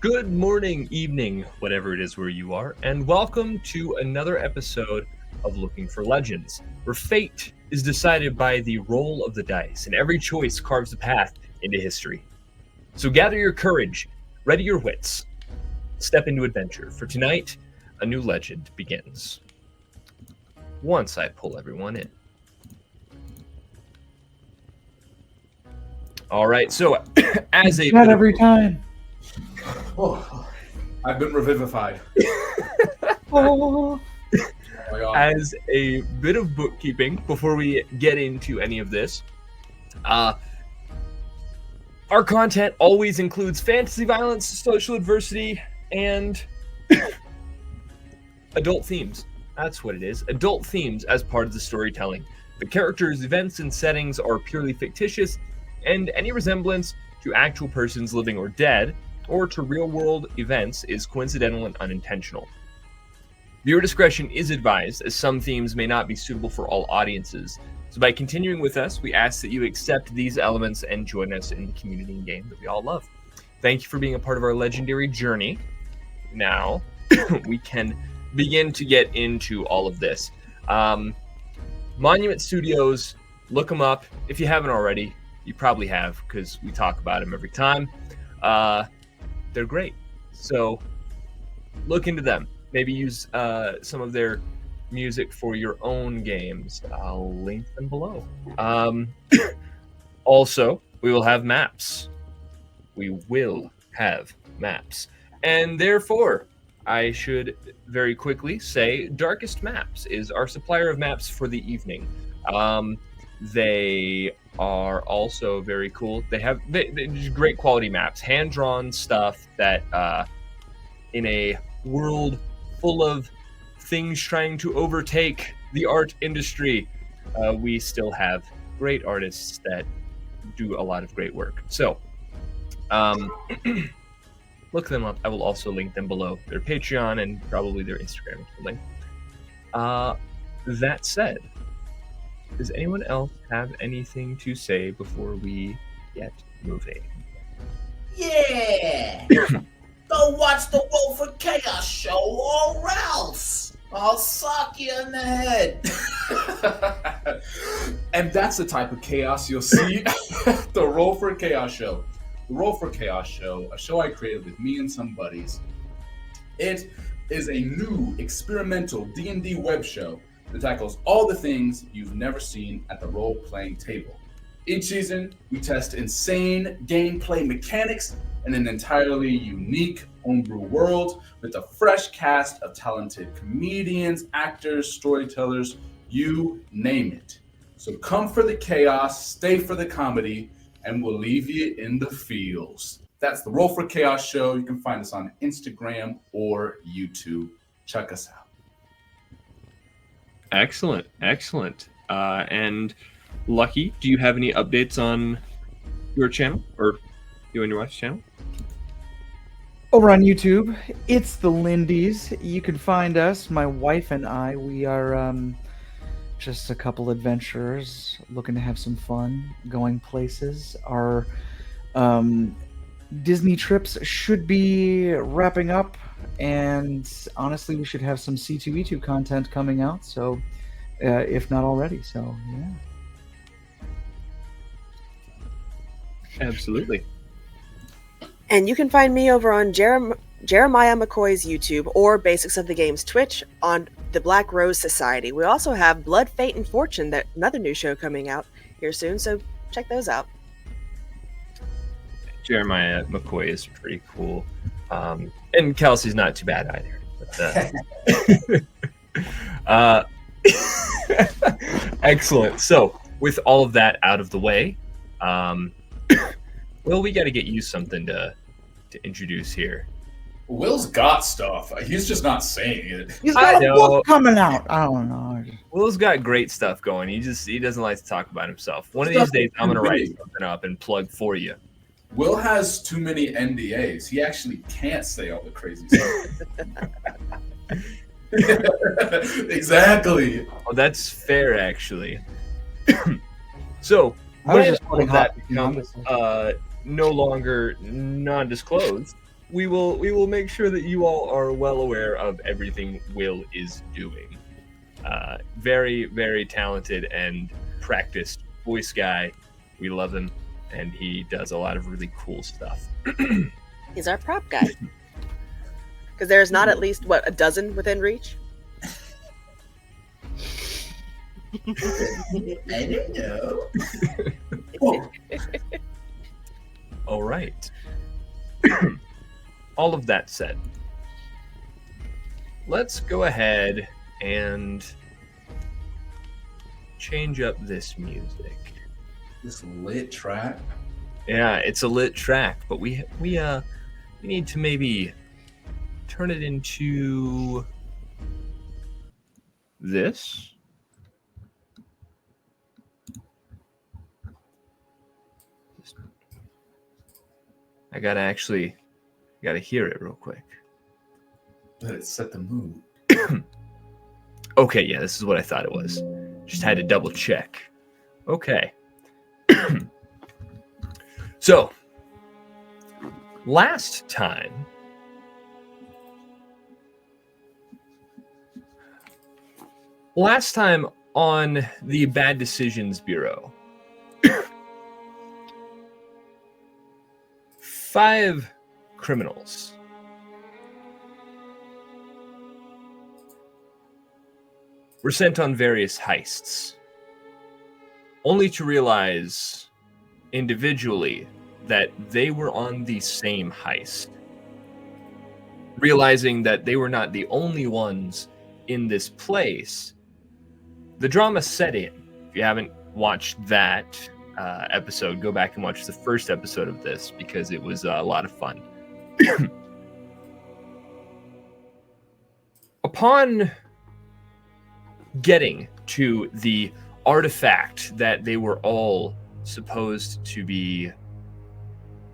Good morning, evening, whatever it is where you are, and welcome to another episode of Looking for Legends, where fate is decided by the roll of the dice, and every choice carves a path into history. So gather your courage, ready your wits, step into adventure, for tonight, a new legend begins. Once I pull everyone in. All right, so as a Not bit of every time. Oh, I've been revivified. Oh, Oh my god. as a bit of bookkeeping before we get into any of this, our content always includes fantasy violence, social adversity, and adult themes. That's what it is. Adult themes as part of the storytelling. The characters, events, and settings are purely fictitious, and any resemblance to actual persons living or dead, or to real-world events, is coincidental and unintentional. Viewer discretion is advised, as some themes may not be suitable for all audiences. So by continuing with us, we ask that you accept these elements and join us in the community and game that we all love. Thank you for being a part of our legendary journey. Now, we can begin to get into all of this. Monument Studios, look them up. If you haven't already, you probably have, because we talk about them every time. They're great. So look into them. Maybe use some of their music for your own games. I'll link them below. Also, we will have maps. We will have maps. And therefore, I should very quickly say Darkest Maps is our supplier of maps for the evening. They are also very cool. They have great quality maps, hand-drawn stuff that in a world full of things trying to overtake the art industry, we still have great artists that do a lot of great work. So, look them up. I will also link them below. Their Patreon and probably their Instagram or something. That said, does anyone else have anything to say before we get moving? Yeah! Go watch the Roll for Chaos show or else I'll sock you in the head. And that's the type of chaos you'll see at the Roll for Chaos show. The Roll for Chaos show, a show I created with me and some buddies. It is a new experimental D&D web show that tackles all the things you've never seen at the role-playing table. Each season, we test insane gameplay mechanics in an entirely unique homebrew world with a fresh cast of talented comedians, actors, storytellers, you name it. So come for the chaos, stay for the comedy, and we'll leave you in the feels. That's the Roll for Chaos show. You can find us on Instagram or YouTube. Check us out. Excellent. And Lucky, do you have any updates on your channel, or you and your wife's channel? over on YouTube, it's the Lindies. You can find us, my wife and I. We are just a couple adventurers looking to have some fun, going places. Our Disney trips should be wrapping up, and honestly, we should have some C2E2 content coming out. So, if not already, so yeah. Absolutely. And you can find me over on Jeremiah McCoy's YouTube or Basics of the Game's Twitch on the Black Rose Society. We also have Blood, Fate, and Fortune, another new show coming out here soon, so check those out. Jeremiah McCoy is pretty cool. And Kelsey's not too bad either. But, excellent. So, with all of that out of the way, well, we got to get you something to introduce here. Will's got stuff. He's just not saying it. He's I got a know. book coming out. I don't know. Will's got great stuff going. He doesn't like to talk about himself. One of these days, I'm gonna write something up and plug for you. Will has too many NDAs. He actually can't say all the crazy stuff. Exactly. Oh, that's fair, actually. So, I was when just all of putting that hot- becomes no longer non-disclosed, we will make sure that you all are well aware of everything Will is doing. Very, very talented and practiced voice guy. We love him, and he does a lot of really cool stuff. He's our prop guy. Because there's not at least, what, a dozen within reach? I don't know. All right. All of that said, let's go ahead and change up this music. This lit track. Yeah, it's a lit track, but we need to maybe turn it into this. I gotta hear it real quick. But it set the mood. Okay, yeah, this is what I thought it was. Just had to double check. Okay. So, last time on the Bad Decisions Bureau, 5 criminals were sent on various heists, only to realize individually that they were on the same heist. Realizing that they were not the only ones in this place, the drama set in. If you haven't watched that episode, go back and watch the first episode of this because it was a lot of fun. Upon getting to the artifact that they were all supposed to be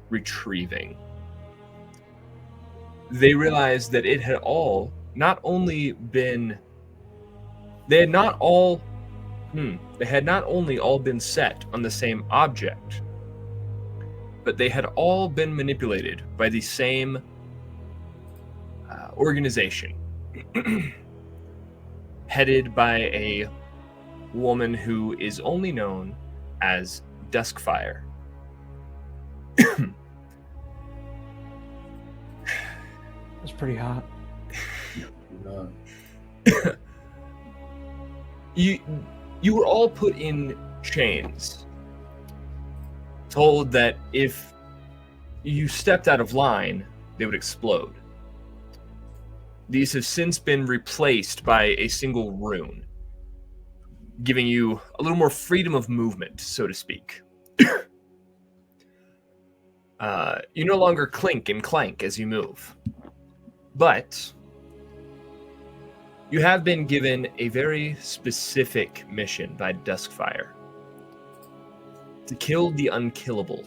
retrieving, they realized that it had all not only been they had not only all been set on the same object, but they had all been manipulated by the same organization headed by a woman who is only known as Duskfire. That's pretty hot. You were all put in chains, told that if you stepped out of line, they would explode. These have since been replaced by a single rune, giving you a little more freedom of movement, so to speak. You no longer clink and clank as you move, but you have been given a very specific mission by Duskfire: to kill the unkillable.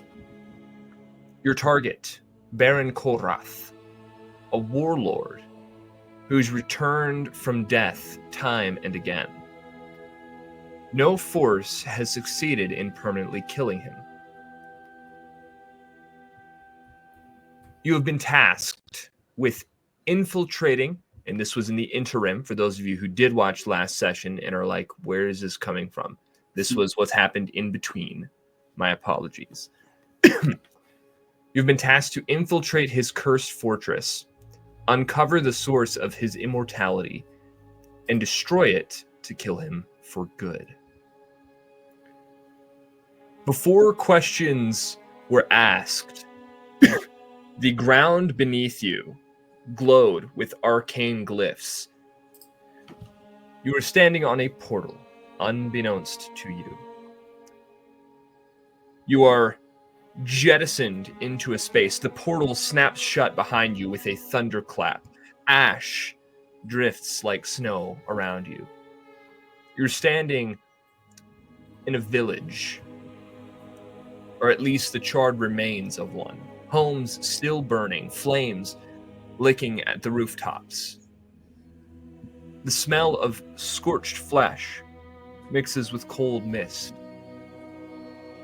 Your target, Baron Korath, a warlord who's returned from death time and again. No force has succeeded in permanently killing him. You have been tasked with infiltrating, and this was in the interim for those of you who did watch last session and are like, where is this coming from? This was what's happened in between. My apologies. You've been tasked to infiltrate his cursed fortress, uncover the source of his immortality, and destroy it to kill him for good. Before questions were asked, the ground beneath you glowed with arcane glyphs. You were standing on a portal, unbeknownst to you. You are jettisoned into a space. The portal snaps shut behind you with a thunderclap. Ash drifts like snow around you. You're standing in a village, or at least the charred remains of one. Homes still burning, flames licking at the rooftops. The smell of scorched flesh mixes with cold mist.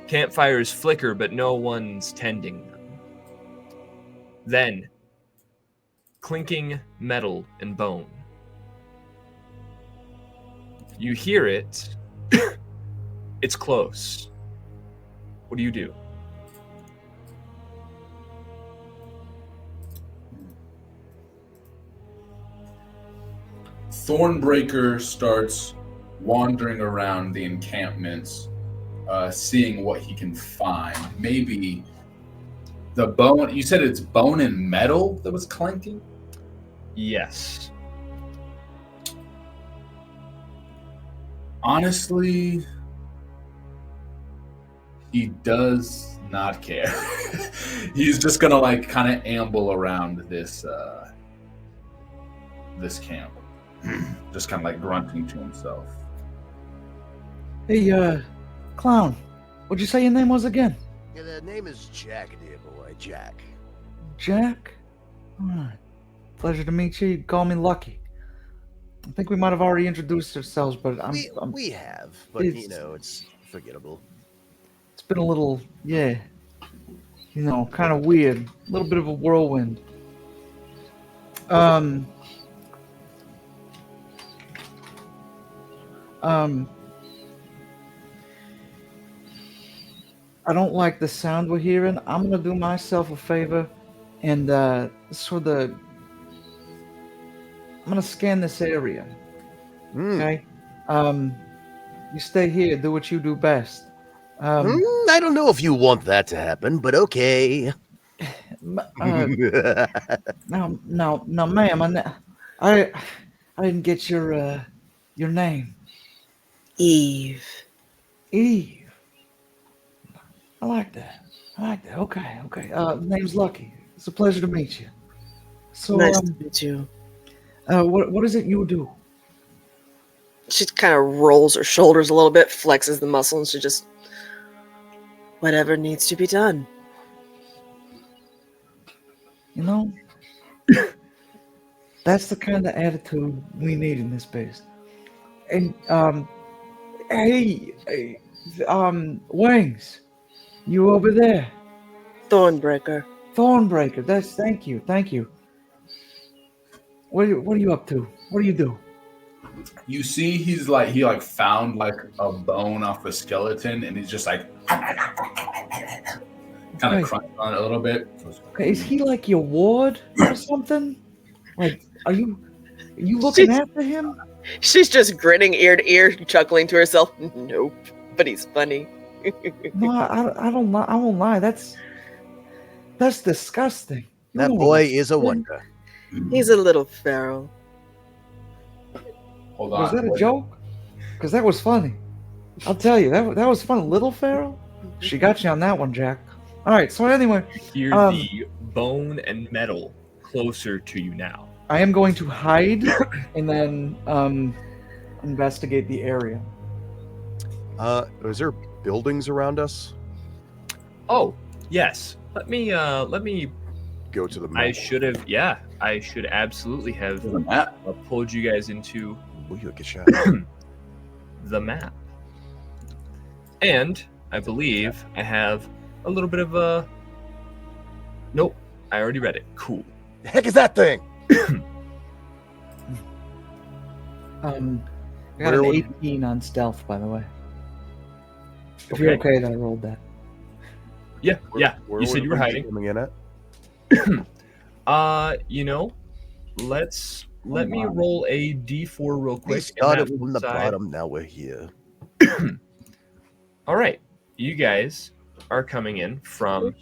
Campfires flicker, but no one's tending them. Then, clinking metal and bone. You hear it. It's close. What do you do? Thornbreaker starts wandering around the encampments, seeing what he can find. Maybe the bone. You said it's bone and metal that was clanking? Yes. Honestly, he does not care. He's just gonna like kind of amble around this this camp, just kind of like grunting to himself. Hey, clown. What'd you say your name was again? Yeah, the name is Jack, dear boy, Jack. Jack? Alright. Pleasure to meet you. You call me Lucky. I think we might have already introduced ourselves, but We have, but it's- you know, it's forgettable. it's been a little, yeah, you know, kind of weird. A little bit of a whirlwind. I don't like the sound we're hearing. I'm gonna do myself a favor and I'm gonna scan this area. Hmm. Okay? You stay here, do what you do best. I don't know if you want that to happen, but okay. No, ma'am, I didn't get your name. Eve. Eve. I like that. Okay. Name's Lucky. It's a pleasure to meet you. So, Nice to meet you. what is it you do? She kind of rolls her shoulders a little bit, flexes the muscle, and she just whatever needs to be done. You know, that's the kind of attitude we need in this base. And hey, Wings, you over there? Thornbreaker. Thornbreaker. Thank you. What are you up to? What do you do? You see, he like found like a bone off a skeleton, and he's just like kind Okay. of crunching on it a little bit. Okay, is he like your ward or something? Like, are you looking after him? She's just grinning ear to ear, chuckling to herself. Nope, but he's funny. No, I don't lie. I won't lie. That's disgusting. That No. boy is a wonder. He's a little feral. Hold on. Was that a joke? Because that was funny. I'll tell you, that was fun. Little Pharaoh? She got you on that one, Jack. All right, so anyway, You hear the bone and metal closer to you now. I am going to hide and then investigate the area. Is there buildings around us? Oh, yes. Let me Go to the map. I should absolutely have There's a map. pulled you guys into Will you get shot? the map. And I believe I have a little bit of a Nope, I already read it. Cool. The heck is that thing? I got Where an would- 18 on stealth, by the way. If you're okay that I rolled that. Yeah, yeah. Where You would said it you were be hiding. coming in at? Let me roll a d4 real We quick. and started that will from the decide- bottom, now we're here. All right, you guys are coming in from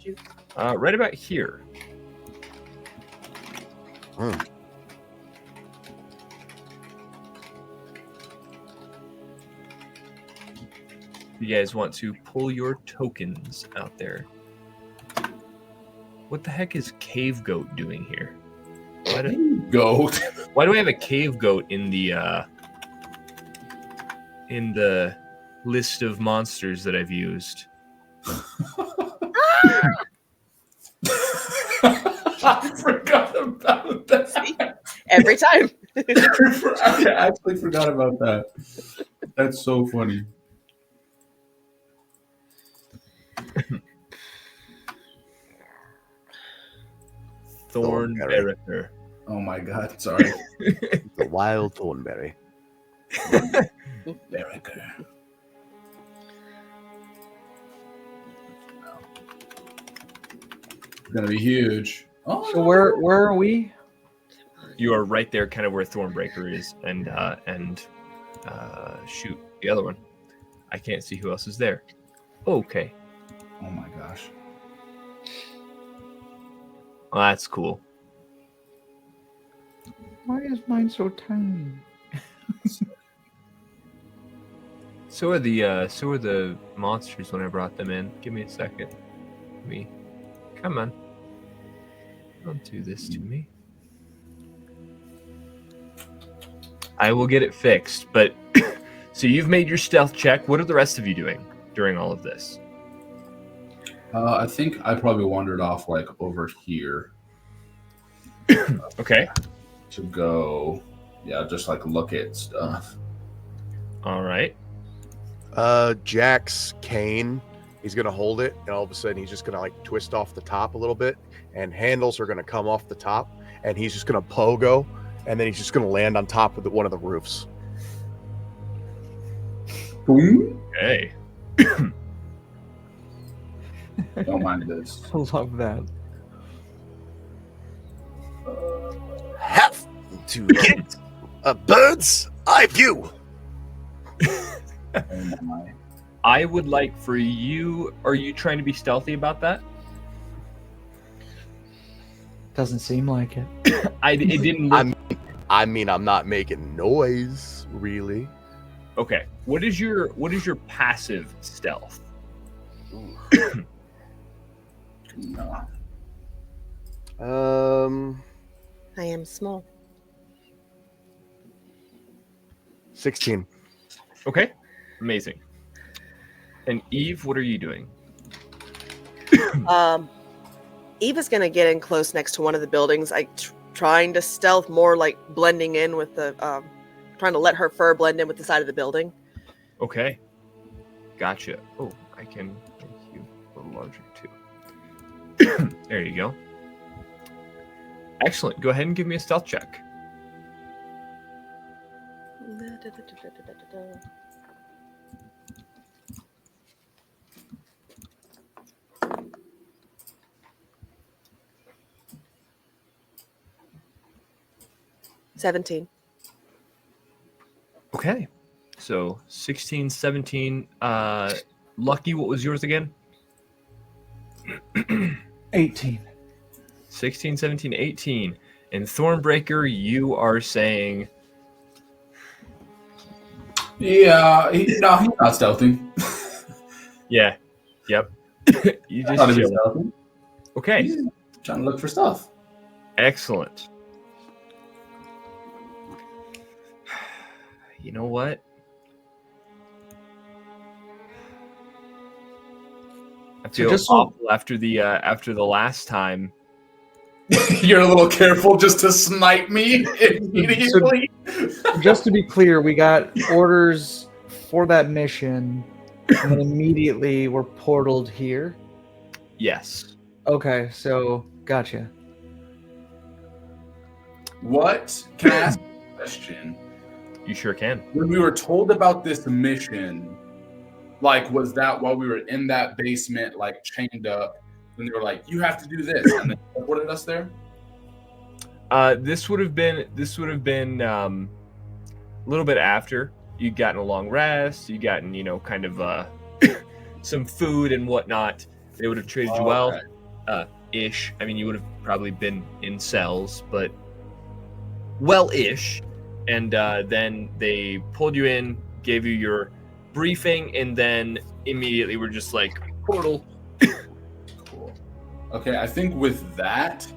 right about here. Hmm. You guys want to pull your tokens out there. What the heck is Cave Goat doing here? Goat. Why do I have a cave goat in the list of monsters that I've used? I forgot about that. Every time. I actually forgot about that. That's so funny. Thornbreaker. Oh my god, sorry. The wild thornberry. America. It's gonna be huge. Oh, So where are we? You are right there, kind of where Thornbreaker is, and shoot, the other one. I can't see who else is there. Okay, Oh my gosh. well, that's cool. Why is mine so tiny? So are the monsters when I brought them in. Give me a second. Come on. Don't do this to me. I will get it fixed, but so you've made your stealth check. What are the rest of you doing during all of this? I think I probably wandered off like over here Okay. to go. Yeah, just like look at stuff. All right. Jack's cane, he's gonna hold it, and all of a sudden he's just gonna like twist off the top a little bit, and handles are gonna come off the top, and he's just gonna pogo, and then he's just gonna land on top of one of the roofs. Boom. Okay. Don't mind this. I love that. Have to get a bird's eye view. Oh my. I would like for you. Are you trying to be stealthy about that? Doesn't seem like it. It didn't look. I mean, I'm not making noise, really. Okay. What is your passive stealth? No. I am small. 16. Okay. Amazing. And Eve, what are you doing? Eve is gonna get in close next to one of the buildings, like trying to stealth, more like blending in with the, trying to let her fur blend in with the side of the building. Okay. Gotcha. Oh, I can make you a little larger too. There you go. Excellent. Go ahead and give me a stealth check. $17. Okay. So 16, 17. Lucky, what was yours again? 18. 16, 17, 18. And Thornbreaker, you are saying... Yeah, he's not stealthy. Yeah. Yep. You Not just even chill. stealthy. Okay. He's trying to look for stuff. Excellent. You know what? I feel just so- awful after the last time. You're a little careful just to snipe me immediately. Just to be clear, we got orders for that mission, and then immediately we're portaled here. Yes. Okay, so gotcha. What? Can I ask a question? You sure can. When we were told about this mission, like, was that while we were in that basement, like, chained up, and they were like, you have to do this, and they teleported us there? This would have been a little bit after you'd gotten a long rest, you'd gotten, kind of some food and whatnot. They would have treated you well, ish. I mean, you would have probably been in cells, but well-ish. And then they pulled you in, gave you your briefing, and then immediately were just like, portal. Cool. Okay, I think with that,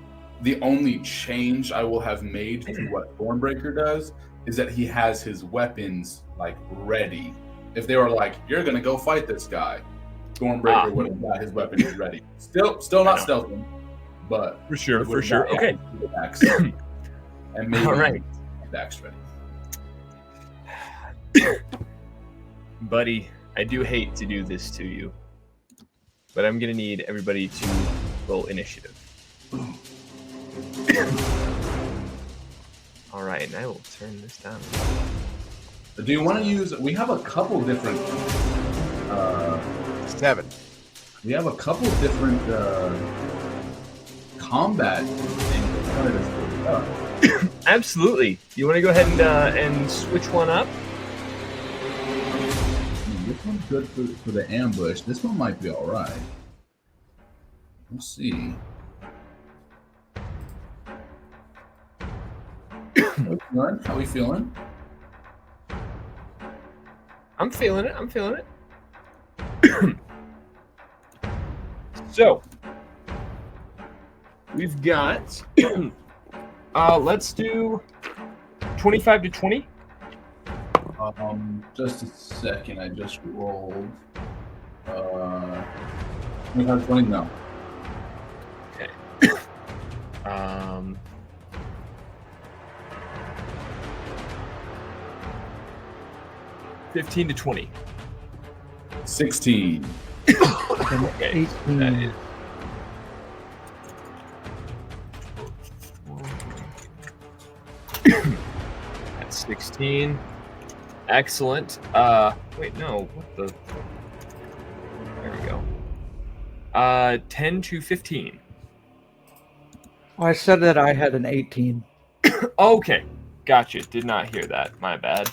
the only change I will have made to what Thornbreaker does is that he has his weapons, like, ready. If they were like, you're going to go fight this guy, Thornbreaker would have got his weapons ready. Still not stealthing, but... For sure, he would for have sure. got Okay. his axe. And maybe All right. his axe ready. Buddy, I do hate to do this to you, but I'm going to need everybody to roll initiative. All right, and I will turn this down. Do you want to use? We have a couple different. 7. We have a couple different combat things. Absolutely. You want to go ahead and switch one up? This one's good for the ambush. This one might be all right. We'll see. How we feeling? I'm feeling it. I'm feeling it. So, we've got. Let's do 25 to 20. Just a second. I just rolled. 25, 20. No. Okay. 15 to 20. 16. Okay. 18. That is. That's 16. Excellent. Wait, no. What the? There we go. 10 to 15. I said that I had an 18. Okay. Gotcha. Did not hear that. My bad.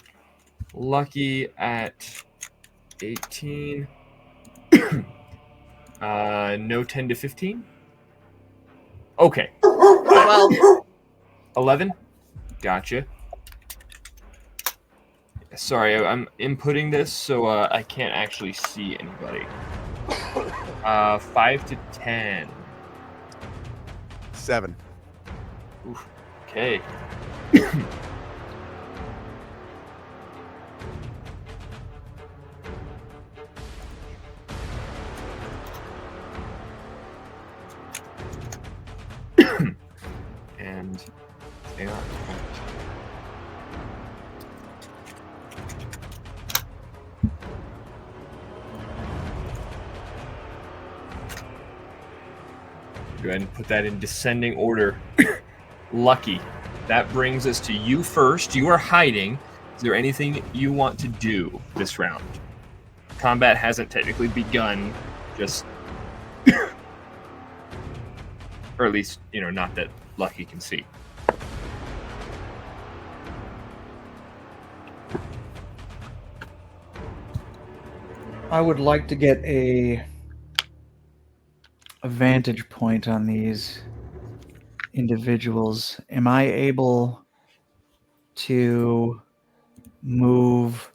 Lucky at 18. No 10 to 15. Okay. 12. 11. Gotcha. Sorry, I'm inputting this, so I can't actually see anybody. 5 to 10. 7. Oof. Okay. And they are. Go ahead and put that in descending order. Lucky. That brings us to you first. You are hiding. Is there anything you want to do this round? Combat hasn't technically begun. Just, or at least, not that Lucky can see. I would like to get a vantage point on these individuals. Am I able to move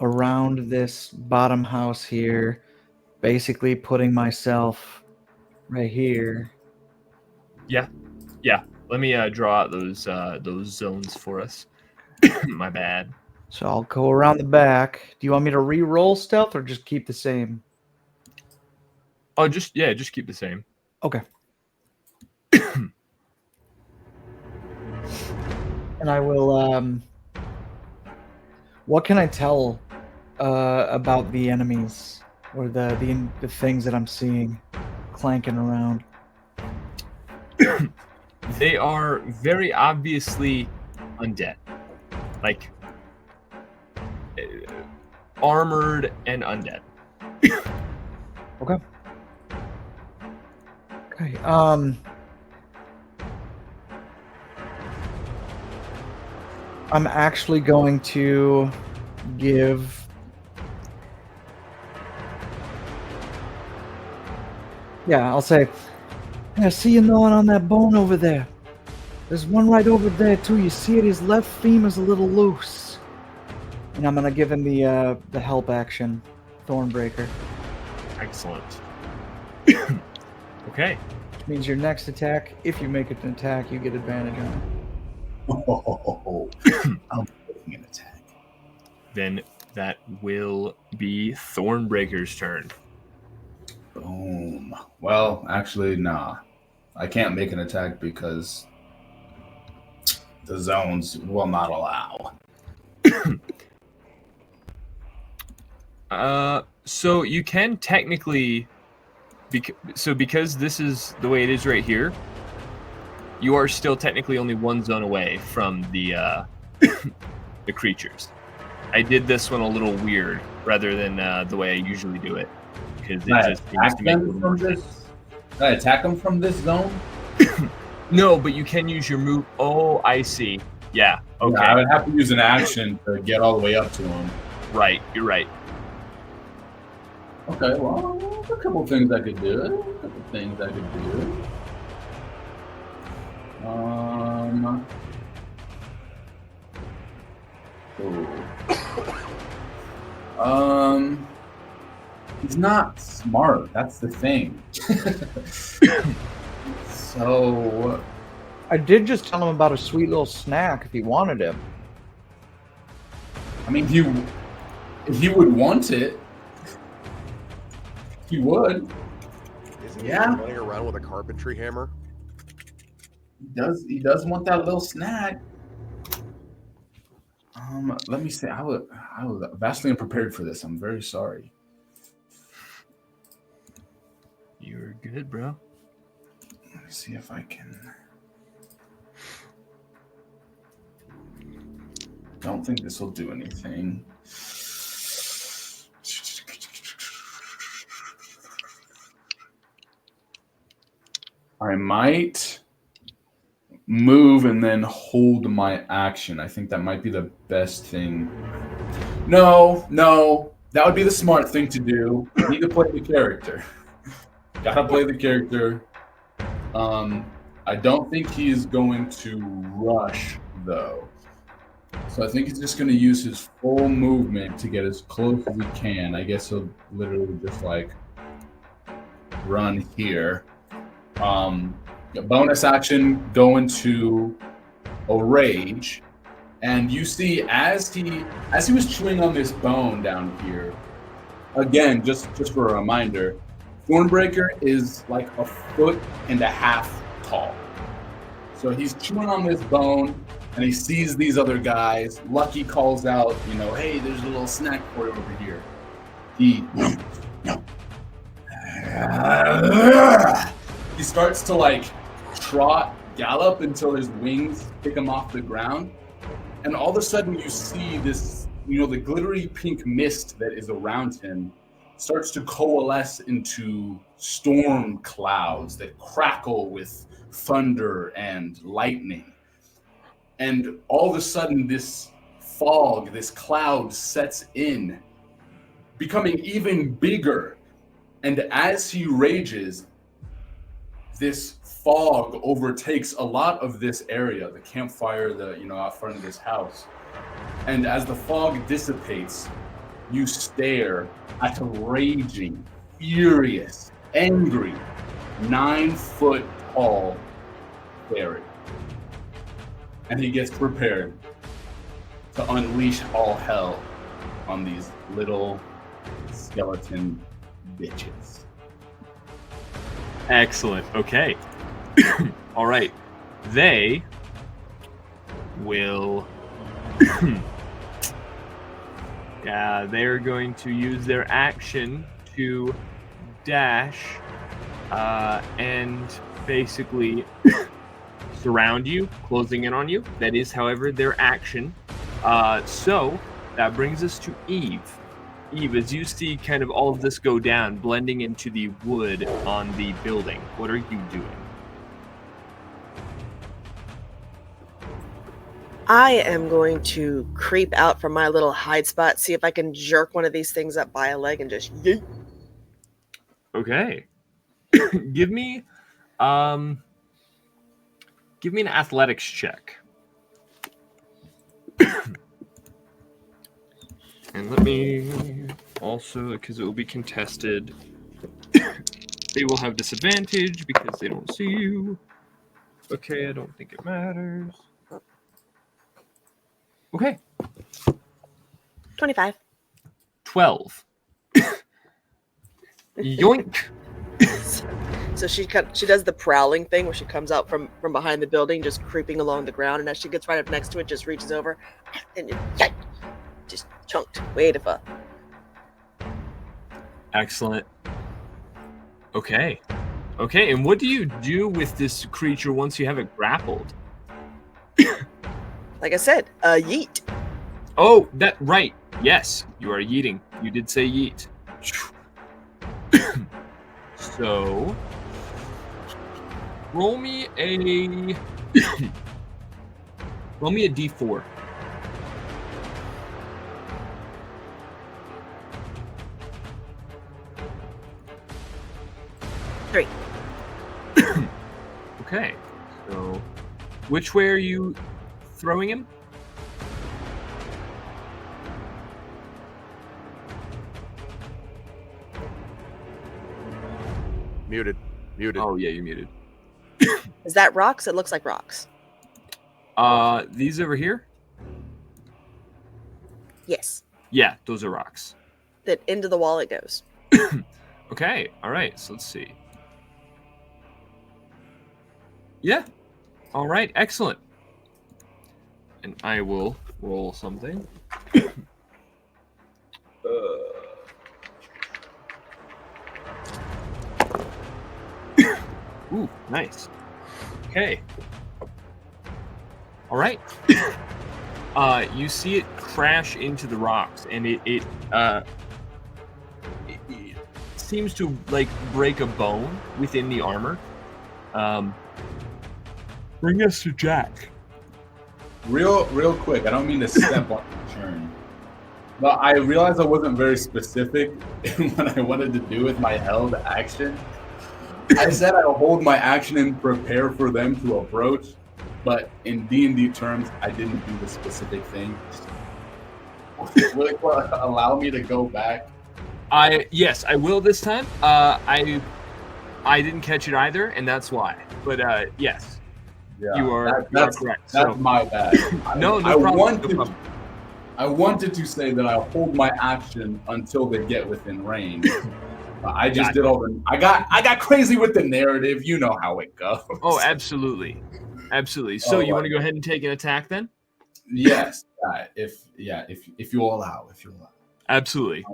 around this bottom house here, basically putting myself right here? Yeah. Let me draw out those zones for us. My bad. So I'll go around the back. Do you want me to re-roll stealth or just keep the same? Oh, just keep the same. Okay. And I will. What can I tell about the enemies or the things that I'm seeing clanking around? They are very obviously undead, like armored and undead. Okay. I'm actually going to give. Yeah, I'll say. I see you gnawing on that bone over there. There's one right over there too. You see it? His left femur's a little loose. And I'm gonna give him the help action, Thornbreaker. Excellent. Okay. Which means your next attack, if you make it an attack, you get advantage on it. Oh, I'm making an attack. Then that will be Thornbreaker's turn. Boom. Well, actually, nah. I can't make an attack because the zones will not allow. So you can technically, because this is the way it is right here, you are still technically only one zone away from the the creatures. I did this one a little weird rather than the way I usually do it because it Can I just seems attack to make a them little from more this? sense. Can I attack them from this zone? No, but you can use your move. Oh, I see. Yeah. Okay. Yeah, I would have to use an action to get all the way up to them. Right. You're right. Okay, well, a couple things I could do. He's not smart. That's the thing. So, I did just tell him about a sweet little snack if he wanted it. I mean, he would want it. He would. Isn't he Yeah. running around with a carpentry hammer? He does want that little snack. Let me say, I was vastly unprepared for this. I'm very sorry. You're good, bro. Let me see if I can. Don't think this will do anything. I might move and then hold my action. I think that might be the best thing. No, that would be the smart thing to do. You need to play the character. Gotta play the character. I don't think he's going to rush though. So I think he's just going to use his full movement to get as close as he can. I guess he'll literally just like run here. Bonus action, go into a rage, and you see as he was chewing on this bone down here. Again, just for a reminder, Thornbreaker is like 1.5 feet tall. So he's chewing on this bone, and he sees these other guys. Lucky calls out, hey, there's a little snack for you over here. He starts to like gallop until his wings pick him off the ground. And all of a sudden you see this, the glittery pink mist that is around him starts to coalesce into storm clouds that crackle with thunder and lightning. And all of a sudden this fog, this cloud sets in, becoming even bigger. And as he rages, this fog overtakes a lot of this area, the campfire, out front of this house. And as the fog dissipates, you stare at a raging, furious, angry, 9-foot tall fairy. And he gets prepared to unleash all hell on these little skeleton bitches. Excellent. Okay. All right. They will. Yeah, they're going to use their action to dash and basically surround you, closing in on you. That is, however, their action. So that brings us to Eve. Eve, as you see kind of all of this go down, blending into the wood on the building, what are you doing? I am going to creep out from my little hide spot, see if I can jerk one of these things up by a leg and just yeet. Okay. Give me an athletics check. And let me also, because it will be contested, they will have disadvantage because they don't see you. Okay, I don't think it matters. Okay. 25. 12. Yoink. So she does the prowling thing where she comes out from behind the building, just creeping along the ground, and as she gets right up next to it, just reaches over and just chunked way to fuck. Excellent. Okay. Okay, and what do you do with this creature once you have it grappled? Like I said, yeet. Oh, that right. Yes, you are yeeting. You did say yeet. So, roll me a roll me a d4. Three. Okay, so which way are you throwing him? Muted. Oh yeah, you're muted. Is that rocks? It looks like rocks. These over here? Yes. Yeah, those are rocks. That into the wall it goes. Okay, all right. So let's see. Yeah. All right, excellent. And I will roll something. Ooh, nice. Okay. All right. You see it crash into the rocks, and it seems to like break a bone within the armor. Bring us to Jack. Real quick, I don't mean to step on the turn, but I realized I wasn't very specific in what I wanted to do with my held action. I said I'll hold my action and prepare for them to approach, but in D&D terms, I didn't do the specific thing. Will it allow me to go back? Yes, I will this time. I didn't catch it either, and that's why. But yes, Yeah, you are correct. That's So, my bad. no I problem. wanted, No problem. I wanted to say that I'll hold my action until they get within range. I just did all the. I got crazy with the narrative. You know how it goes. Oh, absolutely, absolutely. So you want to go ahead and take an attack then? Yes. If you'll allow. Absolutely.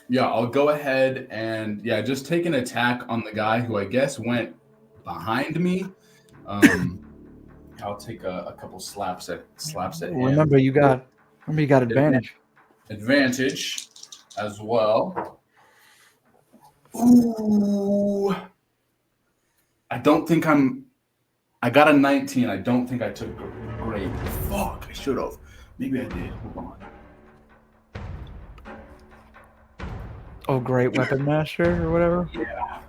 Yeah, I'll go ahead and just take an attack on the guy who I guess went behind me. I'll take a couple slaps at him. Remember, you got advantage. Advantage as well. Ooh. I don't think I got a 19. I don't think I took great. Fuck, I should have. Maybe I did. Hold on. Oh, great weapon master or whatever. Yeah.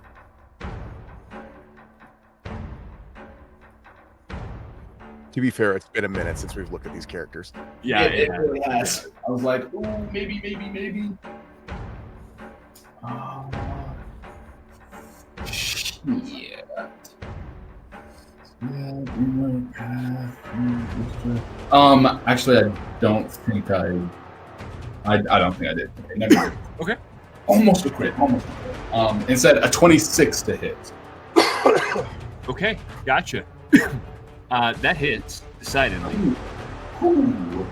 To be fair, it's been a minute since we've looked at these characters. Yeah, It really has. I was like, ooh, maybe. Shit. Actually, I don't think I don't think I did. Okay, never mind. Okay. Almost a crit. Instead, a 26 to hit. Okay, gotcha. That hits decidedly. Ooh.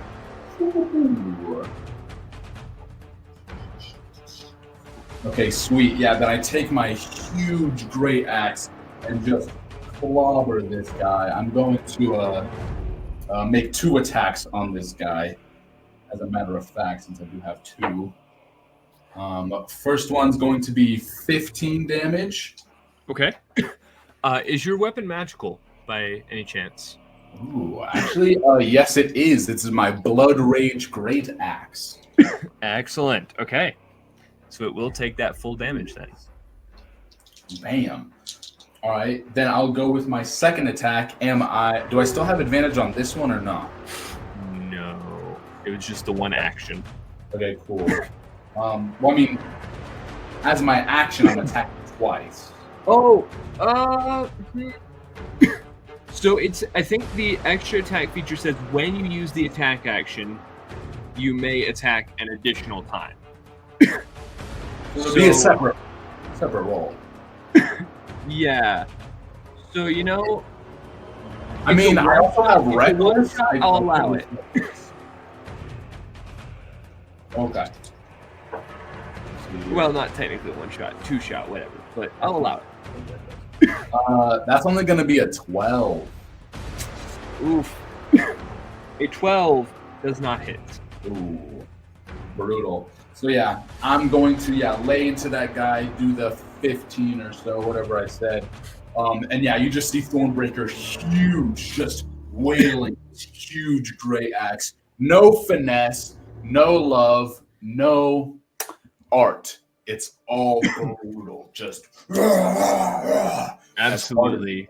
Okay, sweet. Yeah, then I take my huge great axe and just clobber this guy. I'm going to make 2 attacks on this guy, as a matter of fact, since I do have 2. First one's going to be 15 damage. Okay. Is your weapon magical by any chance? Ooh, actually, yes, it is. This is my Blood Rage Great Axe. Excellent. Okay. So it will take that full damage then. Bam. All right, then I'll go with my second attack. Do I still have advantage on this one or not? No. It was just the one action. Okay, cool. Well, I mean, as my action, I'm attacking twice. Oh, so I think the extra attack feature says when you use the attack action, you may attack an additional time. It'll be a separate roll. Yeah. So, I mean, I also have reckless. I'll allow it. Okay. Well, not technically one shot, 2 shot, whatever. but I'll allow it. That's only going to be a 12. Oof. A 12 does not hit. Ooh, brutal. So yeah, I'm going to lay into that guy, do the 15 or so, whatever I said. And yeah, you just see Thornbreaker huge, just wailing, this huge gray axe. No finesse, no love, no art. It's all brutal. Just Absolutely.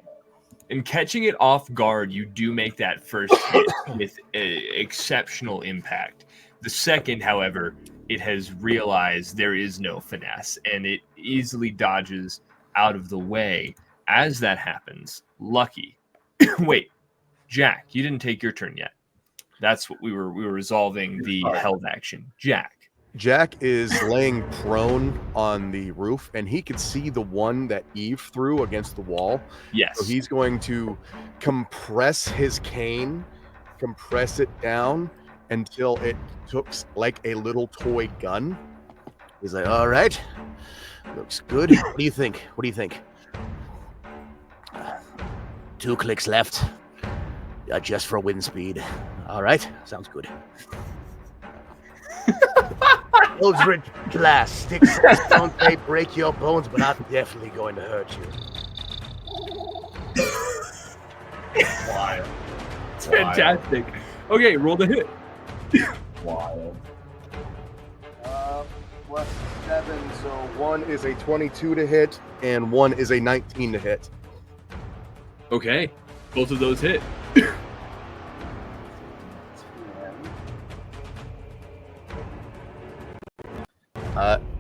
And catching it off guard, you do make that first hit with exceptional impact. The second, however, it has realized there is no finesse, and it easily dodges out of the way. As that happens, Lucky. Wait, Jack, you didn't take your turn yet. That's what we were resolving the held action. Jack is laying prone on the roof, and he can see the one that Eve threw against the wall. Yes. So he's going to compress his cane, compress it down until it looks like a little toy gun. He's like, all right, looks good. What do you think? 2 clicks left. Just for wind speed. All right, sounds good. Eldritch Blast. Sticks don't they break your bones, but I'm definitely going to hurt you. wild. It's fantastic. Okay, roll the hit. Wild. Plus 7, so 1 is a 22 to hit, and 1 is a 19 to hit. Okay, both of those hit.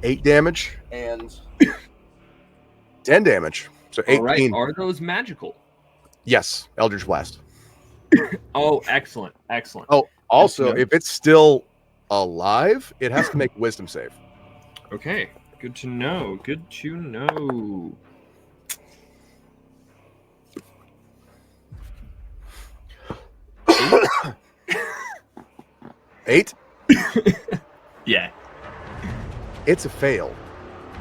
8 damage and 10 damage. So 18. All right, are those magical? Yes, Eldritch Blast. Oh, excellent. Oh, also, Good to know. if it's still alive, it has to make a wisdom save. Okay, good to know. 8? Yeah. It's a fail.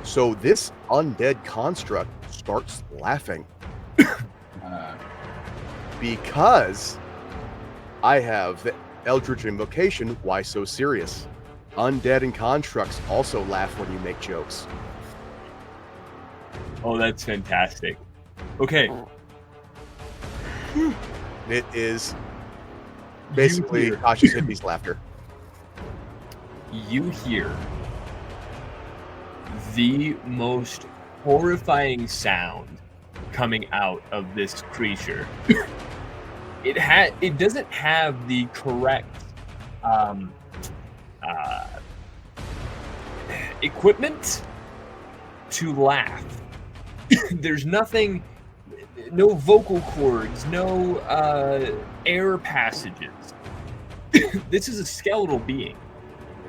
So this undead construct starts laughing because I have the Eldritch Invocation. Why so serious? Undead and constructs also laugh when you make jokes. Oh, that's fantastic. Okay. It is basically Tasha's Hippie's laughter. You hear the most horrifying sound coming out of this creature. It doesn't have the correct equipment to laugh. There's nothing, no vocal cords, no air passages. This is a skeletal being.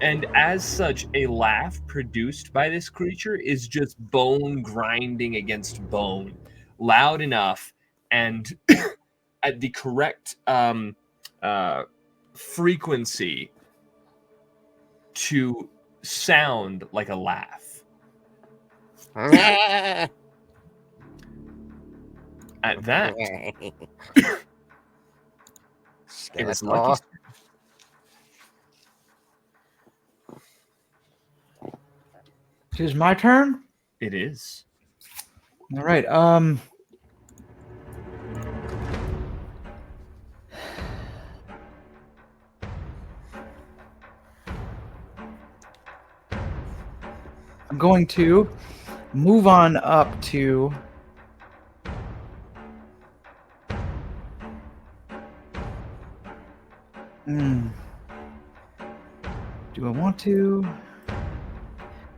And as such, a laugh produced by this creature is just bone grinding against bone, loud enough and at the correct frequency to sound like a laugh. At that, it is Lucky's turn. It is my turn. It is. All right. I'm going to move on up to Do I want to?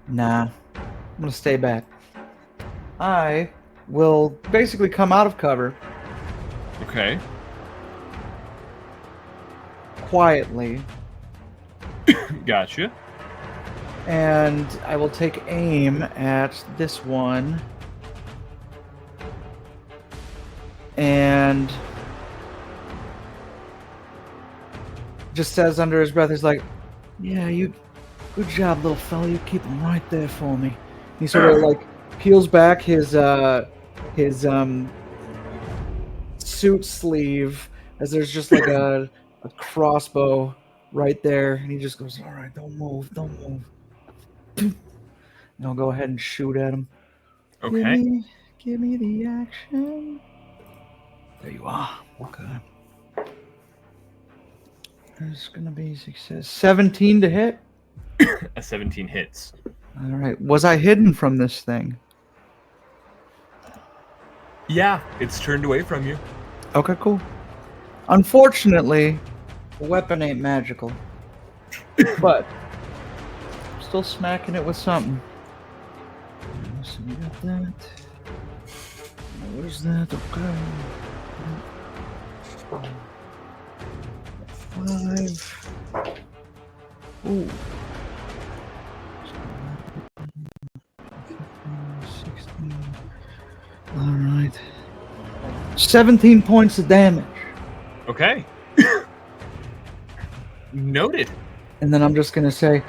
Nah. I'm gonna stay back. I will basically come out of cover Okay. quietly, Gotcha. and I will take aim at this one. And just says under his breath, he's like, "Yeah, good job, little fella. You keep him right there for me." He sort of like peels back his suit sleeve as there's just like a crossbow right there, and he just goes, "All right, don't move, don't move." And I'll go ahead and shoot at him. Okay. Give me the action. There you are. Okay. There's gonna be success. 17 to hit. A 17 hits. All right. Was I hidden from this thing? Yeah, it's turned away from you. Okay, cool. Unfortunately, the weapon ain't magical. But I'm still smacking it with something. So we got that. What is that? Okay. 5. Ooh. 16. All right. 17 points of damage. Okay. Noted. And then I'm just going to say,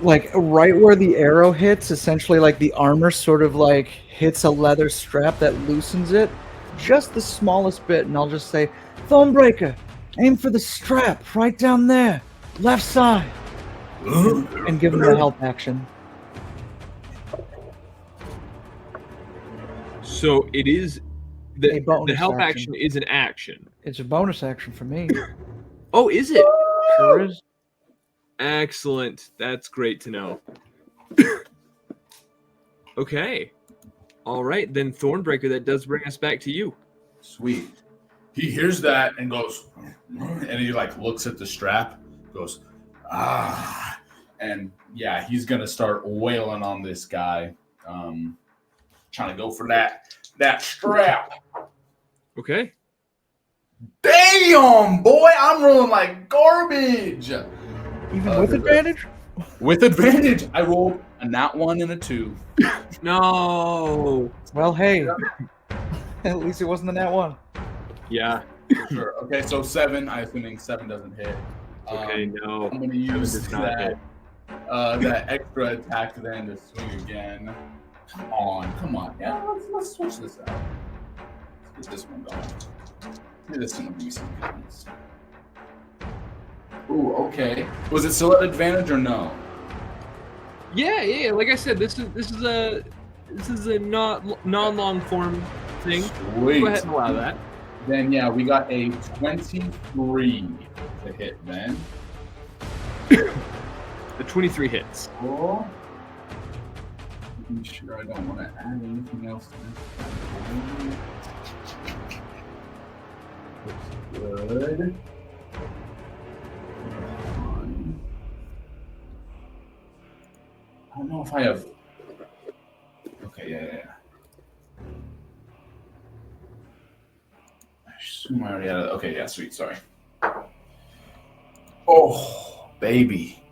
like, right where the arrow hits, essentially, like, the armor sort of, like, hits a leather strap that loosens it. Just the smallest bit. And I'll just say, Thornbreaker, aim for the strap right down there. Left side. And give him the help action. So it is A the bonus help action. action is an action. It's a bonus action for me. Oh, is it? Sure is. Excellent. That's great to know. Okay. All right, then Thornbreaker, that does bring us back to you. Sweet. He hears that and goes, and he like looks at the strap, goes, ah, and yeah, he's gonna start wailing on this guy, trying to go for that strap. Okay. Damn, boy, I'm rolling like garbage. Even with advantage? With advantage, I rolled a nat 1 and a 2. No. Well, hey. At least it wasn't the nat 1. Yeah. Sure. Okay, so 7. I'm assuming 7 doesn't hit. Okay, no. I'm gonna use does not hit. that extra attack then to swing again. Come on. Yeah, let's switch this out. Let's get this one going. Maybe this one will give me some goodness. Ooh, okay. Was it still at advantage or no? Yeah. Like I said, this is a non-long form thing. Sweet. Go ahead and allow that. Then yeah, we got a 23 to hit then. The 23 hits. Oh. Making sure I don't want to add anything else to this. Looks good. I don't know if I have. Okay, yeah. I assume I already had it. Okay, yeah, sweet, sorry. Oh, baby.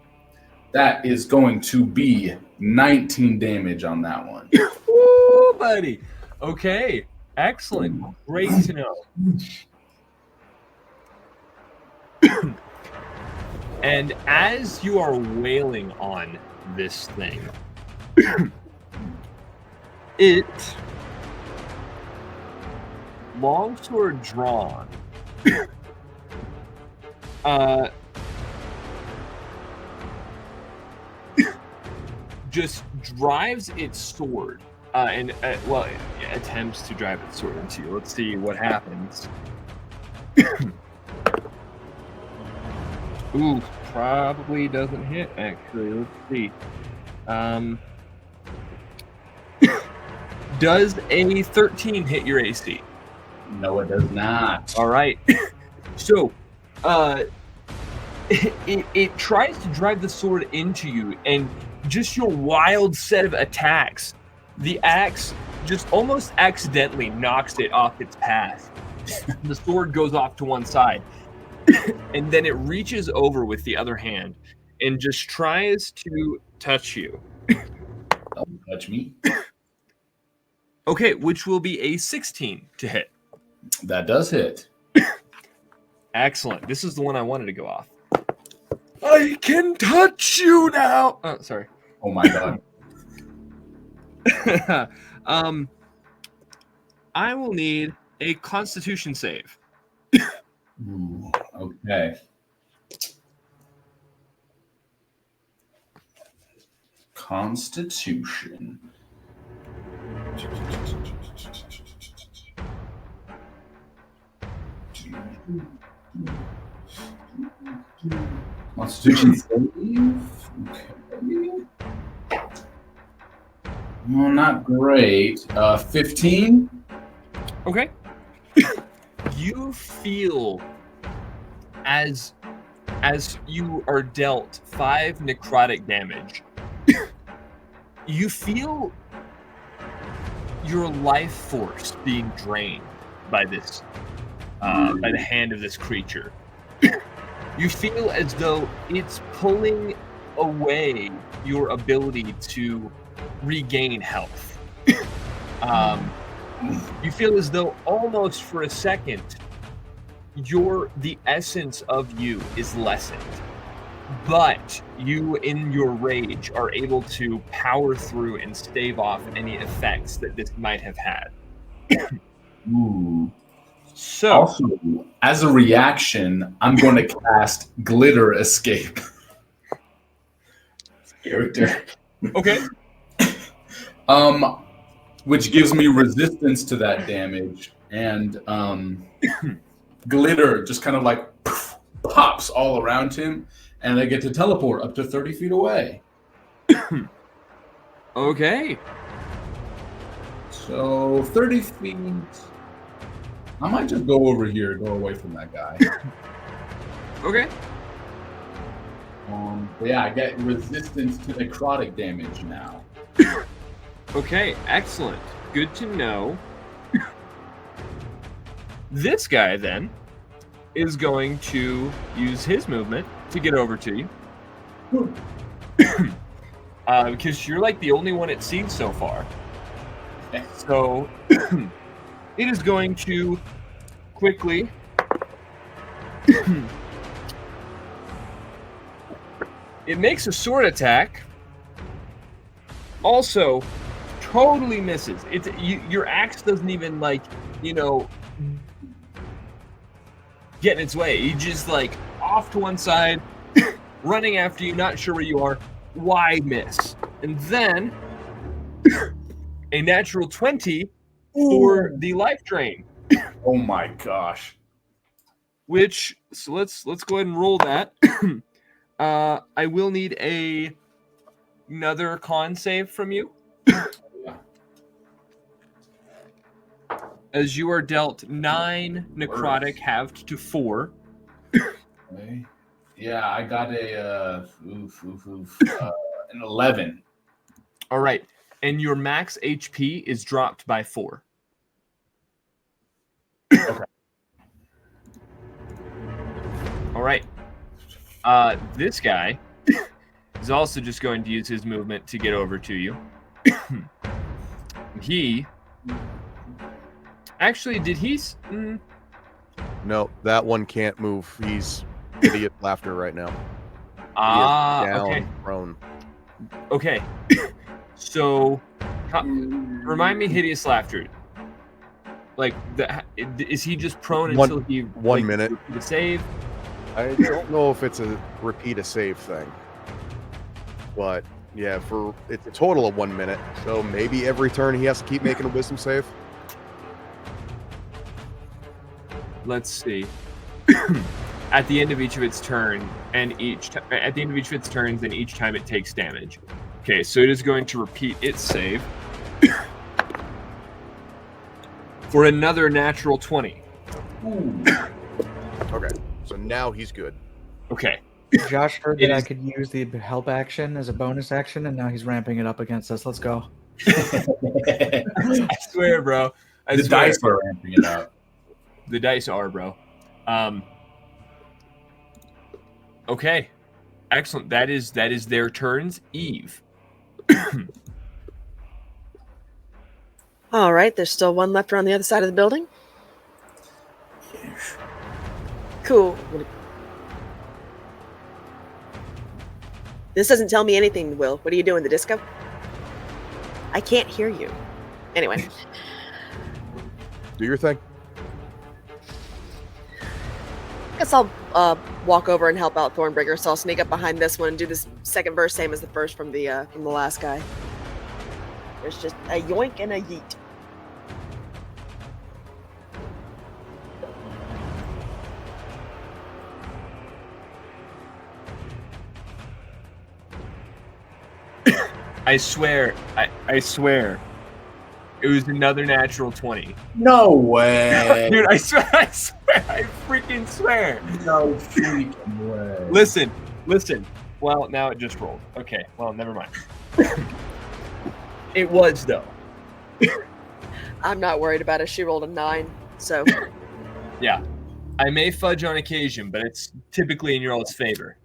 That is going to be 19 damage on that one. Woo, buddy. Okay. Excellent. Great to know. And as you are wailing on this thing, it, longsword drawn, just drives its sword and it attempts to drive its sword into you. Let's see what happens. Ooh, probably doesn't hit, actually. Let's see. Does a 13 hit your AC? No, it does not. All right. So, it tries to drive the sword into you, and just your wild set of attacks, the axe just almost accidentally knocks it off its path. The sword goes off to one side. And then it reaches over with the other hand and just tries to touch you. Don't touch me. Okay, which will be a 16 to hit. That does hit. Excellent. This is the one I wanted to go off. I can touch you now. Oh, sorry. Oh my god. I will need a Constitution save. Ooh, okay. Constitution. Constitution save. Okay. Well, not great. 15. Okay. You feel as you are dealt 5 necrotic damage, you feel your life force being drained by this, by the hand of this creature. You feel as though it's pulling away your ability to regain health. You feel as though almost for a second, the essence of you is lessened. But you, in your rage, are able to power through and stave off any effects that this might have had. Ooh. So, Also, as a reaction, I'm going to cast Glitter Escape. Character. okay. Which gives me resistance to that damage, and glitter just kind of like pops all around him, and I get to teleport up to 30 feet away. Okay. So 30 feet. I might just go over here, go away from that guy. Okay. But yeah, I get resistance to necrotic damage now. Okay, excellent. Good to know. This guy, then, is going to use his movement to get over to you. Because you're like the only one it sees so far. So, it is going to quickly... It makes a sword attack. Also, totally misses. Your axe doesn't even get in its way. You just off to one side, running after you, not sure where you are. Why miss? And then a natural 20 for the life drain. Oh my gosh. So let's go ahead and roll that. I will need another con save from you. As you are dealt 9 necrotic halved to 4. Okay. Yeah, I got an 11. All right, and your max HP is dropped by 4. Okay. All right. This guy is also just going to use his movement to get over to you. No, that one can't move. He's idiot laughter right now. Down, okay. Prone. Okay. So, remind me, hideous laughter. Is he just prone until he 1 minute to save? I don't know if it's a repeat a save thing, but yeah, it's a total of 1 minute. So maybe every turn he has to keep making a wisdom save. Let's see. At the end of each of its turns, and each time it takes damage. Okay, so it is going to repeat its save for another natural 20. Ooh. Okay, so now he's good. Okay. Josh heard that I could use the help action as a bonus action, and now he's ramping it up against us. Let's go. I swear, bro. The dice are ramping it up. The dice are, bro. Okay. Excellent. That is their turns. Eve. All right, there's still one left around the other side of the building. Cool. This doesn't tell me anything, Will. What are you doing, the disco? I can't hear you. Anyway, Do your thing. guess I'll walk over and help out Thornbreaker. So I'll sneak up behind this one and do this second verse, same as the first from the last guy. There's just a yoink and a yeet. I swear, I swear, it was another natural 20. No way. Dude, I swear, I freaking swear. No freaking way. Listen. Well, now it just rolled. Okay, well, never mind. It was, though. I'm not worried about it. She rolled a 9, so Yeah. I may fudge on occasion, but it's typically in your all's favor.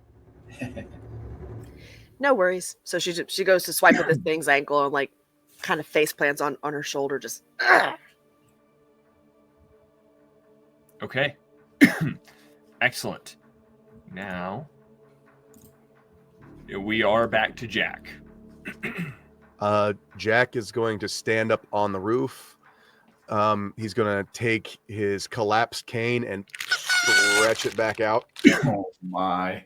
no worries. So she goes to swipe at this thing's ankle and like kind of face plants on her shoulder, just. Okay. Excellent. Now, we are back to Jack. Jack is going to stand up on the roof. He's going to take his collapsed cane and stretch it back out. Oh my.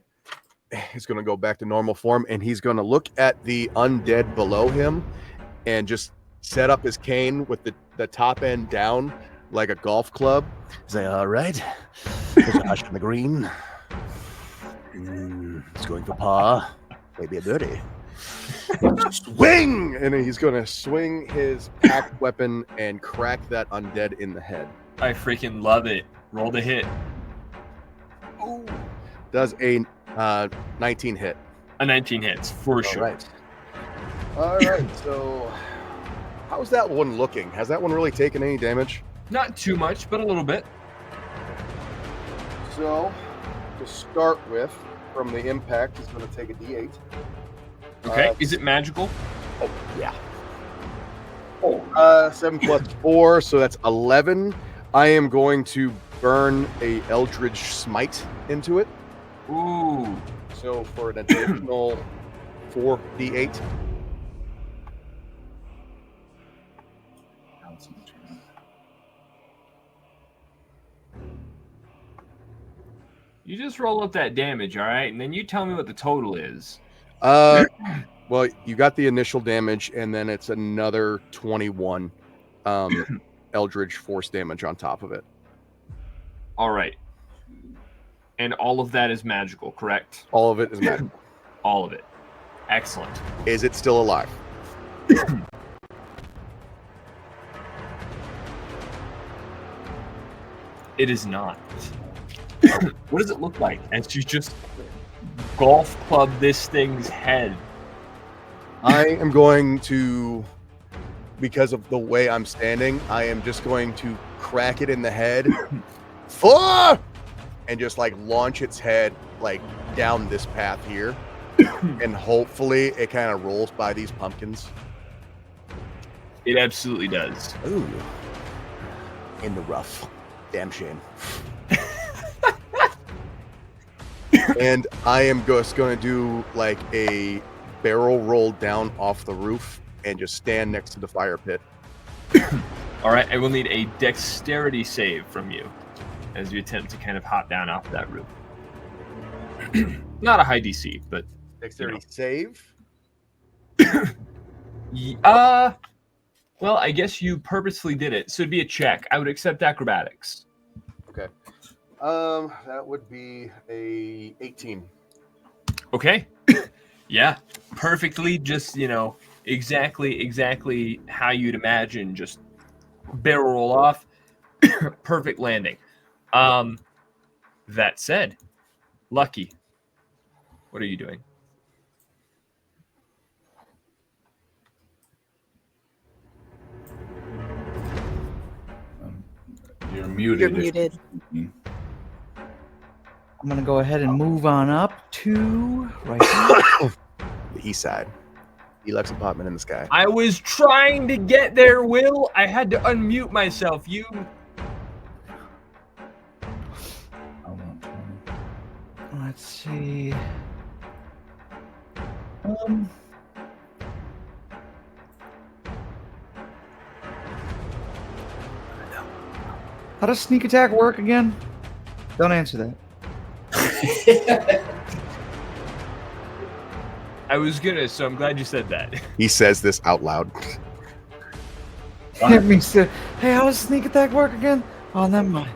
He's going to go back to normal form, and he's going to look at the undead below him and just set up his cane with the top end down like a golf club. Say, all right. There's Ash in the green. It's going for par. Maybe a birdie. Swing! And he's going to swing his packed weapon and crack that undead in the head. I freaking love it. Roll the hit. Does a 19 hit. A 19 hits, for sure. All right, so how's that one looking? Has that one really taken any damage? Not too much, but a little bit. So, to start with, from the impact, he's going to take a d8. Okay, is it magical? Oh, yeah. 7 plus 4, so that's 11. I am going to burn a Eldritch Smite into it. Ooh. So for an additional 4d8. You just roll up that damage, all right? And then you tell me what the total is. Well, you got the initial damage, and then it's another 21 Eldritch Force damage on top of it. All right. And all of that is magical, correct? All of it is magical. All of it. Excellent. Is it still alive? It is not. What does it look like as you just golf club this thing's head? I am going to, because of the way I'm standing, I am just going to crack it in the head. And just like launch its head like down this path here. And hopefully it kind of rolls by these pumpkins. It absolutely does. Ooh. In the rough. Damn shame. And I am just going to do like a barrel roll down off the roof and just stand next to the fire pit. All right, I will need a dexterity save from you as you attempt to kind of hop down off that roof. Not a high DC, but Dexterity save? well, I guess you purposely did it, so it'd be a check. I would accept acrobatics. Okay. That would be a 18. Okay. Yeah, perfectly. Just, exactly how you'd imagine. Just barrel roll off. Perfect landing. That said, Lucky, what are you doing? You're muted. You're muted. I'm gonna go ahead and move on up to right here. The east side. Deluxe apartment in the sky. I was trying to get there, Will. I had to unmute myself. You. Let's see. How does sneak attack work again? Don't answer that. I was gonna, so I'm glad you said that. He says this out loud. It means to, hey, how does sneak attack work again? Oh, never mind.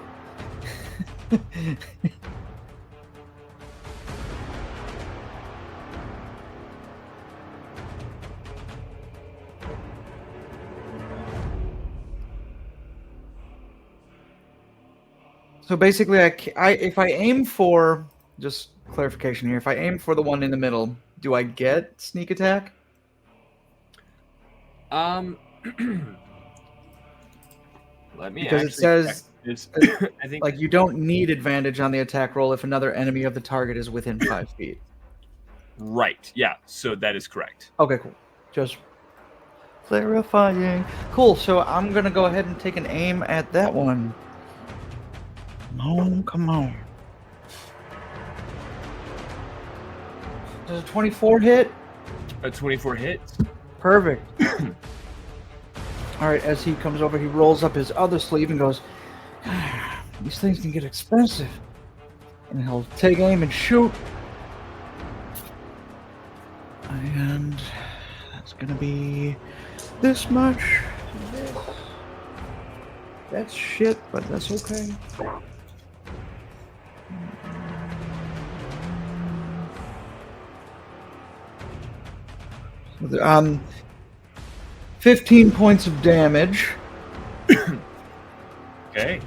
So basically, if I aim for, just clarification here, if I aim for the one in the middle, do I get sneak attack? Let me Because it actually says, check this. I think like, you don't need advantage on the attack roll if another enemy of the target is within 5 feet. right. Yeah. So that is correct. Okay, cool. Just clarifying. Cool, so I'm going to go ahead and take an aim at that one. Come on. Does a 24 hit? A 24 hits. Perfect. All right, as he comes over, he rolls up his other sleeve and goes, these things can get expensive. And he'll take aim and shoot. And that's going to be this much. That's shit, but that's okay. 15 points of damage Okay.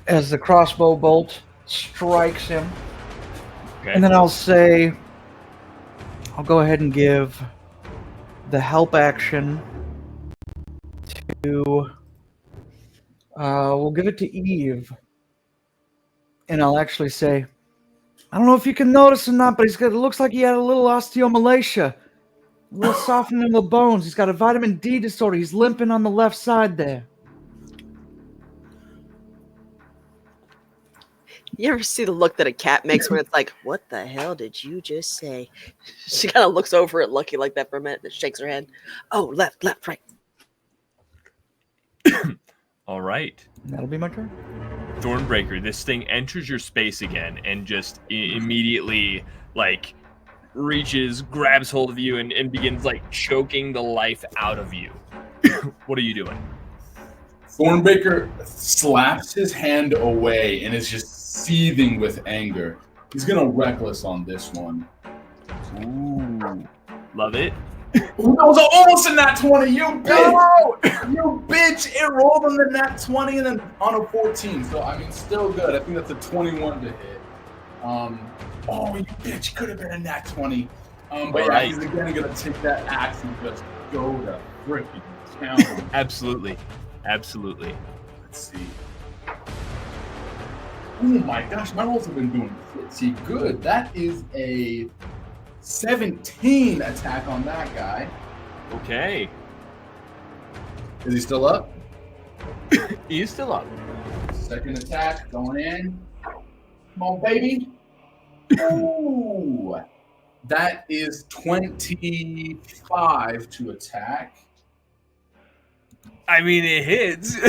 as the crossbow bolt strikes him. Okay. And then I'll go ahead and give the help action to, we'll give it to Eve. And I'll actually say, I don't know if you can notice or not, but it looks like he had a little osteomalacia. A little softening of the bones. He's got a vitamin D disorder. He's limping on the left side there. You ever see the look that a cat makes when it's like, what the hell did you just say? She kind of looks over at Lucky like that for a minute, then shakes her head. Oh, left, right. All right. That'll be my turn. Thornbreaker, this thing enters your space again and just immediately, like, reaches, grabs hold of you, and begins, like, choking the life out of you. What are you doing? Thornbreaker slaps his hand away and is just seething with anger. He's gonna reckless on this one. Ooh. Love it. Ooh, that was almost a nat 20, you bitch! You bitch! It rolled on the nat 20 and then on a 14. So, I mean, still good. I think that's a 21 to hit. Oh, you bitch! Could have been a nat 20. But yeah, right. he's again gonna take that axe and just go to freaking town. Absolutely. Absolutely. Let's see. Oh my gosh, my rolls have been doing pretty good. That is a 17 attack on that guy. Okay. Is he still up? He's still up. Second attack going in. Come on, baby. Ooh. That is 25 to attack. I mean, it hits. Is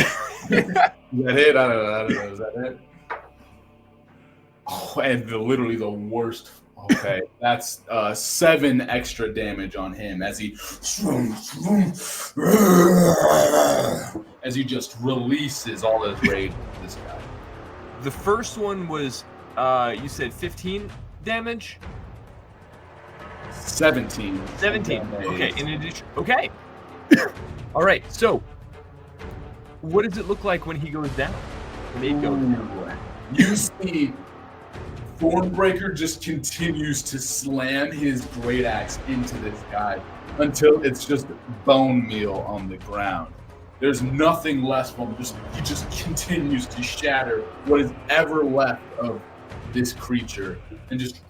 that it? I don't know. Is that it? Oh, and literally the worst. Okay, that's 7 extra damage on him as he just releases all his rage to this guy. The first one was, you said 15 damage? 17. 17. Damage. Okay, in addition. Okay. All right, so what does it look like when he goes down? When he goes down? You see Thornbreaker just continues to slam his great axe into this guy until it's just bone meal on the ground. There's nothing left from him. He just continues to shatter what is ever left of this creature and just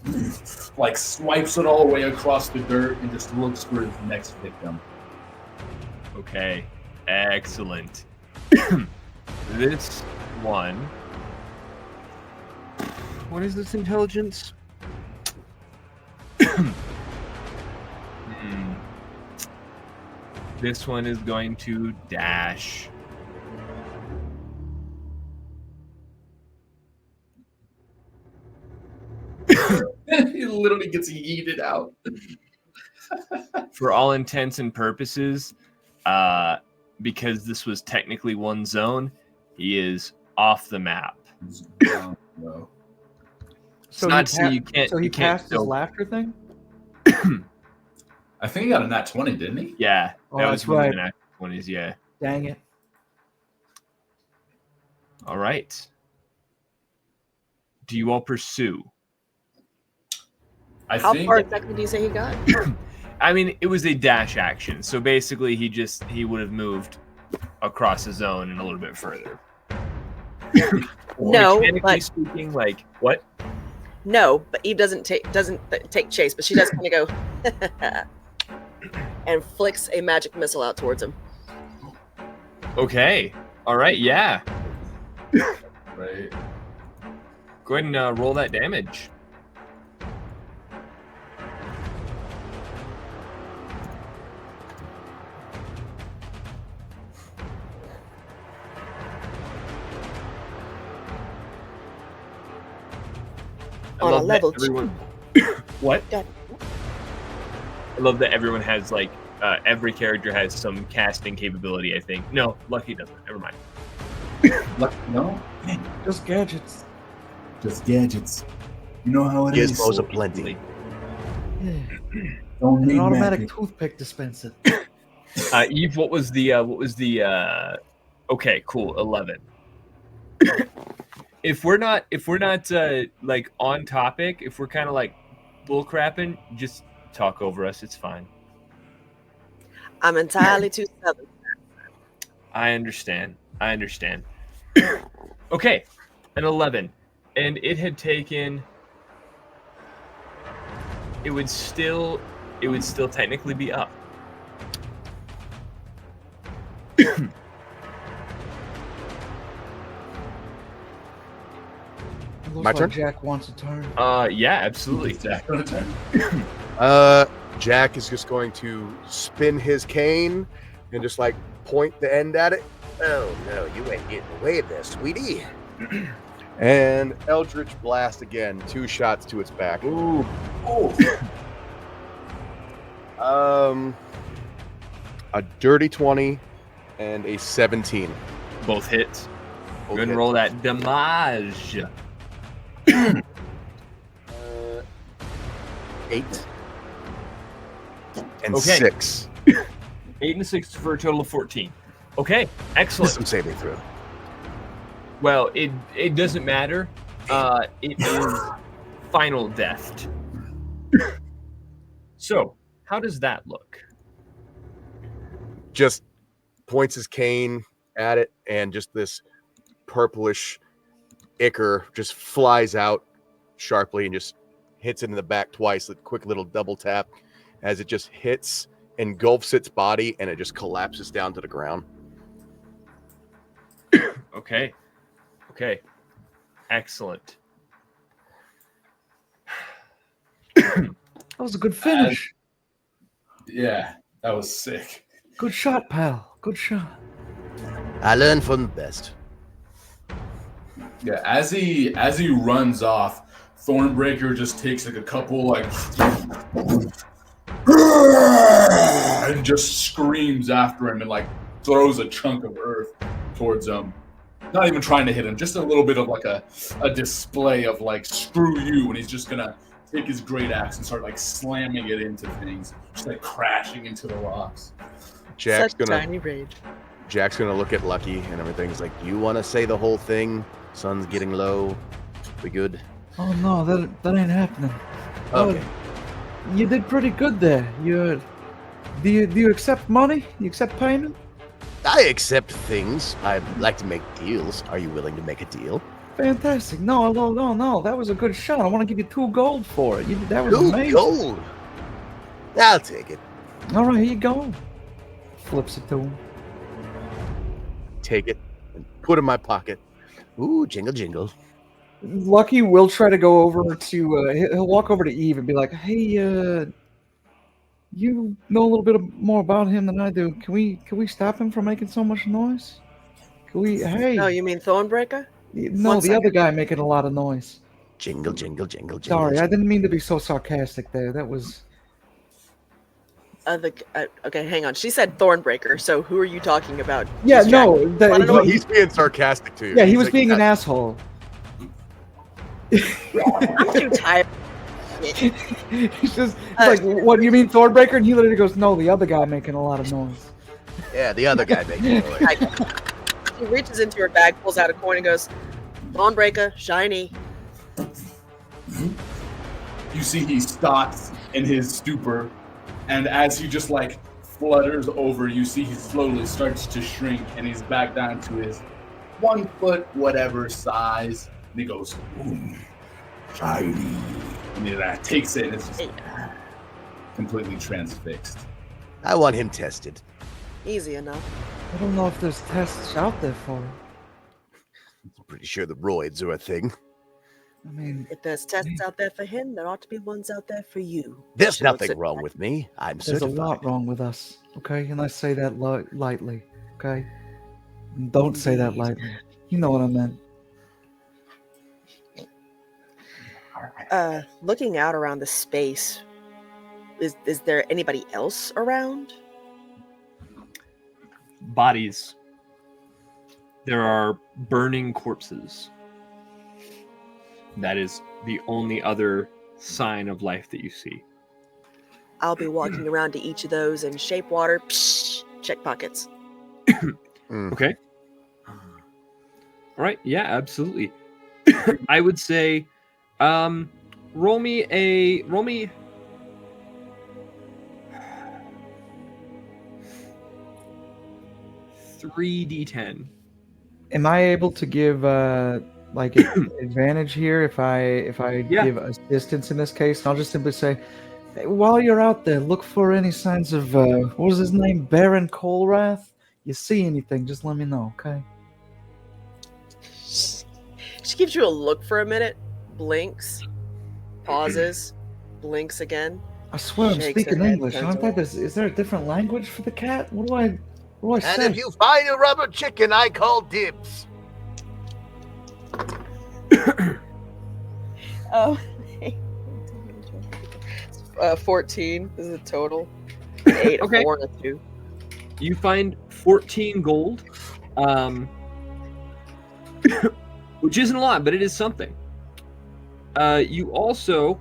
like swipes it all away across the dirt and just looks for his next victim. Okay, excellent. This one. What is this intelligence? This one is going to dash literally gets yeeted out. For all intents and purposes, because this was technically one zone, he is off the map. No. So not he to say you can't. So he you can't passed his still- laughter thing. I think he got a nat 20, didn't he? Yeah, Oh, that that's was one of right. the natural 20s. Yeah. Dang it. All right. Do you all pursue? I How think far exactly do you say he got? I mean, it was a dash action, so basically he would have moved across the zone and a little bit further. No, Mechanically but speaking, like what? no, but Eve doesn't take chase, but she does kind of go and flicks a magic missile out towards him. Okay. All right. Yeah. right. Go ahead and roll that damage. I On a love that level everyone... What? Yeah. I love that everyone has like every character has some casting capability. I think. No, Lucky doesn't. Never mind. No, Just gadgets. just gadgets. You know how it is. Gizmos aplenty. Yeah. Don't An need automatic magic. toothpick dispenser. Eve, what was the okay, cool, 11. If we're not like on topic, if we're kind of like bullcrapping, just talk over us. It's fine. I'm entirely too stubborn. I understand. Okay, an 11, and it had taken. It would still technically be up. Looks My like turn? Jack wants a turn. Yeah, absolutely. Jack on a turn. Jack is just going to spin his cane and just like point the end at it. Oh no, you ain't getting away there, sweetie. And Eldritch Blast again, 2 shots to its back. Ooh, A dirty 20 and a 17. both hits. Both Go ahead and hits. roll that damage. 8 and Okay. 6. 8 and 6 for a total of 14. Okay, excellent. Some saving throw. Well, it doesn't matter. It is final death. So, how does that look? Just points his cane at it, and just this purplish ichor just flies out sharply and just hits it in the back twice. A quick little double tap as it just hits, engulfs its body, and it just collapses down to the ground. Okay. Excellent. That was a good finish. Yeah, that was sick. Good shot, pal. Good shot. I learned from the best. Yeah, as he runs off, Thornbreaker just takes like a couple like and just screams after him and like throws a chunk of earth towards him. Not even trying to hit him, just a little bit of like a display of like screw you, and he's just gonna take his great axe and start like slamming it into things, just like crashing into the rocks. Jack's Such gonna tiny rage. look at Lucky and everything. He's like, "You want to say the whole thing? Sun's getting low. We good?" Oh no, that ain't happening. Okay. Oh, you did pretty good there. Do you accept money? You accept payment? I accept things. I like to make deals. Are you willing to make a deal? Fantastic. No. That was a good shot. I want to give you 2 gold for it. That was 2 amazing. gold. I'll take it. All right, here you go. Flips it to him. Take it and put it in my pocket. Ooh, jingle jingle. Lucky will try to go over to. He'll walk over to Eve and be like, "Hey, you know a little bit more about him than I do. Can we stop him from making so much noise? Can we? Hey, Oh, you mean Thornbreaker? no, one the second. other guy making a lot of noise. Jingle, jingle, jingle, jingle. Sorry, I jingle. didn't mean to be so sarcastic there. That was. Okay, hang on. She said Thornbreaker. So who are you talking about? Yeah, Just Jack? no. Wanna know No, what he's being sarcastic to you. Yeah, he He's was like, being an asshole. I'm too tired. He's just he's like, what do you mean Thornbreaker? And he literally goes, no, the other guy making a lot of noise. Yeah, the other guy making noise. He reaches into her bag, pulls out a coin, and goes, Thornbreaker, shiny. You see he stops in his stupor, and as he just like flutters over, you see he slowly starts to shrink, and he's back down to his 1 foot whatever size. And he goes, "Ooh, shiny," and he takes it, and it's just completely transfixed. I want him tested. Easy enough. I don't know if there's tests out there for it. I'm pretty sure the roids are a thing. I mean, If there's tests out there for him, there ought to be ones out there for you. There's She looks nothing at wrong Jack. with me. I'm there's certified. a lot wrong with us, okay? And I say that lightly, okay? And don't say that lightly. You know what I meant. Looking out around the space, is there anybody else around? Bodies. There are burning corpses. That is the only other sign of life that you see. I'll be walking around to each of those and shape water, psh, check pockets. Okay. All right. Yeah, absolutely. I would say, roll me 3d10. Am I able to give like advantage here if I Yeah. give assistance in this case? And I'll just simply say, hey, while you're out there, look for any signs of what was his name, Baron Colrath. You see anything, just let me know, okay? She gives you a look for a minute, blinks, pauses, blinks again. I swear I'm Shakes her speaking head, English. turns Aren't I? Is there a different language for the cat? What do I And say? if you find a rubber chicken, I call dibs. Oh. 14 is the total. 8, a Okay. 4, and a 2. You find 14 gold, which isn't a lot, but it is something. You also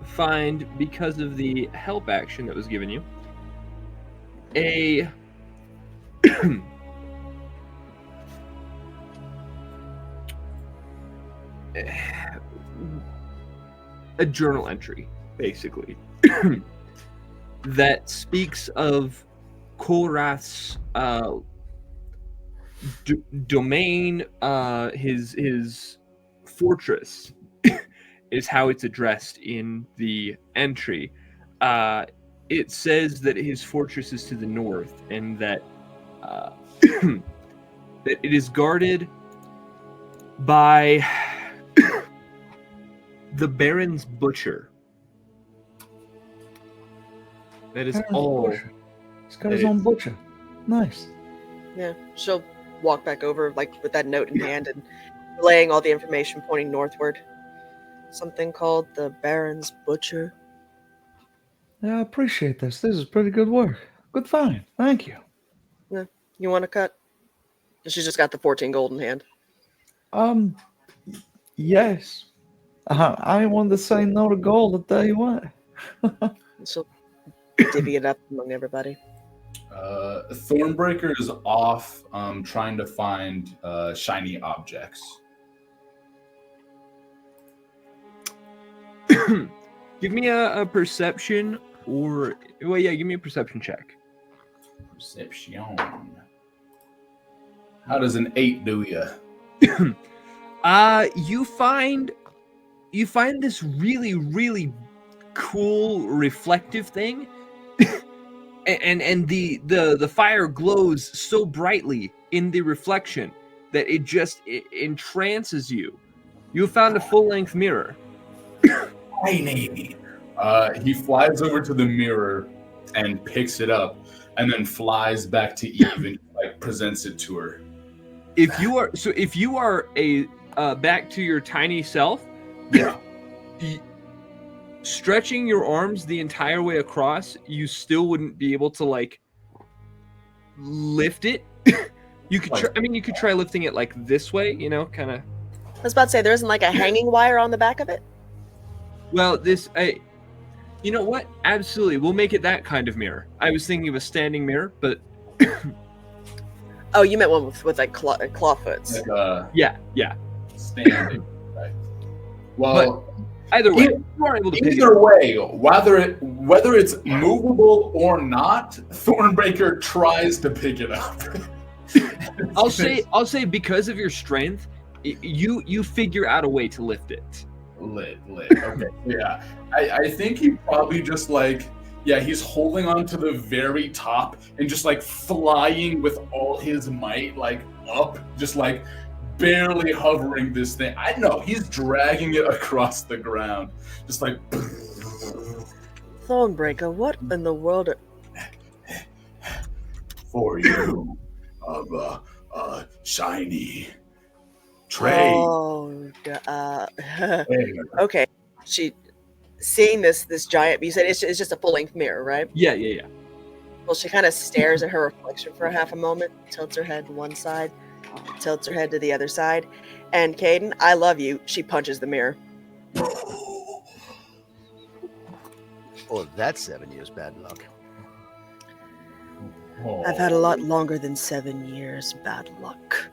find, because of the help action that was given you, a a journal entry, basically, that speaks of Kolrath's domain, his fortress is how it's addressed in the entry. It says that his fortress is to the north, and that that it is guarded by the Baron's butcher. That is Baron's all. butcher. He's got his own butcher. Nice. Yeah, she'll walk back over, like, with that note in hand and relaying all the information pointing northward. Something called the Baron's Butcher. Yeah, I appreciate this. This is pretty good work. Good find. Thank you. You want to cut? She's just got the 14 gold in hand. Yes. I ain't one to say no to gold, I'll tell you what. She'll divvy it up among everybody. Thornbreaker is off trying to find shiny objects. Give me a perception, or well, yeah, give me a perception check. Perception. How does an 8 do ya? You find this really cool reflective thing, and the fire glows so brightly in the reflection that it entrances you. You found a full-length mirror. Shiny. He flies over to the mirror and picks it up, and then flies back to Eve and like presents it to her. If you are a back to your tiny self, Yeah. stretching your arms the entire way across, you still wouldn't be able to like lift it. You could try, I mean, you could try lifting it like this way, you know, kind of. I was about to say, there isn't like a hanging wire on the back of it? Well, you know what? Absolutely, we'll make it that kind of mirror. I was thinking of a standing mirror, but Oh, you meant one with like claw foots. Like yeah. standing. Right. Well, Either way, you are able to pick it either up. way, whether it's movable or not, Thornbreaker tries to pick it up. I'll say because of your strength, you figure out a way to lift it. Lit. Okay, yeah. I think he probably just like, yeah, he's holding on to the very top and just like flying with all his might, like up, just like barely hovering this thing. I know he's dragging it across the ground, just like. Thornbreaker, what in the world? For you, of shiny trade. Oh, okay. She seeing this giant. You said it's just a full length mirror, right? Yeah. Well, she kind of stares at her reflection for half a moment, tilts her head to one side, tilts her head to the other side, and Caden, I love you. She punches the mirror. Oh, that's 7 years bad luck. I've had a lot longer than 7 years bad luck.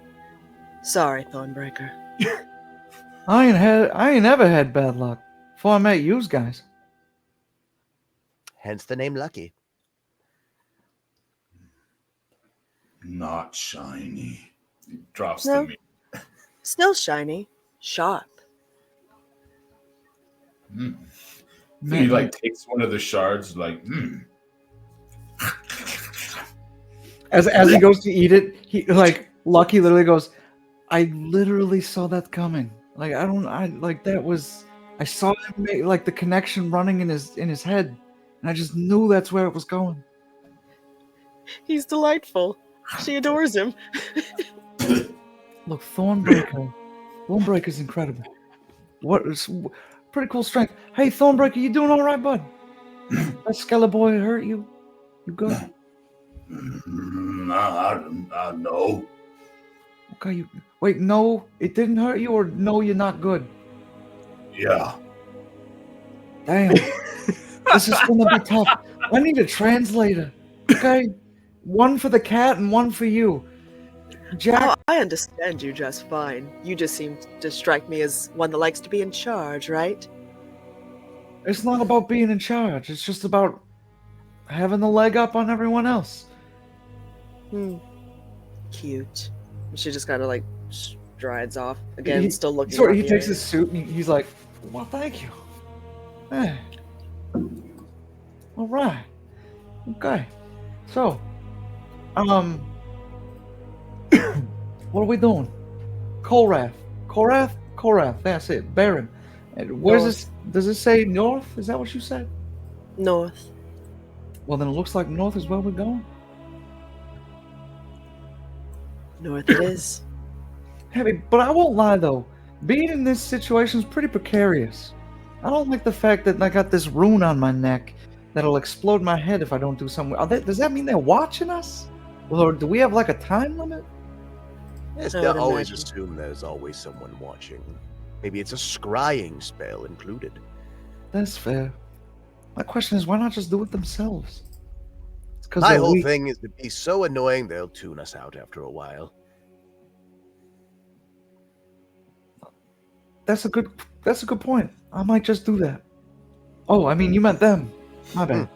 Sorry, Thornbreaker. I ain't ever had bad luck before I met yous guys. Hence the name Lucky. Not shiny. He drops No. the mirror. Still shiny, sharp. He like takes one of the shards, like, As he goes to eat it, he like Lucky literally goes, I literally saw that coming. Like I saw him make like the connection running in his head, and I just knew that's where it was going. He's delightful. She adores him. Look, Thornbreaker's incredible. What is pretty cool strength. Hey, Thornbreaker, you doing all right, bud? That Skeletor hurt you? You good? I know. Okay, wait, no, it didn't hurt you, or no, you're not good. Yeah. Damn, this is gonna be tough. I need a translator. Okay, one for the cat and one for you. Jack, Oh, I understand you just fine. You just seem to strike me as one that likes to be in charge, right? it's not about being in charge. It's just about having the leg up on everyone else. Cute. She just kind of like strides off again, He- still looking. Sort at he the takes area. his suit and he's like, "Well, thank you." Eh. All right. Okay. So, what are we doing? Korath. That's it. Baron. And where's North. this? Does it say north? Is that what you said? North. Well, then it looks like north is where we're going. North it is. Heavy, but I won't lie though. Being in this situation is pretty precarious. I don't like the fact that I got this rune on my neck that'll explode my head if I don't do something. Does that mean they're watching us? Or do we have like a time limit? Yes, I they'll would always imagine. assume there's always someone watching. Maybe it's a scrying spell included. That's fair. My question is, why not just do it themselves? It's because My they're whole weak. thing is to be so annoying they'll tune us out after a while. That's a good point. I might just do that. Oh, I mean, you meant them. My bad.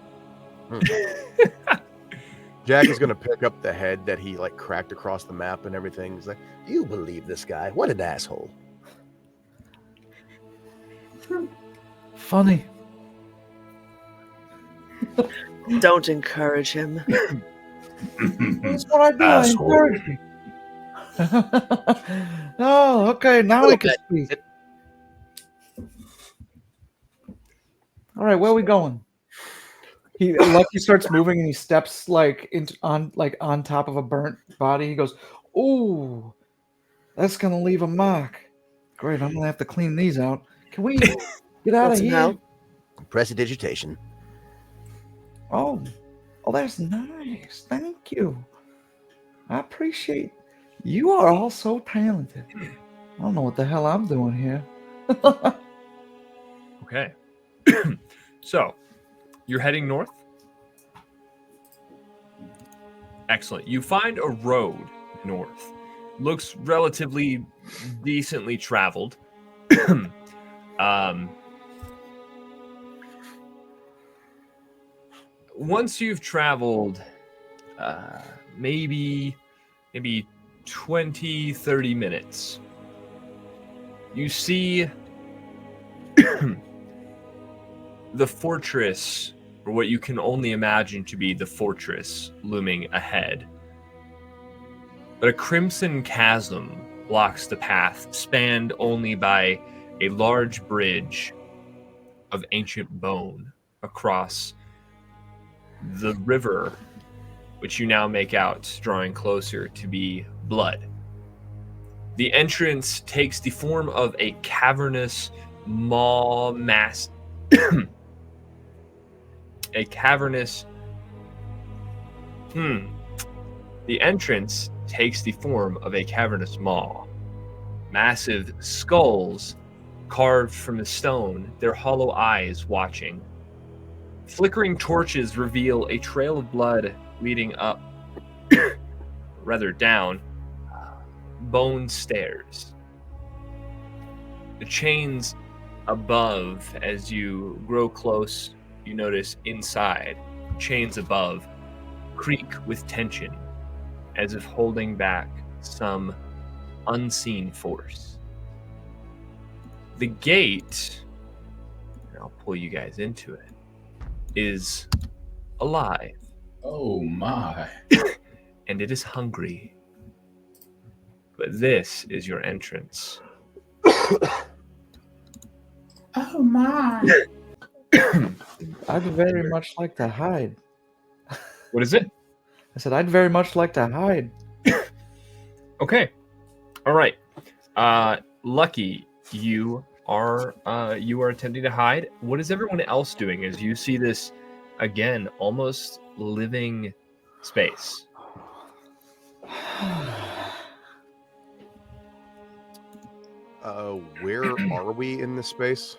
Jack is gonna pick up the head that he like cracked across the map and everything. He's like, Do you believe this guy? What an asshole. Funny. Don't encourage him. That's what I do. I Asshole. encourage you. Oh, okay. Now we can speak. All right, where are we going? Lucky starts moving and he steps like on top of a burnt body. He goes, "Ooh, that's gonna leave a mark." Great, I'm gonna have to clean these out. Can we get out Want of some here? help? Prestidigitation. Oh, that's nice. Thank you. I appreciate. You are all so talented. I don't know what the hell I'm doing here. Okay. So, you're heading north? Excellent. You find a road north. Looks relatively decently traveled. Once you've traveled maybe 20, 30 minutes, you see the fortress, or what you can only imagine to be the fortress, looming ahead. But a crimson chasm blocks the path, spanned only by a large bridge of ancient bone across the river, which you now make out, drawing closer, to be blood. The entrance takes the form of a cavernous maw mass. The entrance takes the form of a cavernous maw. Massive skulls carved from the stone, their hollow eyes watching. Flickering torches reveal a trail of blood leading up, rather down, bone stairs. The chains above, as you grow close, you notice inside, chains above creak with tension, as if holding back some unseen force. The gate, and I'll pull you guys into it, is alive. Oh my. And it is hungry. But this is your entrance. Oh my. I'd very much like to hide. What is it? I said I'd very much like to hide. Okay. All right. Lucky, you are attempting to hide. What is everyone else doing as you see this again, almost living space? Where are we in this space?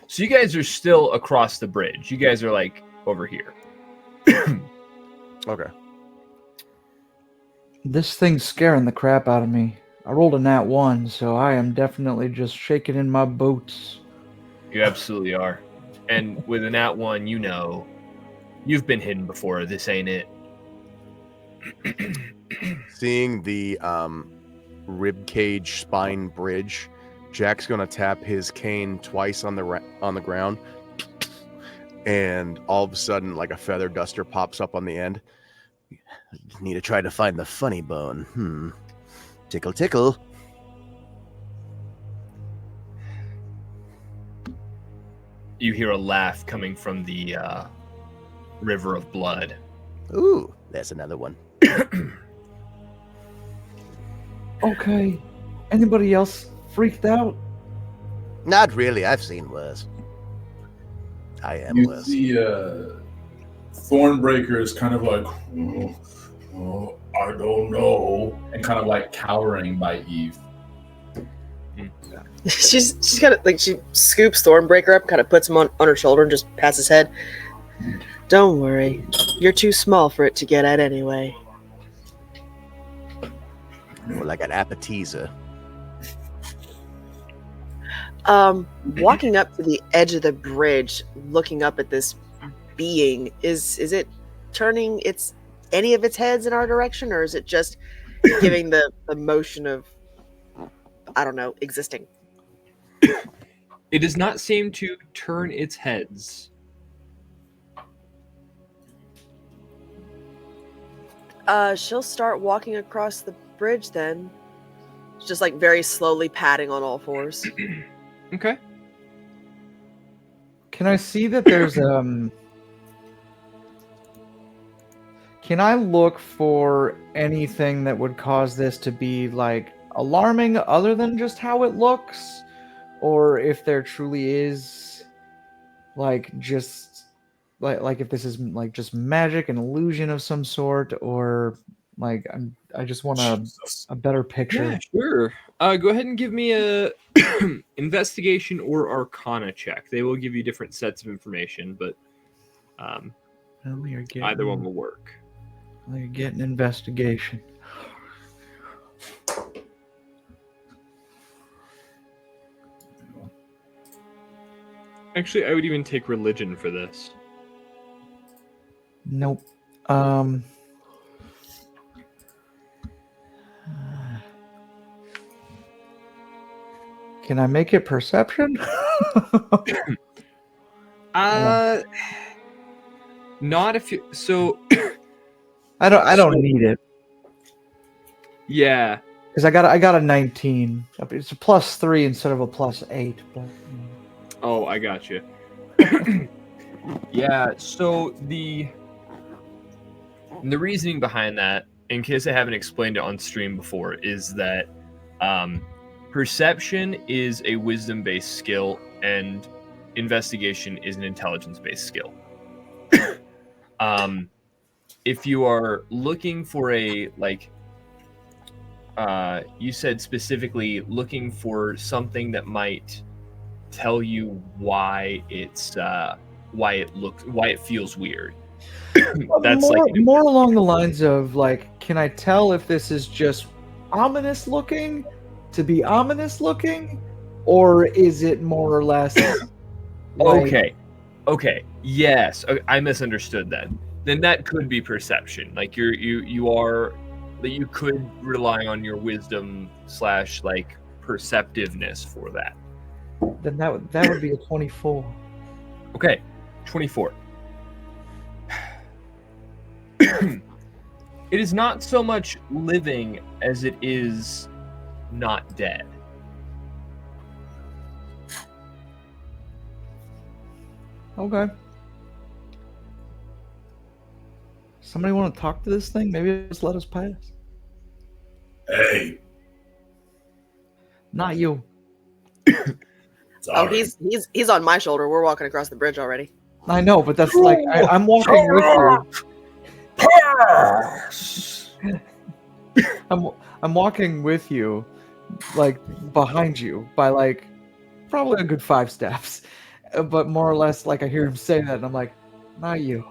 So you guys are still across the bridge. You guys are like over here. Okay. This thing's scaring the crap out of me. I rolled a nat 1, so I am definitely just shaking in my boots. You absolutely are. And with a nat 1, you know, you've been hidden before. This ain't it. Seeing the rib cage spine bridge, Jack's gonna tap his cane twice on the ground, and all of a sudden, like a feather duster pops up on the end. Need to try to find the funny bone. Tickle, tickle. You hear a laugh coming from the river of blood. Ooh, there's another one. Okay. Anybody else freaked out? Not really. I've seen worse. I am You worse. see Thornbreaker is kind of like, I don't know, and kind of like cowering by Eve. She's kind of like, she scoops Thornbreaker up, kind of puts him on her shoulder, and just pats his head. Don't worry, you're too small for it to get at anyway. More like an appetizer. Walking up to the edge of the bridge, looking up at this being, is it turning any of its heads in our direction, or is it just giving the motion of, I don't know, existing? It does not seem to turn its heads. She'll start walking across the bridge then. Just like very slowly patting on all fours. Okay. Can I see that there's Can I look for anything that would cause this to be like alarming other than just how it looks, or if there truly is like just like if this is like just magic, an illusion of some sort, or like I just want Jesus. a better picture. Yeah, sure. Go ahead and give me a investigation or arcana check. They will give you different sets of information, but Well, you're getting, either one will work. well, you're getting investigation. Actually, I would even take religion for this. Nope. Can I make it perception? Not if you. So I don't need it yeah. because I got a 19. It's a +3 instead of a +8. But Oh, I got you. Yeah. So the reasoning behind that, in case I haven't explained it on stream before, is that perception is a wisdom-based skill and investigation is an intelligence-based skill. If you are looking for a you said specifically looking for something that might tell you why it feels weird. That's more along the lines of like, can I tell if this is just ominous looking to be ominous looking, or is it more or less like, okay, yes, I misunderstood then that could be perception. Like you are that you could rely on your wisdom / like perceptiveness for that. then that would be a 24. Okay, 24. It is not so much living as it is not dead. Okay. Somebody want to talk to this thing? Maybe just let us pass. Hey. Not you. Sorry. Oh, he's on my shoulder. We're walking across the bridge already. I know, but that's like I'm walking with you. I'm walking with you, like behind you by like probably a good 5 steps, but more or less like I hear him say that, and I'm like, not you,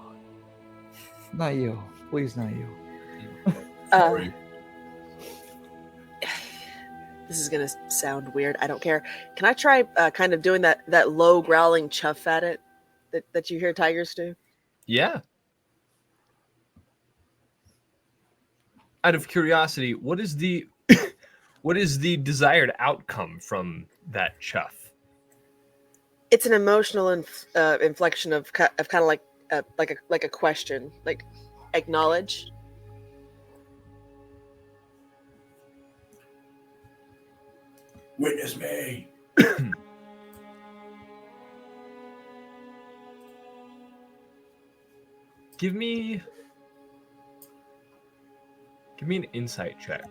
please, not you. Sorry. This is gonna sound weird. I don't care. Can I try kind of doing that low growling chuff at it that you hear tigers do? Yeah. Out of curiosity, what is the desired outcome from that chuff? It's an emotional inflection of kind of like a question, like acknowledge. Witness me. Give me an insight check.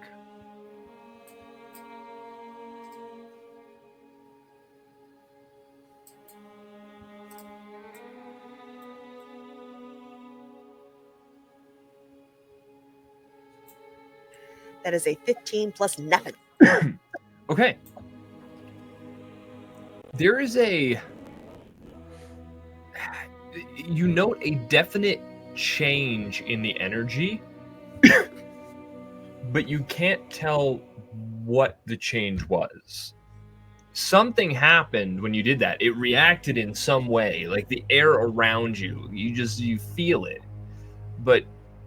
That is a 15 plus nothing. Okay. There is you note a definite change in the energy, but you can't tell what the change was. Something happened when you did that. It reacted in some way, like the air around you. You feel it, but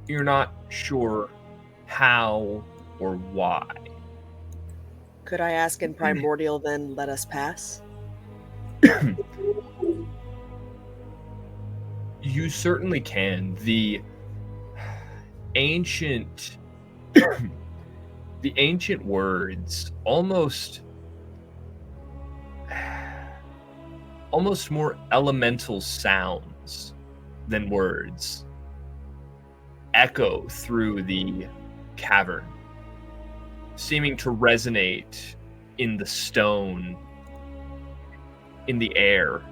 you're not sure how or why. Could I ask in primordial then let us pass? You certainly can. The ancient words almost more elemental sounds than words echo through the cavern. seeming to resonate in the stone, in the air,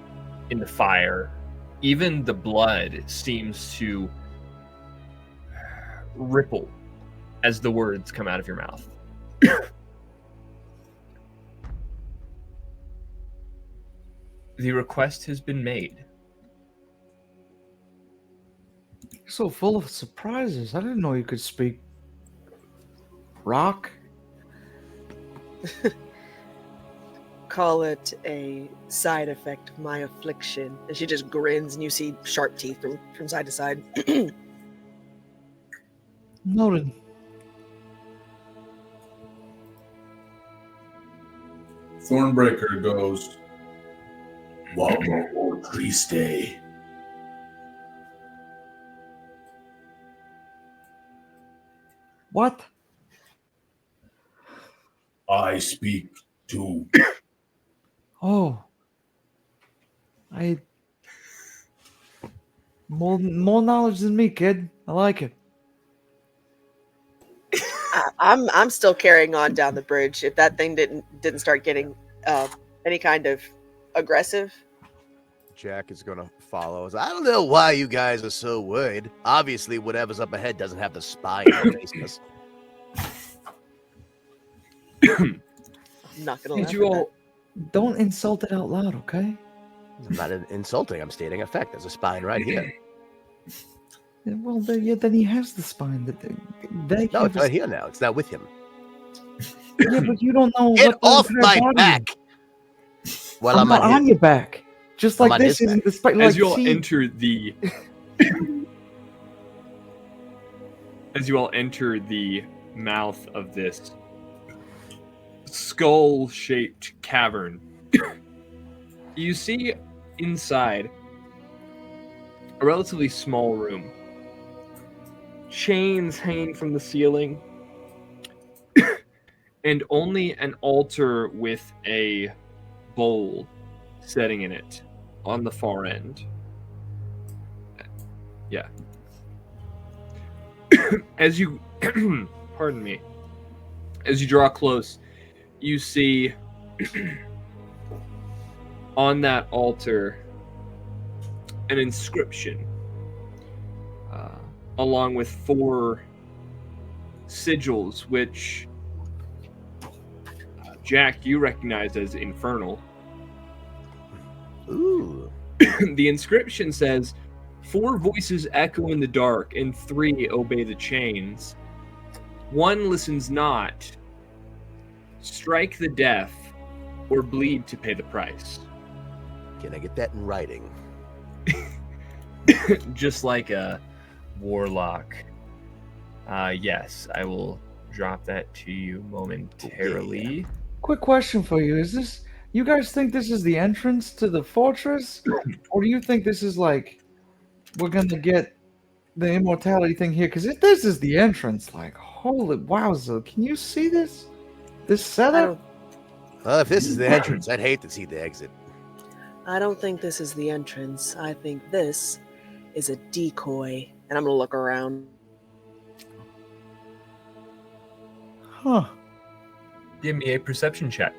in the fire. Even the blood seems to ripple as the words come out of your mouth. The request has been made. You're so full of surprises. I didn't know you could speak rock. Call it a side effect of my affliction. And she just grins, and you see sharp teeth from side to side. Noted. Thornbreaker goes, Vamos o triste. What? I speak to. Oh. More knowledge than me, kid. I like it. I'm still carrying on down the bridge. If that thing didn't start getting any kind of aggressive. Jack is gonna follow us. I don't know why you guys are so worried. Obviously, whatever's up ahead doesn't have the spine to face us. I'm not gonna Did laugh you at all don't insult it out loud, okay? I'm not insulting. I'm stating a fact. There's a spine right here. Yeah, well, then he has the spine. They No, have it's right here now. It's not with him. Yeah, but you don't know Get what the off entire my body back! is. Well, I'm not on his. your back. Just I'm like on this his isn't the spine. As Like, you all see, enter the as you all enter the mouth of this skull-shaped cavern, you see inside a relatively small room. Chains hanging from the ceiling, and only an altar with a bowl setting in it on the far end. Yeah. As you, pardon me, as you draw close, you see on that altar an inscription, along with 4 sigils, which Jack, you recognize as infernal. Ooh. The inscription says, 4 voices echo in the dark, and 3 obey the chains. 1 listens not. Strike the deaf, or bleed to pay the price. Can I get that in writing? Just like a warlock. Yes, I will drop that to you momentarily. quick question for you: Is this? You guys think this is the entrance to the fortress, or do you think this is like we're gonna get the immortality thing here? Because if this is the entrance, like holy wowza, can you see this? This I setup? don't. Well, if this is the entrance, I'd hate to see the exit. I don't think this is the entrance. I think this is a decoy. And I'm gonna look around. Huh? Give me a perception check.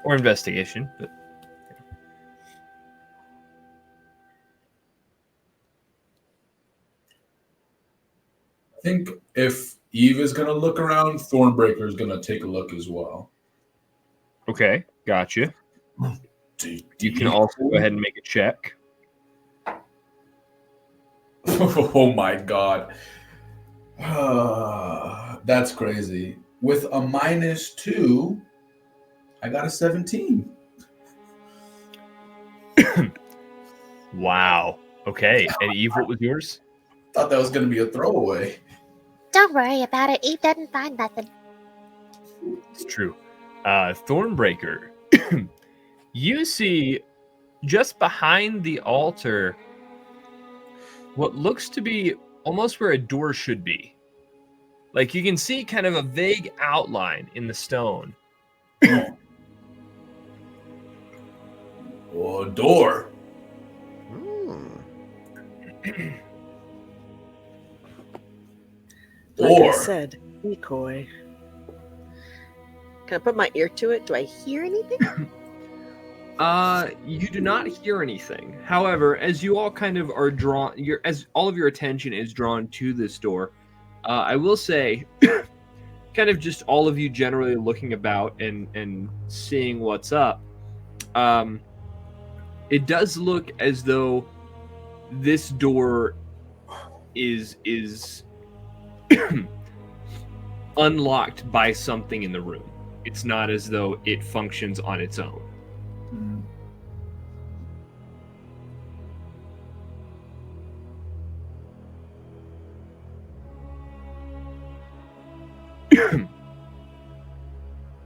Or investigation, but I think if Eve is gonna look around, Thornbreaker is gonna take a look as well. okay, gotcha. You can also go ahead and make a check. Oh my god. That's crazy. With a -2, I got a 17. Wow. Okay, and Eve, what was yours? Thought that was gonna be a throwaway. Don't worry about it. Eve didn't find nothing. It's true. Thornbreaker, you see just behind the altar what looks to be almost where a door should be. Like you can see kind of a vague outline in the stone. Oh, a door. Hmm. Like I Or said, decoy. Can I put my ear to it? Do I hear anything? You do not hear anything. However, as you all kind of are drawn, as all of your attention is drawn to this door, I will say, kind of just all of you generally looking about and seeing what's up. It does look as though this door is unlocked by something in the room. It's not as though it functions on its own. Mm.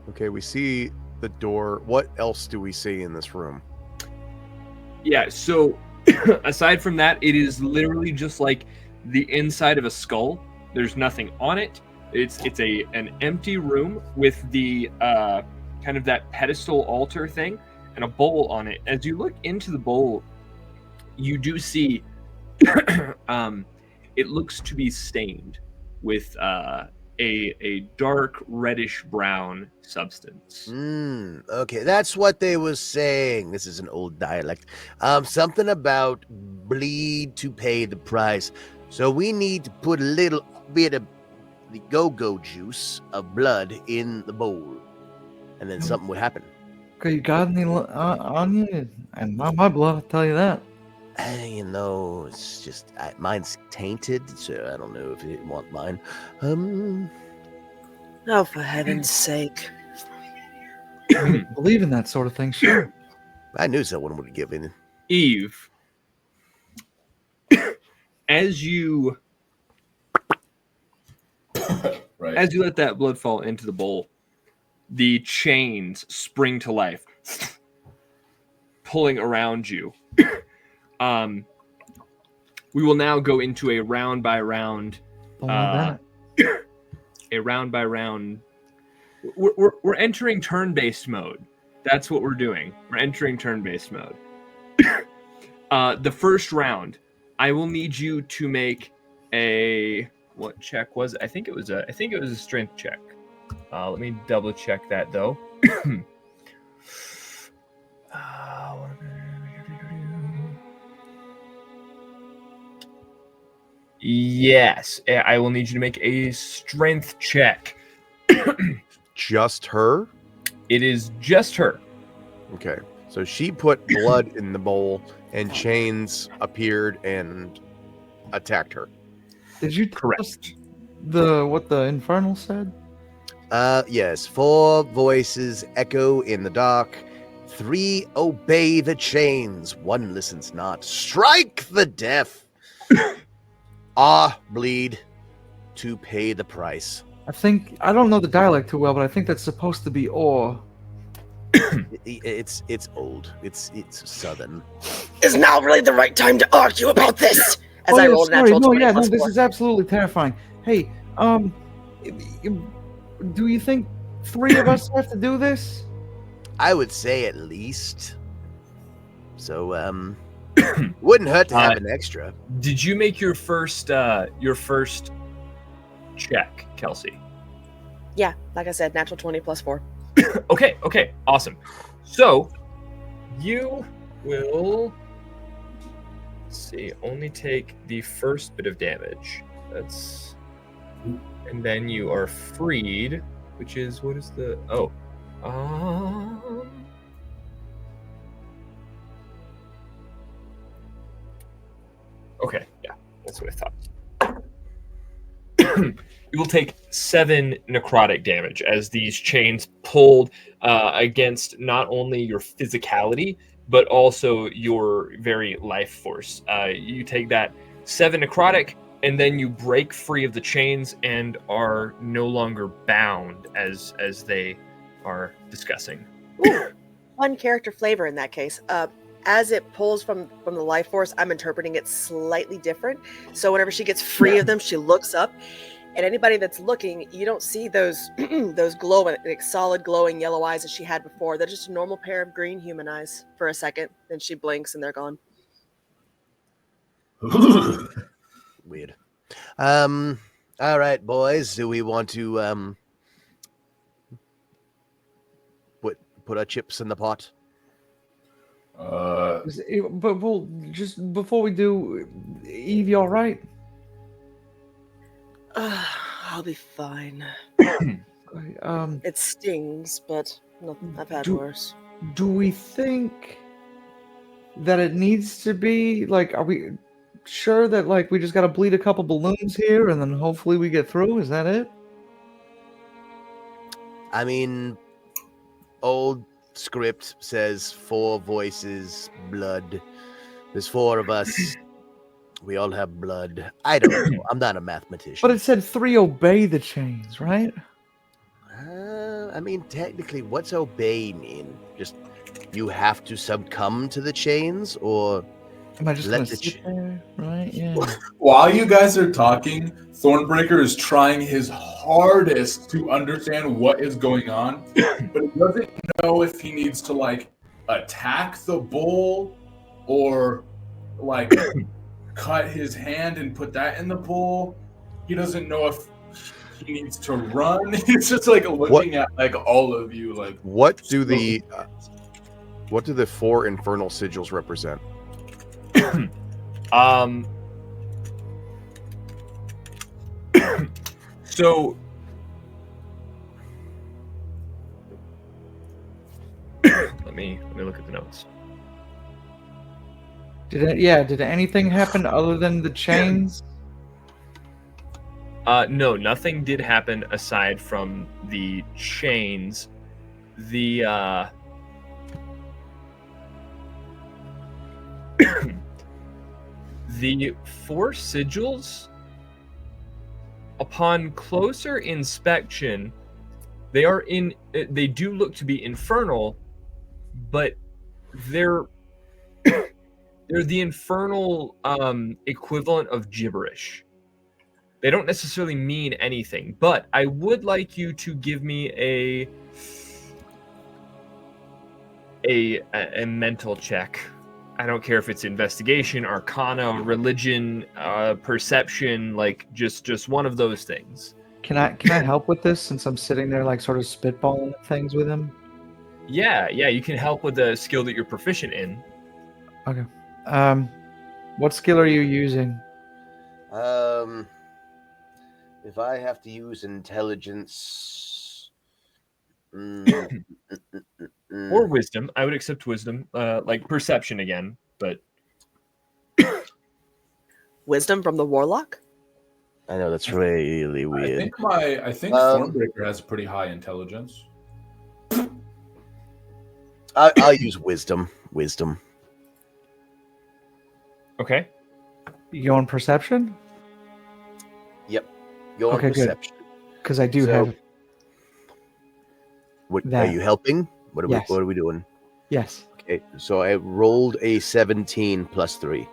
Okay, we see the door. What else do we see in this room? Yeah, so aside from that, it is literally just like the inside of a skull. There's nothing on it. It's an empty room with the kind of that pedestal altar thing and a bowl on it. As you look into the bowl, you do see it looks to be stained with a dark reddish brown substance. Okay, that's what they was saying. This is an old dialect. Something about bleed to pay the price. So we need to put a little bit of the go-go juice of blood in the bowl, and then something would happen. Okay, you got any on you? And not my blood, I'll tell you that. You know, it's just mine's tainted, so I don't know if you want mine. Oh, for heaven's sake. Believe in that sort of thing, sure. I knew someone would give in. Eve, as you right. as you let that blood fall into the bowl, the chains spring to life, pulling around you. We will now go into a round by round. Don't want that. A round by round. We're entering turn-based mode. That's what we're doing. We're entering turn-based mode. The first round, I will need you to make a what check was it? I think it was a strength check. Let me double check that though. Yes, I will need you to make a strength check. Just her? It is just her. Okay. So she put blood in the bowl and chains appeared and attacked her. Did you Correct. trust what the Infernal said? Yes, 4 voices echo in the dark. 3 obey the chains. 1 listens not. Strike the deaf. Bleed to pay the price. I don't know the dialect too well, but I think that's supposed to be or. It's old. It's southern. Is now really the right time to argue about this? As I rolled a natural 20 plus this 4. is absolutely terrifying. Hey, do you think 3 of us have to do this? I would say at least. So, wouldn't hurt to have an extra. Did you make your first check, Kelsey? Yeah, like I said, natural 20 plus 4. Okay, awesome. So you will only take the first bit of damage. And then you are freed, which is okay, yeah, that's what I thought. You will take 7 necrotic damage as these chains pulled against not only your physicality, but also your very life force. You take that 7 necrotic, and then you break free of the chains and are no longer bound as they are discussing. Fun character flavor in that case. As it pulls from the life force, I'm interpreting it slightly different. So whenever she gets free of them, she looks up. And anybody that's looking, you don't see those those glowing, like solid glowing yellow eyes that she had before. They're just a normal pair of green human eyes for a second. Then she blinks and they're gone. Weird. All right, boys. Do we want to put our chips in the pot? But we'll just before we do, Eve, you all right? I'll be fine. Um, It stings, but I've had Do- worse. do we think that it needs to be like? Are we sure that like we just got to bleed a couple balloons here and then hopefully we get through? Is that it? I mean, old script says 4 voices, blood. There's 4 of us. We all have blood. I don't know. I'm not a mathematician. But it said 3 obey the chains, right? I mean, technically, what's obey mean? Just you have to succumb to the chains, or Am I just Let gonna the sit there, right? Yeah. While you guys are talking, Thornbreaker is trying his hardest to understand what is going on, but he doesn't know if he needs to like attack the bull or like cut his hand and put that in the bull. He doesn't know if he needs to run. He's just like looking at like all of you like What do the 4 infernal sigils represent? So let me look at the notes. Did anything happen other than the chains? No, nothing did happen aside from the chains. The the 4 sigils, upon closer inspection, they do look to be infernal, but they're they're the infernal equivalent of gibberish. They don't necessarily mean anything, but I would like you to give me a mental check. I don't care if it's investigation, arcana, religion, perception, like just one of those things. Can I help with this since I'm sitting there like sort of spitballing things with him? Yeah, you can help with the skill that you're proficient in. Okay. What skill are you using? If I have to use intelligence, Or wisdom. I would accept wisdom. Like perception again, but Wisdom from the warlock? I know that's really I weird. think Thornbreaker has pretty high intelligence. I'll use wisdom. Wisdom. okay. You going perception? Your Okay, good. perception. Because I do So- have. What are That. you helping? What are Yes. we doing? Yes. Okay, so I rolled a 17 plus 3.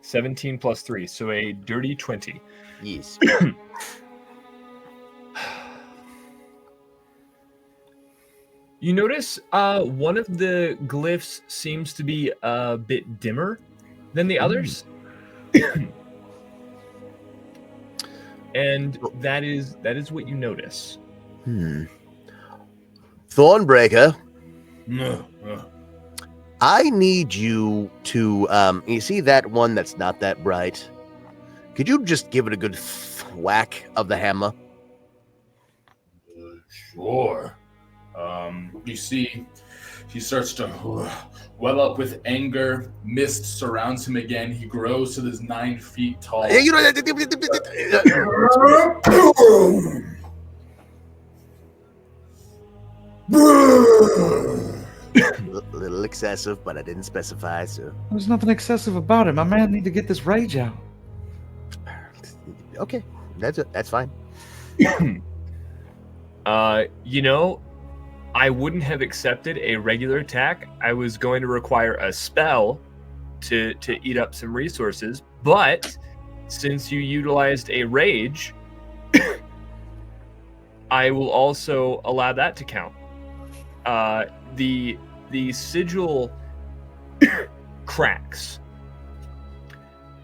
17 plus 3, so a dirty 20. Yes. You notice one of the glyphs seems to be a bit dimmer than the others. And that is what you notice. Thornbreaker, Uh, I need you to you see that one that's not that bright? Could you just give it a good whack of the hammer? Sure. You see, he starts to well up with anger. Mist surrounds him again. He grows to this 9 feet tall. Hey, you know, a little excessive, but I didn't specify, so There's nothing excessive about it. My man need to get this rage out. okay, that's fine. You know, I wouldn't have accepted a regular attack. I was going to require a spell to eat up some resources, but since you utilized a rage, I will also allow that to count. The sigil cracks,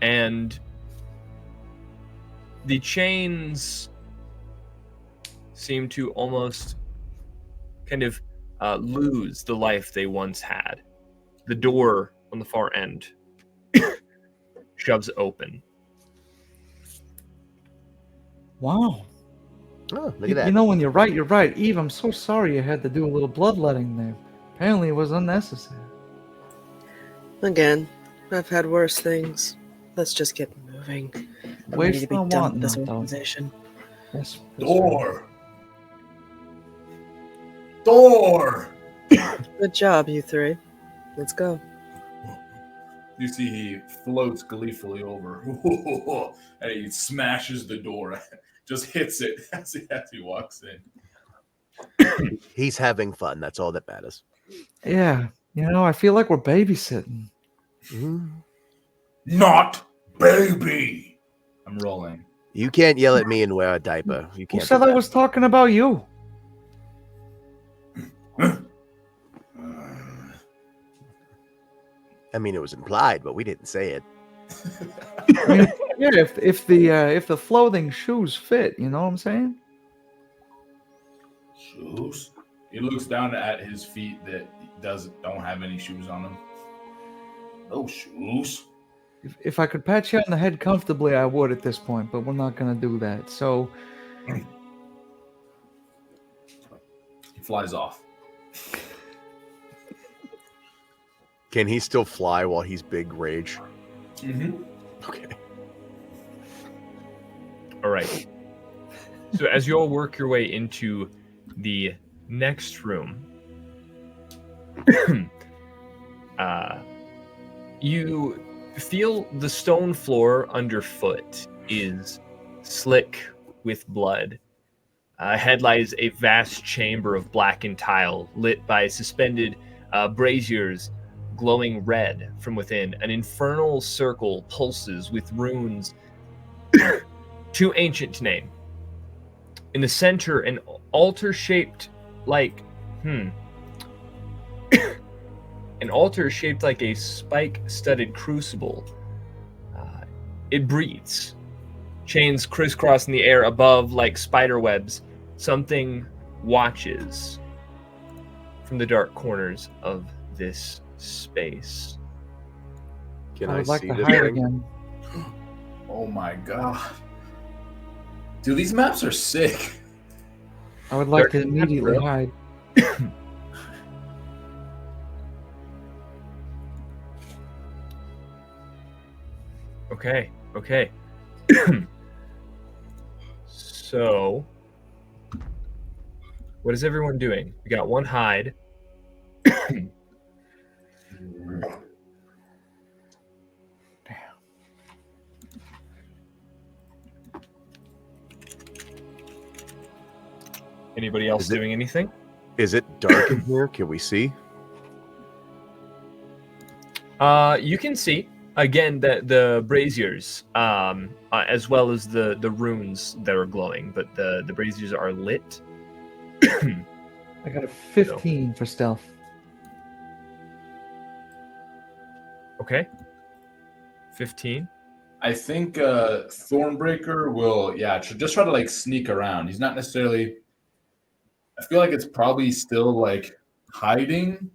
and The chains seem to almost kind of lose the life they once had. The door on the far end shoves open. Wow. Oh, look at that. You know, when you're right, you're right. Eve, I'm so sorry you had to do a little bloodletting there. Apparently, it was unnecessary. Again, I've had worse things. Let's just get moving. I'm ready to be Waste not done with this wanting, though. organization. Yes. Door! Door! Good job, you three. Let's go. You see he floats gleefully over. And he smashes the door. Just hits it as he walks in. He's having fun. That's all that matters. Yeah. You know, I feel like we're babysitting. Mhm. Not baby! I'm rolling. You can't yell at me and wear a diaper. You Who can't. said do I that. was talking about you? I mean, it was implied, but we didn't say it. I mean, yeah, if the clothing shoes fit, you know what I'm saying? Shoes? He looks down at his feet that don't have any shoes on them. No shoes. If I could pat you on the head comfortably, I would at this point, but we're not gonna do that. So, He flies off. Can he still fly while he's big rage? Mm-hmm. Okay. All right. So as you all work your way into the next room, you feel the stone floor underfoot is slick with blood. Ahead lies a vast chamber of blackened tile lit by suspended braziers glowing red from within. An infernal circle pulses with runes too ancient to name. In the center, an altar shaped like an altar shaped like a spike-studded crucible. It breathes. Chains crisscross in the air above like spider webs. Something watches from the dark corners of this space. Can I I, would like see to this hide thing? again. Oh my god. Dude, these maps are sick. I would like to They're- immediately hide. Okay. So, what is everyone doing? We got one hide. Anybody else Is it- doing anything? Is it dark in here? Can we see? You can see again the braziers, as well as the runes that are glowing, but the braziers are lit. I got a 15 for stealth. Okay. 15. I think Thornbreaker will, just try to like sneak around. He's not necessarily. I feel like it's probably still like hiding,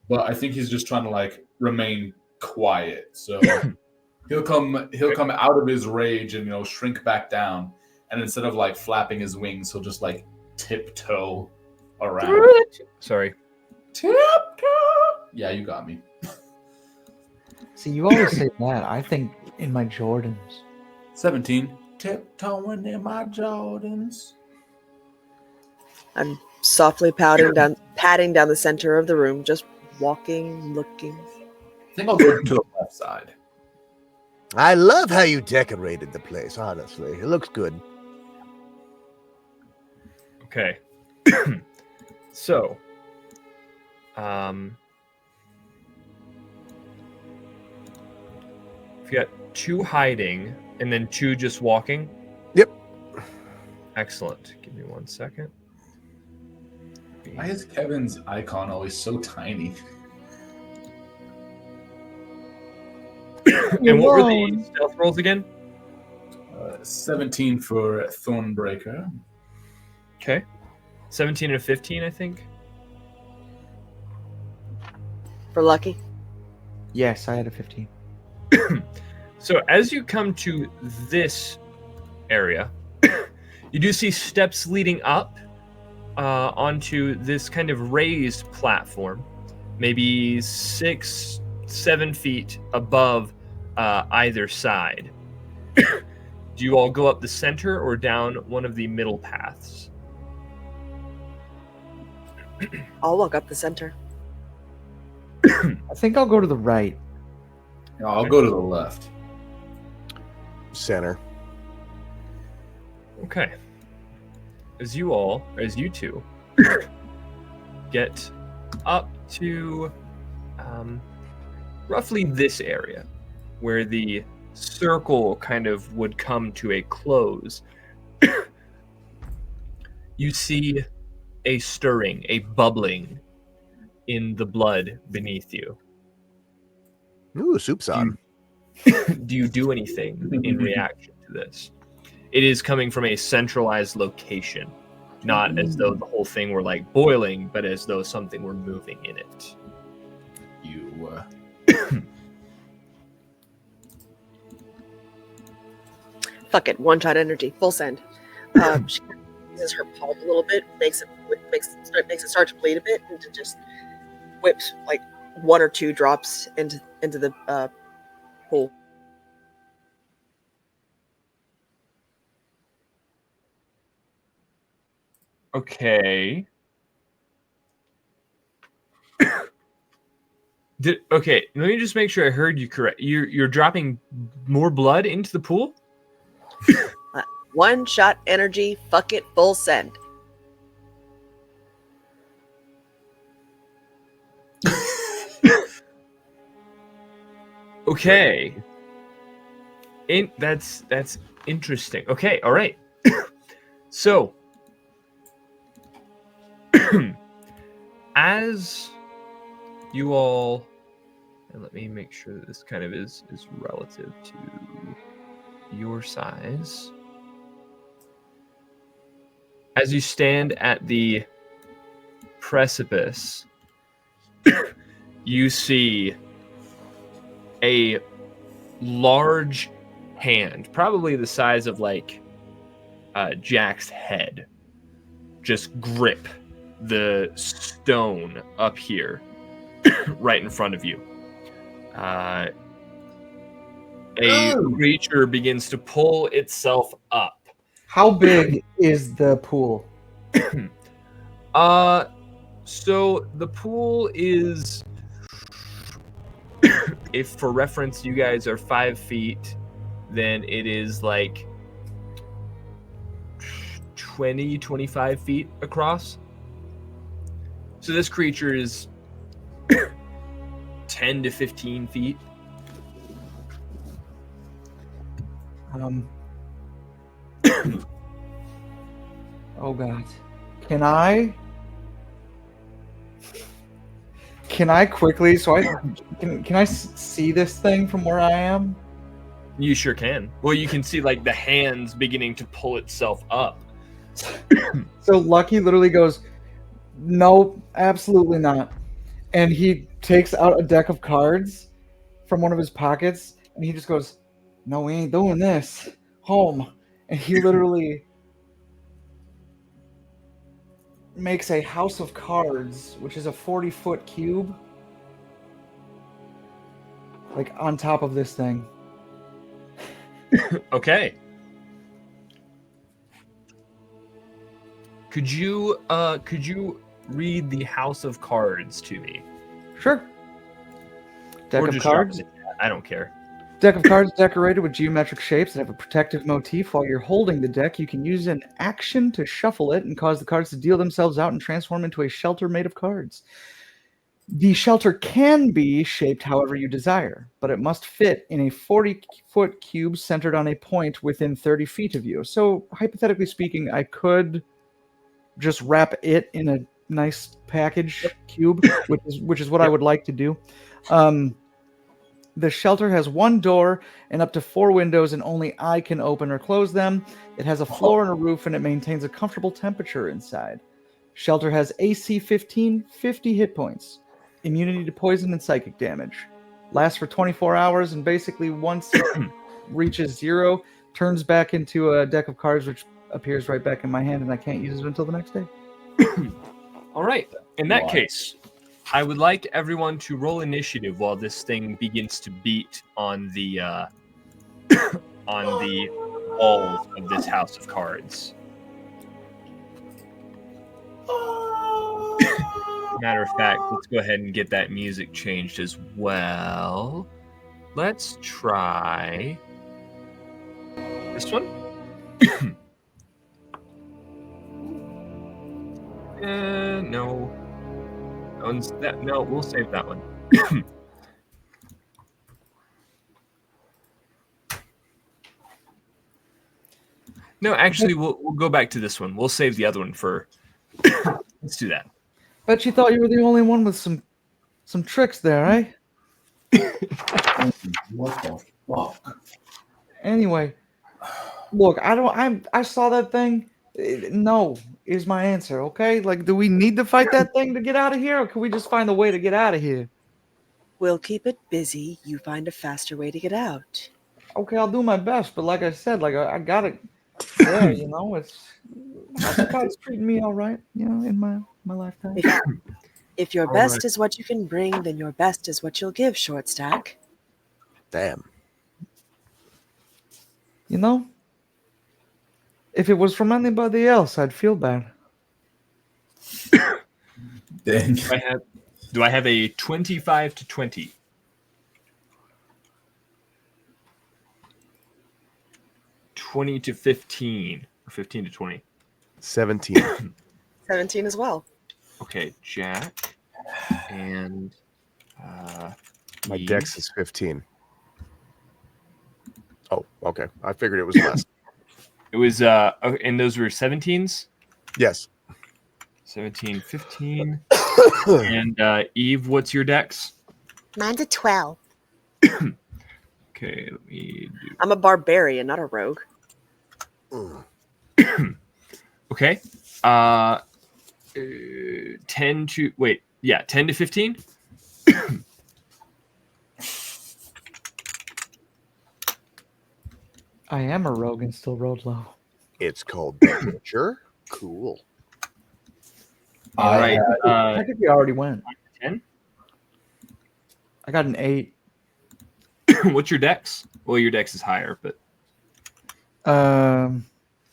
but I think he's just trying to like remain quiet. So he'll come out of his rage and shrink back down, and instead of like flapping his wings, he'll just like tiptoe around. Sorry. Tiptoe. Yeah, you got me. See, you always say that. I think in my Jordans. 17. Tiptoeing in my Jordans. I'm softly patting down the center of the room, just walking, looking. I think I'll go to the left side. I love how you decorated the place, honestly. It looks good. Okay. So, we've got 2 hiding and then 2 just walking. Yep. Excellent. Give me 1 second. Why is Kevin's icon always so tiny? And what were the stealth rolls again? 17 for Thornbreaker. Okay. 17 and a 15, I think. For Lucky. Yes, I had a 15. So as you come to this area, you do see steps leading up onto this kind of raised platform, maybe 6-7 feet above either side. Do you all go up the center or down one of the middle paths? I'll walk up the center. I think I'll go to the right. Yeah, I'll go to the left. Center. Okay. As you two, get up to roughly this area, where the circle kind of would come to a close, you see a stirring, a bubbling in the blood beneath you. Ooh, soup's on. Do you do anything in reaction to this? It is coming from a centralized location, not as though the whole thing were like boiling, but as though something were moving in it. You. Fuck it. One-shot energy. Full send. She uses her palm a little bit, makes it start to bleed a bit, and just whips like 1 or 2 drops into the pool. Okay. Okay, let me just make sure I heard you correct. You're dropping more blood into the pool? One-shot energy. Fuck it. Full send. Okay. That's interesting. Okay, all right. So, as you all, and let me make sure that this kind of is relative to your size. As you stand at the precipice, you see a large hand, probably the size of like Jack's head, just grip the stone up here right in front of you. A creature begins to pull itself up. How big is the pool? So the pool is, if for reference you guys are 5 feet, then it is like 20-25 feet across. So this creature is 10 to 15 feet. Oh god. Can I quickly, can I see this thing from where I am? You sure can. Well, you can see like the hands beginning to pull itself up. So Lucky literally goes, nope, absolutely not. And he takes out a deck of cards from one of his pockets, and he just goes, no, we ain't doing this. Home. And he literally makes a house of cards, which is a 40-foot cube, like on top of this thing. Okay. Could you read the house of cards to me? Sure. Deck Or of just drop cards. it in chat. I don't care. Deck of cards decorated with geometric shapes that have a protective motif. While you're holding the deck, you can use an action to shuffle it and cause the cards to deal themselves out and transform into a shelter made of cards. The shelter can be shaped however you desire, but it must fit in a 40-foot cube centered on a point within 30 feet of you. So, hypothetically speaking, I could just wrap it in a nice package cube, which is what I would like to do. The shelter has one door and up to 4 windows, and only I can open or close them. It has a floor and a roof, and it maintains a comfortable temperature inside. Shelter has AC 15, 50 hit points, immunity to poison and psychic damage. Lasts for 24 hours, and basically once it reaches 0, turns back into a deck of cards, which appears right back in my hand, and I can't use it until the next day. All right. In that case, I would like everyone to roll initiative while this thing begins to beat on the on the walls of this house of cards. Matter of fact, let's go ahead and get that music changed as well. Let's try this one. No. No, we'll save that one. No, actually, we'll go back to this one. We'll save the other one for. Let's do that. Bet you thought you were the only one with some tricks there, eh? What the fuck? Anyway, look, I saw that thing. No is my answer, okay? Like, do we need to fight that thing to get out of here, or can we just find a way to get out of here? We'll keep it busy. You find a faster way to get out. Okay, I'll do my best, but like I said, like I got it there, you know, it's House of Cards treating me all right, you know, in my lifetime. If your best is what you can bring, then your best is what you'll give, Short Stack. Damn. You know? If it was from anybody else, I'd feel bad. Dang. Do I have a 25 to 20? $20 to 15, or 15 to 20. 17. 17 as well. Okay, Jack and My Eve. dex is 15. Oh, okay. I figured it was less. It was and those were 17s. Yes. 17, 15. And Eve, what's your dex? Mine's a 12. Okay, let me do. I'm a barbarian, not a rogue. Okay. 10 to 15. I am a rogue and still rolled low. It's called the Butcher. Cool. All right. I think we already went. 10. I got an 8. What's your dex? Well, your dex is higher, but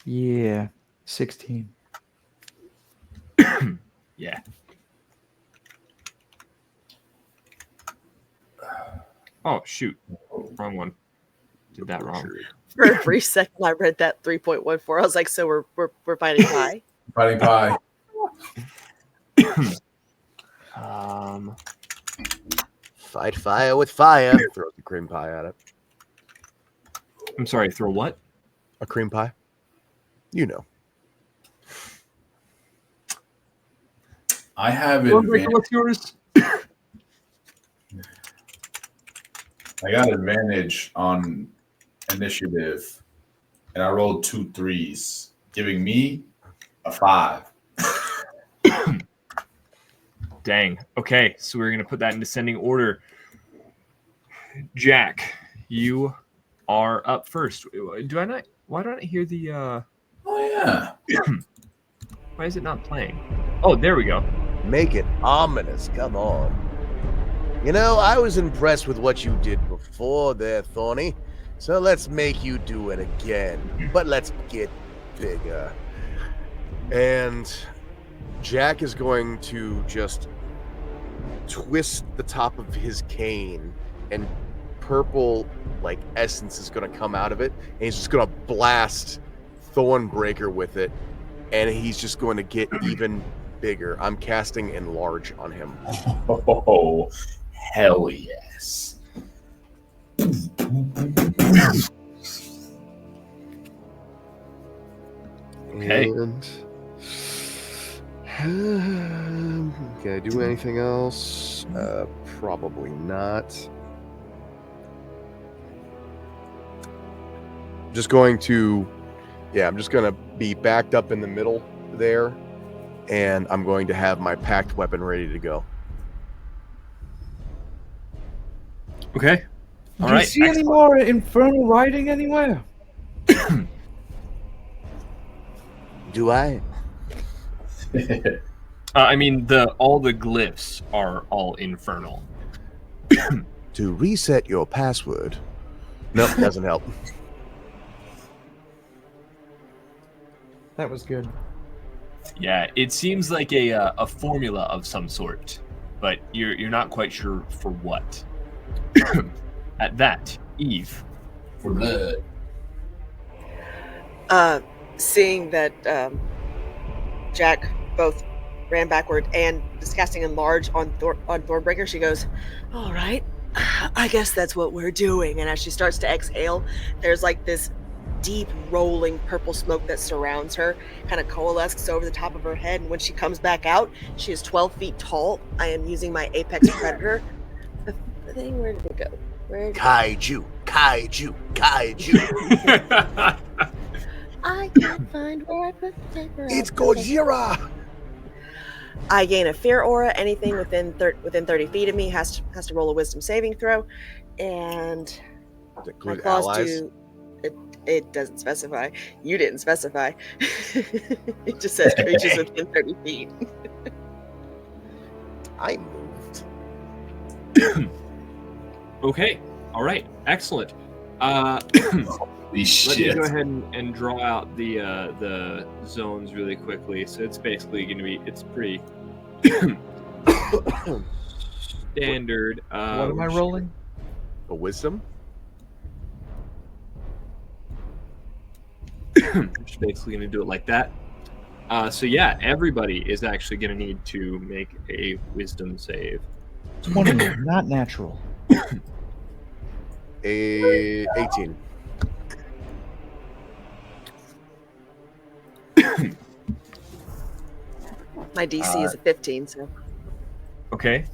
Yeah, 16. yeah. Oh shoot, wrong one. Did that wrong. For a brief second, I read that 3.14. I was like, so we're fighting high. Fighting pie. Fight fire with fire. Throw the cream pie at it. I'm sorry. Throw what? A cream pie? You know. I have Stormbreaker, what's yours? I got advantage on initiative, and I rolled 2 3s, giving me a 5. Dang. Okay, so we're gonna put that in descending order. Jack, you are up first. Do I not? Why don't I hear the? Oh yeah. Why is it not playing? Oh, there we go. Make it ominous. Come on. You know, I was impressed with what you did before there, Thorny. So let's make you do it again. But let's get bigger. And Jack is going to just twist the top of his cane, and purple like essence is going to come out of it, and he's just going to blast Thornbreaker with it, and he's just going to get even bigger. I'm casting enlarge on him. Oh, hell yes. Okay. And can I do anything else? Probably not. just going to, I'm just going to be backed up in the middle there, and I'm going to have my packed weapon ready to go. Okay. Do All you right. see any more infernal writing anywhere? Do I? I mean, all the glyphs are all infernal. To reset your password. Nope, doesn't help. That was good. Yeah, it seems like a formula of some sort, but you're not quite sure for what. At that, Eve. For blood. Seeing that Jack both ran backward and is casting Enlarge on Thornbreaker, she goes, "All right, I guess that's what we're doing." And as she starts to exhale, there's like this deep rolling purple smoke that surrounds her, kind of coalesces over the top of her head. And when she comes back out, she is 12 feet tall. I am using my Apex Predator. The thing, where did it go? Kaiju. I can't find where I put the paper. It's Gojira. I gain a fear aura. Anything within 30 feet of me has to roll a wisdom saving throw, and Does it my include claws allies? do. It doesn't specify. You didn't specify. It just says creatures within 30 feet. I moved. Okay. All right. Excellent. Holy Let me shit. go ahead and draw out the zones really quickly. So it's basically going to be pretty standard. What am I rolling? A wisdom? Just basically going to do it like that. So yeah, everybody is actually going to need to make a wisdom save. 20, not natural. 18. My DC is a 15, so Okay.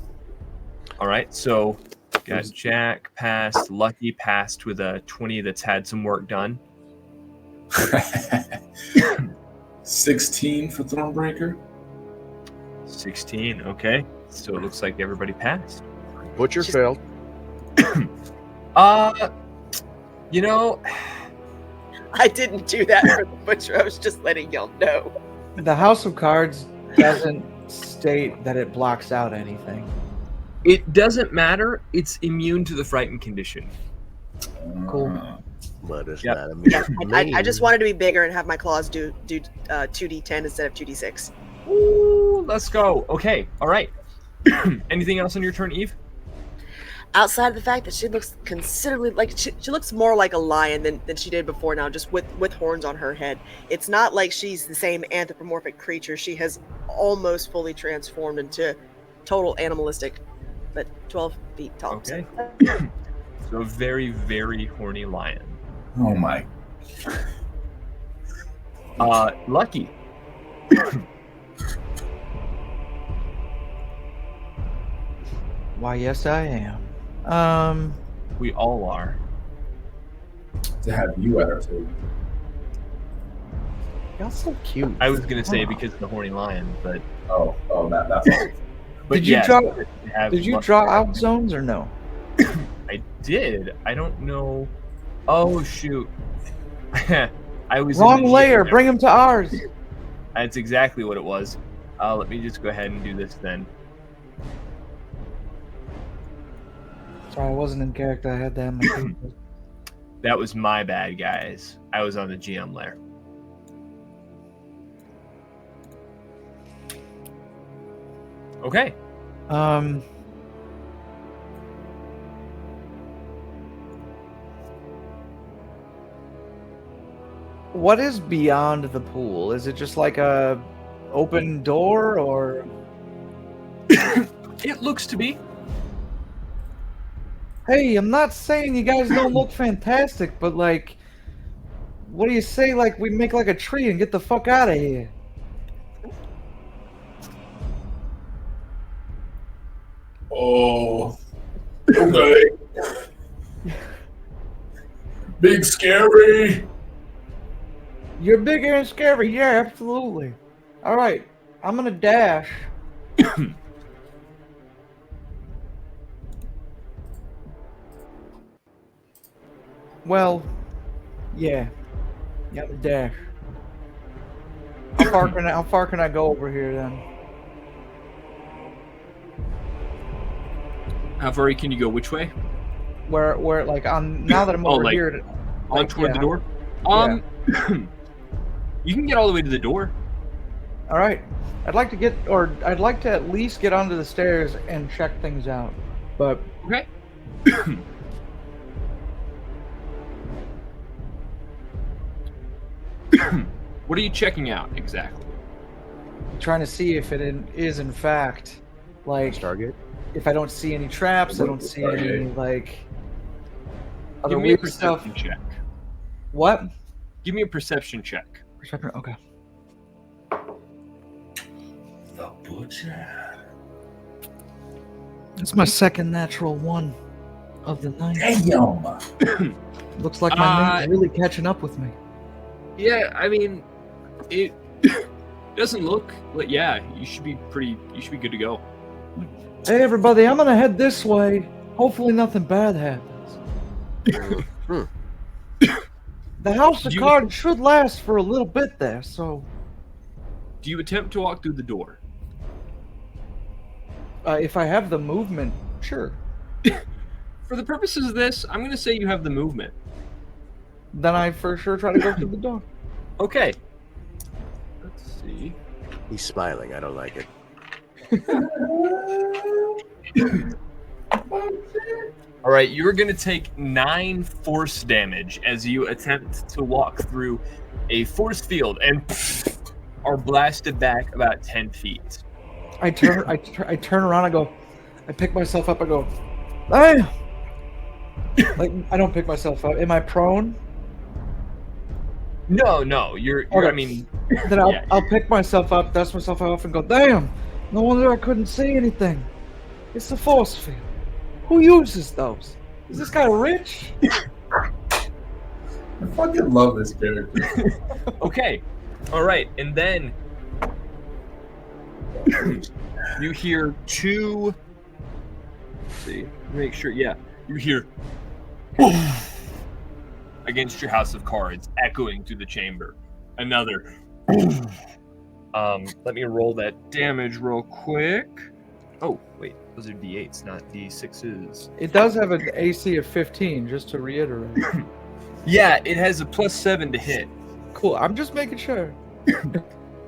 All right. So got Jack passed, Lucky passed with a 20 that's had some work done. 16 for Thornbreaker. 16. Okay. So it looks like everybody passed. Butcher Just- failed. You know, I didn't do that for the butcher. I was just letting y'all know. The House of Cards doesn't state that it blocks out anything. it doesn't matter. It's immune to the frightened condition. Cool. But it's Yep. not a mere I just wanted to be bigger and have my claws do 2d10 instead of 2d6. Ooh, let's go. Okay. All right. Anything else on your turn, Eve? Outside of the fact that she looks considerably like she looks more like a lion than she did before now, just with horns on her head. It's not like she's the same anthropomorphic creature. She has almost fully transformed into total animalistic, but 12 feet tall. Okay. So a very, very horny lion. Oh my. Lucky. Why, yes, I am. We all are. To have you at our table. Y'all so cute. I was gonna say because of the horny lion, but Oh, that's all. but Did you yes, draw- to have Did you Lucky. draw out zones or no? I did. I don't know. Oh shoot. I was in Wrong the layer. GM. Bring them to ours. That's exactly what it was. Let me just go ahead and do this then. Sorry, I wasn't in character. I had that in my paper. That was my bad, guys. I was on the GM layer. Okay. What is beyond the pool? Is it just like a open door or? It looks to be. Hey, I'm not saying you guys don't look fantastic, but like, what do you say? Like, we make like a tree and get the fuck out of here. Oh. Okay. Big scary. You're bigger and scary. Yeah, absolutely. All right, I'm gonna dash. Well, yeah, the dash. How far can I go over here then? How far can you go? Which way? Where like on now that I'm over like, here, On like, toward yeah, the door? You can get all the way to the door. All right, I'd like to at least get onto the stairs and check things out. But Okay. What are you checking out exactly? trying to see if it is in fact like Stargate. if I don't see any traps, I don't see any like other Give me a weird stuff. perception check. What? Give me a perception check. Perception. Okay. The butcher. It's my second natural one of the night. Damn. Looks like my mate's really catching up with me. Yeah, I mean, it doesn't look like. Yeah, you should be good to go. Hey everybody, I'm gonna head this way. Hopefully nothing bad happens. The house of cards should last for a little bit there, so Do you attempt to walk through the door? if I have the movement, sure. For the purposes of this, I'm going to say you have the movement. Then I for sure try to go through the door. Okay. Let's see. He's smiling. I don't like it. All right, you're going to take 9 force damage as you attempt to walk through a force field and are blasted back about 10 feet. I turn around. I pick myself up. I go, hey! Like I don't pick myself up. Am I prone? No, you're Okay. I mean, Then Yeah. I'll pick myself up, dust myself off, and go, damn! No wonder I couldn't see anything. It's the force field. Who uses those? Is this guy rich? I fucking love this character. okay. All right, and then you hear 2. Let's see. Make sure. Yeah, you hear against your house of cards echoing through the chamber. Another. Let me roll that damage real quick. Oh wait, those are d8s, not d6s. It does have an AC of 15, just to reiterate. Yeah, it has a +7 to hit. Cool. I'm just making sure.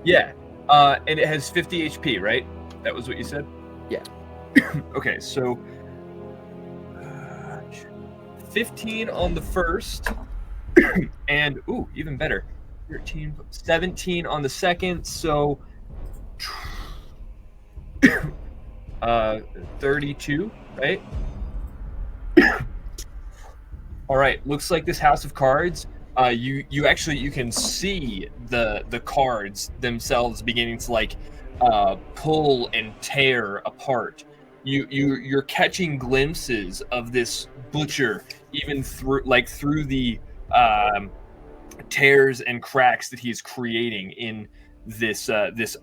Yeah, and it has 50 HP, right? That was what you said? Yeah. Okay, so 15 on the first, and ooh, even better, 17 on the second, so 32, right? All right, looks like this house of cards. You can see the cards themselves beginning to like pull and tear apart. You're catching glimpses of this butcher even through the tears and cracks that he's creating in this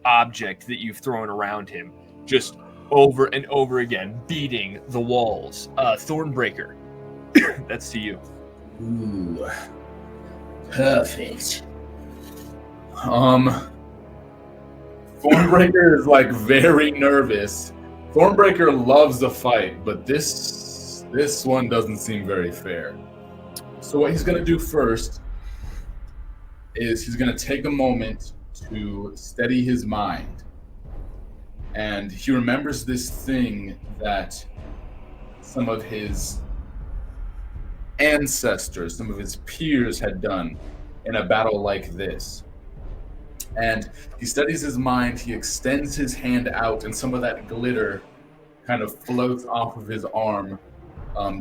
object that you've thrown around him, just over and over again, beating the walls. Thornbreaker, that's to you. Ooh. Perfect. Thornbreaker is like very nervous. Thornbreaker loves the fight, but this one doesn't seem very fair. So what he's gonna do first is he's gonna take a moment to steady his mind. And he remembers this thing that some of his ancestors, some of his peers had done in a battle like this. And he steadies his mind, he extends his hand out, and some of that glitter kind of floats off of his arm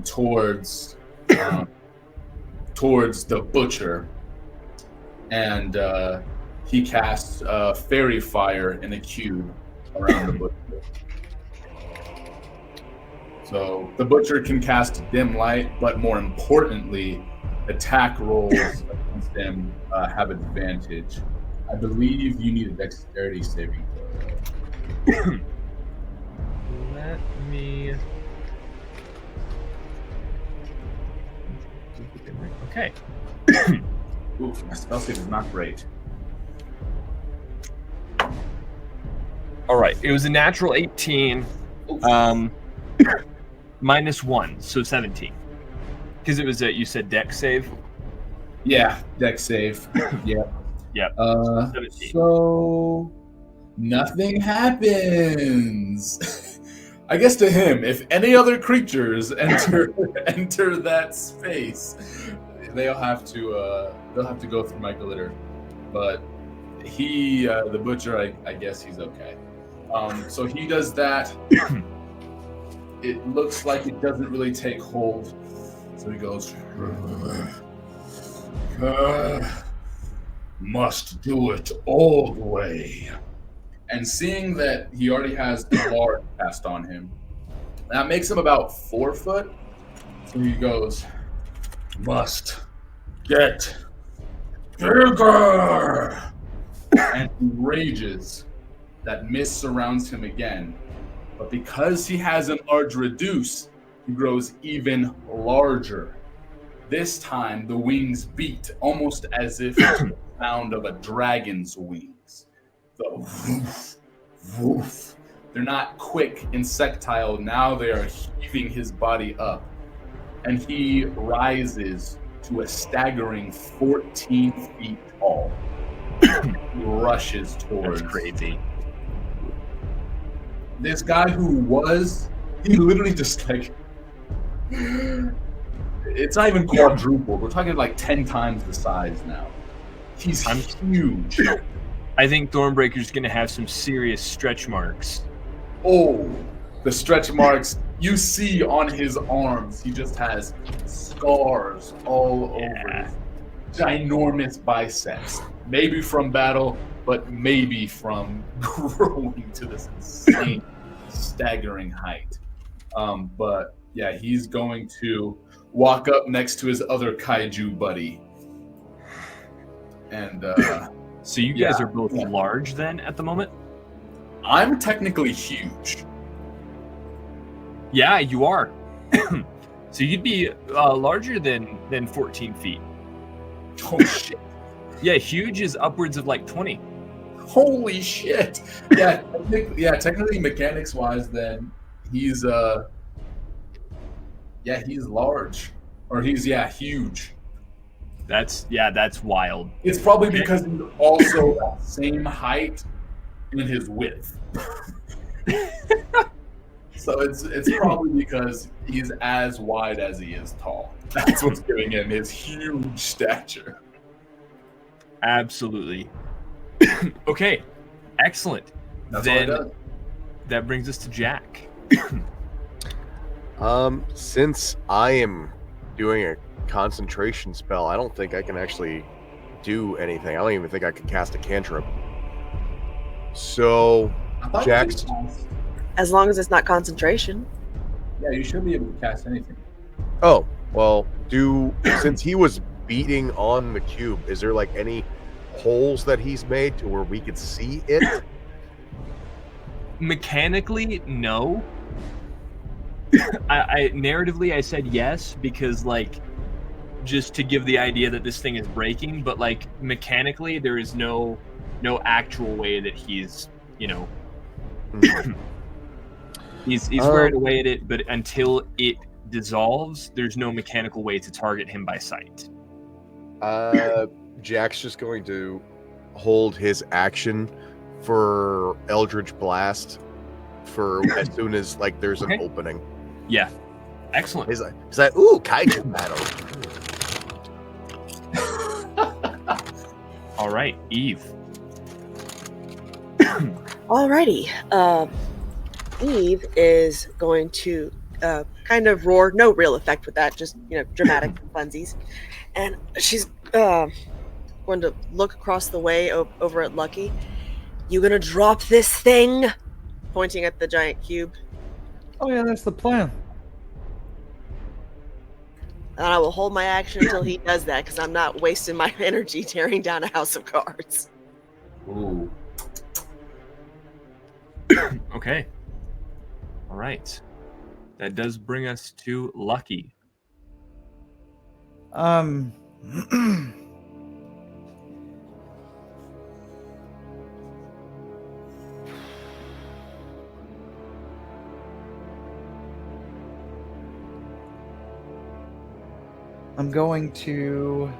towards the butcher. And he casts fairy fire in a cube around the butcher. So the butcher can cast dim light, but more importantly, attack rolls against them have advantage. I believe you need a dexterity saving throw. Let me. Okay. Ooh, my spell save is not great. All right. It was a natural 18, minus 1, so 17. Because it was you said dex save. Yeah, dex save. Yeah. Yep. 17. So nothing happens. I guess to him, if any other creatures enter that space, they'll have to go through my glitter. But he, the butcher, I guess he's okay. So he does that. It looks like it doesn't really take hold. So he goes, must do it all the way. And seeing that he already has the lard cast on him, that makes him about 4 foot. So he goes, must get bigger. And he rages. That mist surrounds him again. But because he has an large reduce, he grows even larger. This time, the wings beat almost as if it's the sound of a dragon's wings. The woof, woof. They're not quick, insectile. Now they are heaving his body up. And he rises to a staggering 14 feet tall. He rushes towards. That's crazy. This guy he literally just like, it's not even quadruple. We're talking like 10 times the size now. He's huge. I think Thornbreaker's going to have some serious stretch marks. Oh, the stretch marks you see on his arms. He just has scars all over his ginormous biceps. Maybe from battle, but maybe from growing to this insane, staggering height. But yeah, he's going to walk up next to his other kaiju buddy. And so you guys are both large then at the moment? I'm technically huge. Yeah, you are. So you'd be larger than 14 feet. Oh shit. Yeah, huge is upwards of like 20. Holy shit. Yeah, technically mechanics wise then he's he's large. Or he's huge. That's wild. It's probably because he's also that same height in his width. So it's probably because he's as wide as he is tall. That's what's giving him his huge stature. Absolutely. Okay, excellent. That's all it does. That brings us to Jack. Since I am doing a concentration spell, I don't think I can actually do anything. I don't even think I can cast a cantrip. So, Jack's. As long as it's not concentration. Yeah, you should be able to cast anything. Oh, well, since he was beating on the cube, is there like any holes that he's made to where we could see it? Mechanically, no. I narratively I said yes because like just to give the idea that this thing is breaking, but like mechanically there is no actual way that he's he's wearing away at it, but until it dissolves, there's no mechanical way to target him by sight. Jack's just going to hold his action for Eldritch Blast for as soon as like there's an opening. Yeah. Excellent. He's like, ooh, kaiju battle. All right, Eve. Alrighty. Eve is going to kind of roar. No real effect with that, just dramatic funsies. And she's going to look across the way over at Lucky. You gonna drop this thing? Pointing at the giant cube. Oh yeah, that's the plan. And I will hold my action until he does that, because I'm not wasting my energy tearing down a house of cards. Ooh. Okay. All right. That does bring us to Lucky. I'm going to.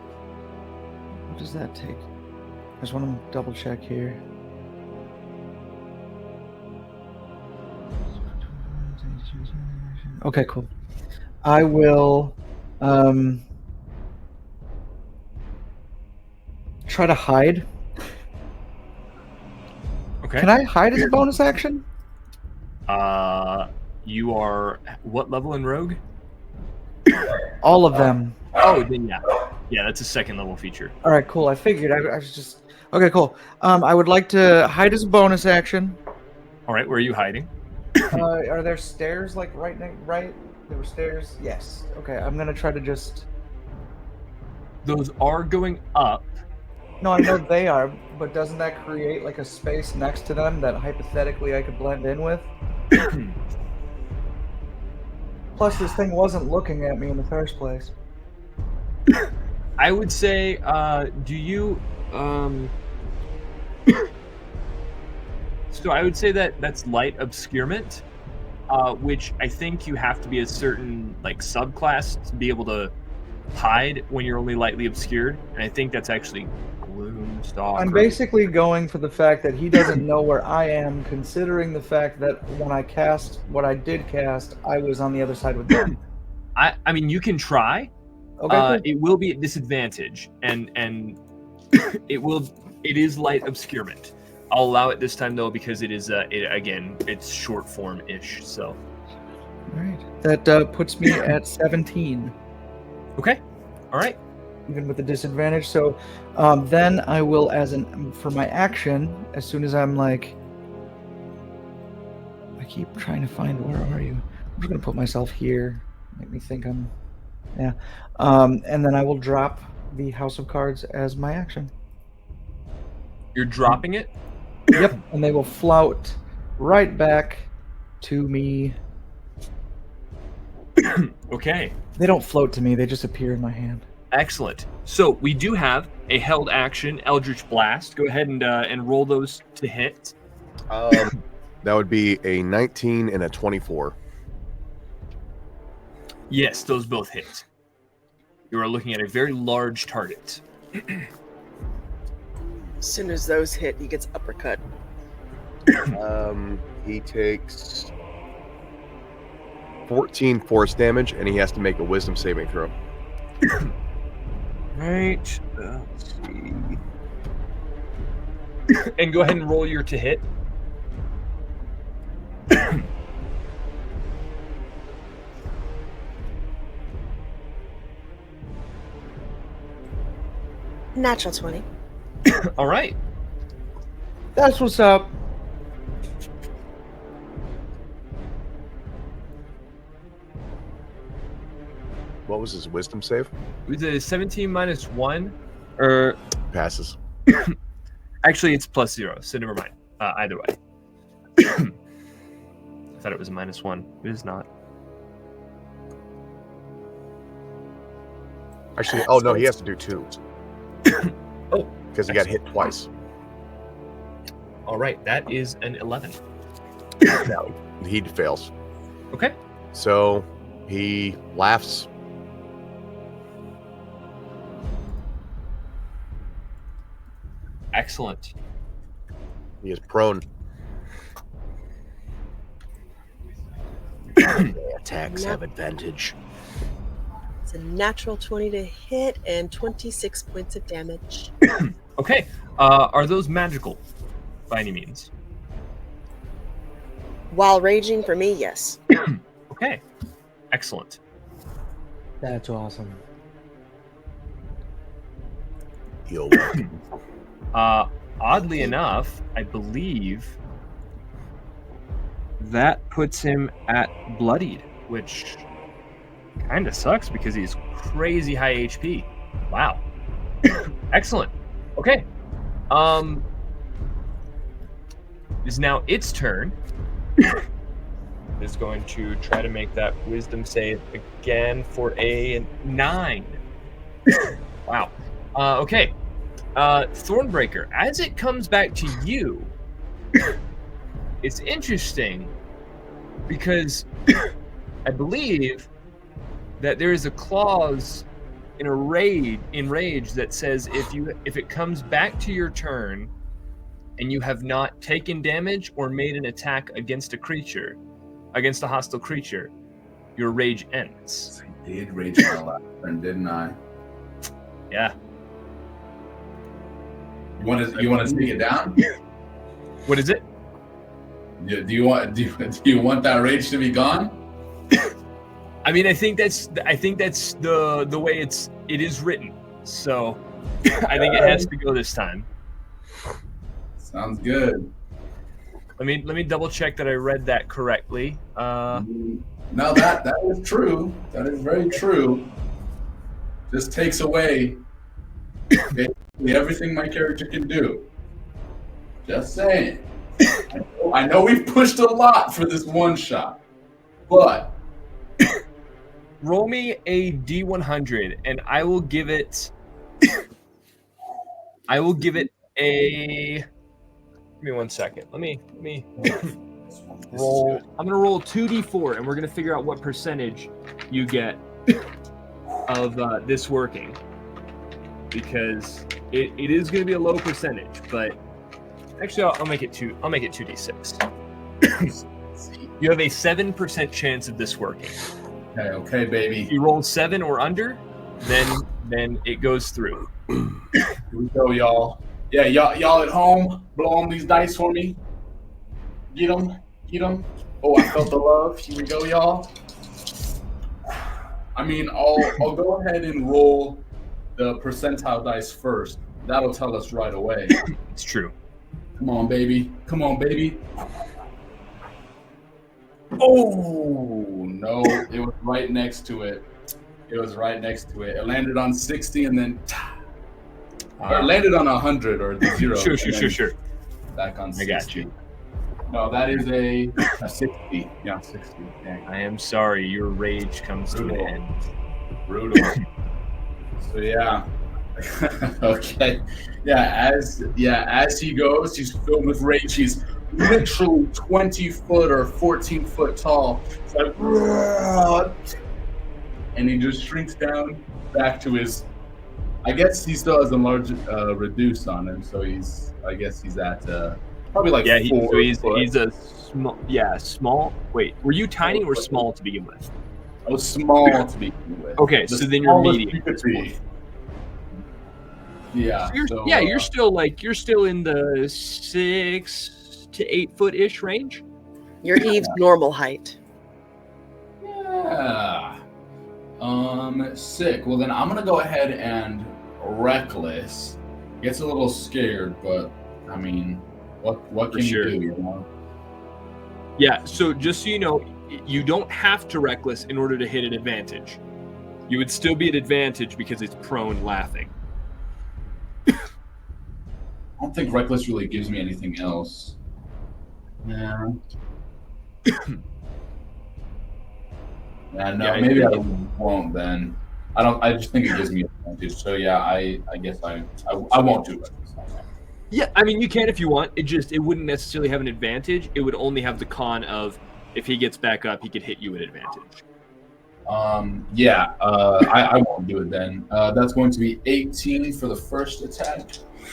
What does that take? I just want to double check here. Okay, cool. I will try to hide. Okay. Can I hide as a bonus action? You are what level in Rogue? All of them. Oh, then yeah. Yeah, that's a second level feature. All right, cool. I figured. I was just. Okay, cool. I would like to hide as a bonus action. All right, where are you hiding? Are there stairs like right? There were stairs. Yes. Okay, I'm gonna try to just. Those are going up. No, I know they are, but doesn't that create like a space next to them that hypothetically I could blend in with? Plus, this thing wasn't looking at me in the first place. I would say, do you? So I would say that that's light obscurement, which I think you have to be a certain like subclass to be able to hide when you're only lightly obscured, and I think that's actually Gloomstalker. I'm basically going for the fact that he doesn't know where I am, considering the fact that when I cast what I did cast, I was on the other side with them. I mean, you can try. Okay, cool. It will be at disadvantage, and it is light obscurement. I'll allow it this time though because it is it's short form ish. So, All right, that puts me at 17. Okay, all right. Even with the disadvantage. So then I will, for my action, as soon as I'm like, I keep trying to find, where are you? I'm just gonna put myself here. Make me think I'm, yeah. And then I will drop the House of Cards as my action. You're dropping it? Yep, and they will float right back to me. Okay. They don't float to me, they just appear in my hand. Excellent. So we do have a held action, Eldritch Blast. Go ahead and roll those to hit. That would be a 19 and a 24. Yes, those both hit. You are looking at a very large target. As soon as those hit, he gets uppercut. He takes 14 force damage, and he has to make a wisdom saving throw. Right. Let's see. And go ahead and roll your to hit. Natural 20. All right. That's what's up. What was his wisdom save? With a 17 minus 1, or Passes. actually it's plus 0, so never mind. Either way. I thought it was a minus 1. It is not. Actually, oh no, he has to do 2. Oh, because he got hit twice. All right, that is an 11. No, he fails. Okay. So he laughs. Excellent. He is prone. Attacks have advantage. It's a natural 20 to hit and 26 points of damage. Okay. Are those magical by any means? While raging, for me, yes. Okay. Excellent. That's awesome. You're welcome. Oddly enough, I believe that puts him at bloodied, which Kinda sucks because he's crazy high HP. Wow. Excellent. Okay. Is now its turn. Is going to try to make that wisdom save again for a 9. Wow. Okay. Thornbreaker, as it comes back to you, it's interesting because I believe that there is a clause in Rage that says if it comes back to your turn and you have not taken damage or made an attack against a hostile creature, your rage ends. I did rage my last turn, didn't I? Yeah. You want to take it down? What is it? Do you want that rage to be gone? I mean, I think that's the way it is written. So I think it has to go this time. Sounds good. Let me double check that I read that correctly. No, that is true. That is very true. Just takes away basically everything my character can do. Just saying. I know we've pushed a lot for this one shot, but roll me a D100, and I will give it a. Give me 1 second. Let me roll. I'm gonna roll 2d4, and we're gonna figure out what percentage you get of this working, because it is gonna be a low percentage, but actually I'll make it 2d6. You have a 7% chance of this working. Okay, baby. If you roll 7 or under, then it goes through. Here we go, y'all. Yeah, y'all at home, blow on these dice for me. Get them. Oh, I felt the love. Here we go, y'all. I mean, I'll go ahead and roll the percentile dice first. That'll tell us right away. It's true. Come on, baby. Oh, no. It was right next to it. It landed on 60 and then... Or it landed on 100 or the 0. Sure. Back on 60. I got you. No, that is a 60. Yeah, 60. Dang. I am sorry. Your rage comes to an end. Brutal. So, yeah. Okay. As he goes, he's filled with rage. He's literally 20 foot or 14 foot tall. It's like, and he just shrinks down back to his. I guess he still has a large reduce on him, so he's at probably like 4 so he's foot. a small. Wait, were you tiny or small to begin with? I was small to begin with. Okay, so then you're smallest medium. you could be. Yeah. You're still in the 6 to 8 foot ish range. Your Eve's normal height. Yeah. Sick. Well, then I'm gonna go ahead and reckless. Gets a little scared, but I mean, what can sure. you do? You know? Yeah. So just so you know, you don't have to reckless in order to hit an advantage. You would still be at advantage because it's prone laughing. I don't think reckless really gives me anything else. Yeah. Maybe I won't then. I just think it gives me advantage. So yeah, I guess I won't do it. Yeah, I mean you can if you want. It wouldn't necessarily have an advantage. It would only have the con of if he gets back up, he could hit you at advantage. I won't do it then. That's going to be 18 for the first attack.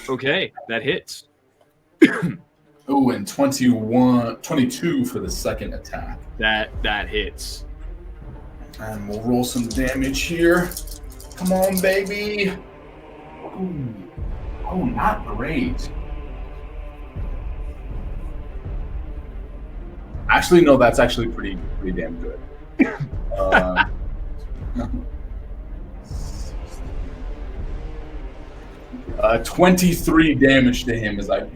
Okay, that hits. Ooh, and 22 for the second attack. That hits. And we'll roll some damage here. Come on, baby. Ooh. Oh, not great. Actually, no, that's actually pretty damn good. 23 damage to him as I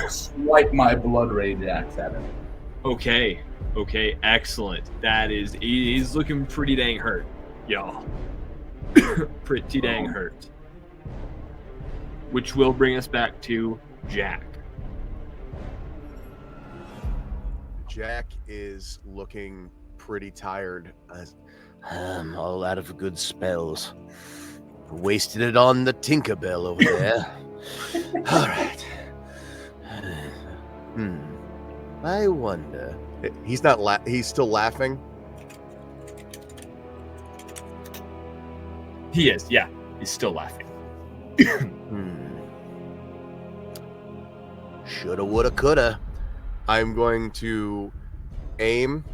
swipe my blood rage axe at him. Okay. Okay, excellent. He's looking pretty dang hurt, y'all. Pretty dang hurt. Which will bring us back to Jack. Jack is looking pretty tired. I'm all out of good spells. Wasted it on the Tinkerbell over there. All right. I wonder. He's not. He's still laughing. He is, yeah. He's still laughing. Shoulda, woulda, coulda. I'm going to aim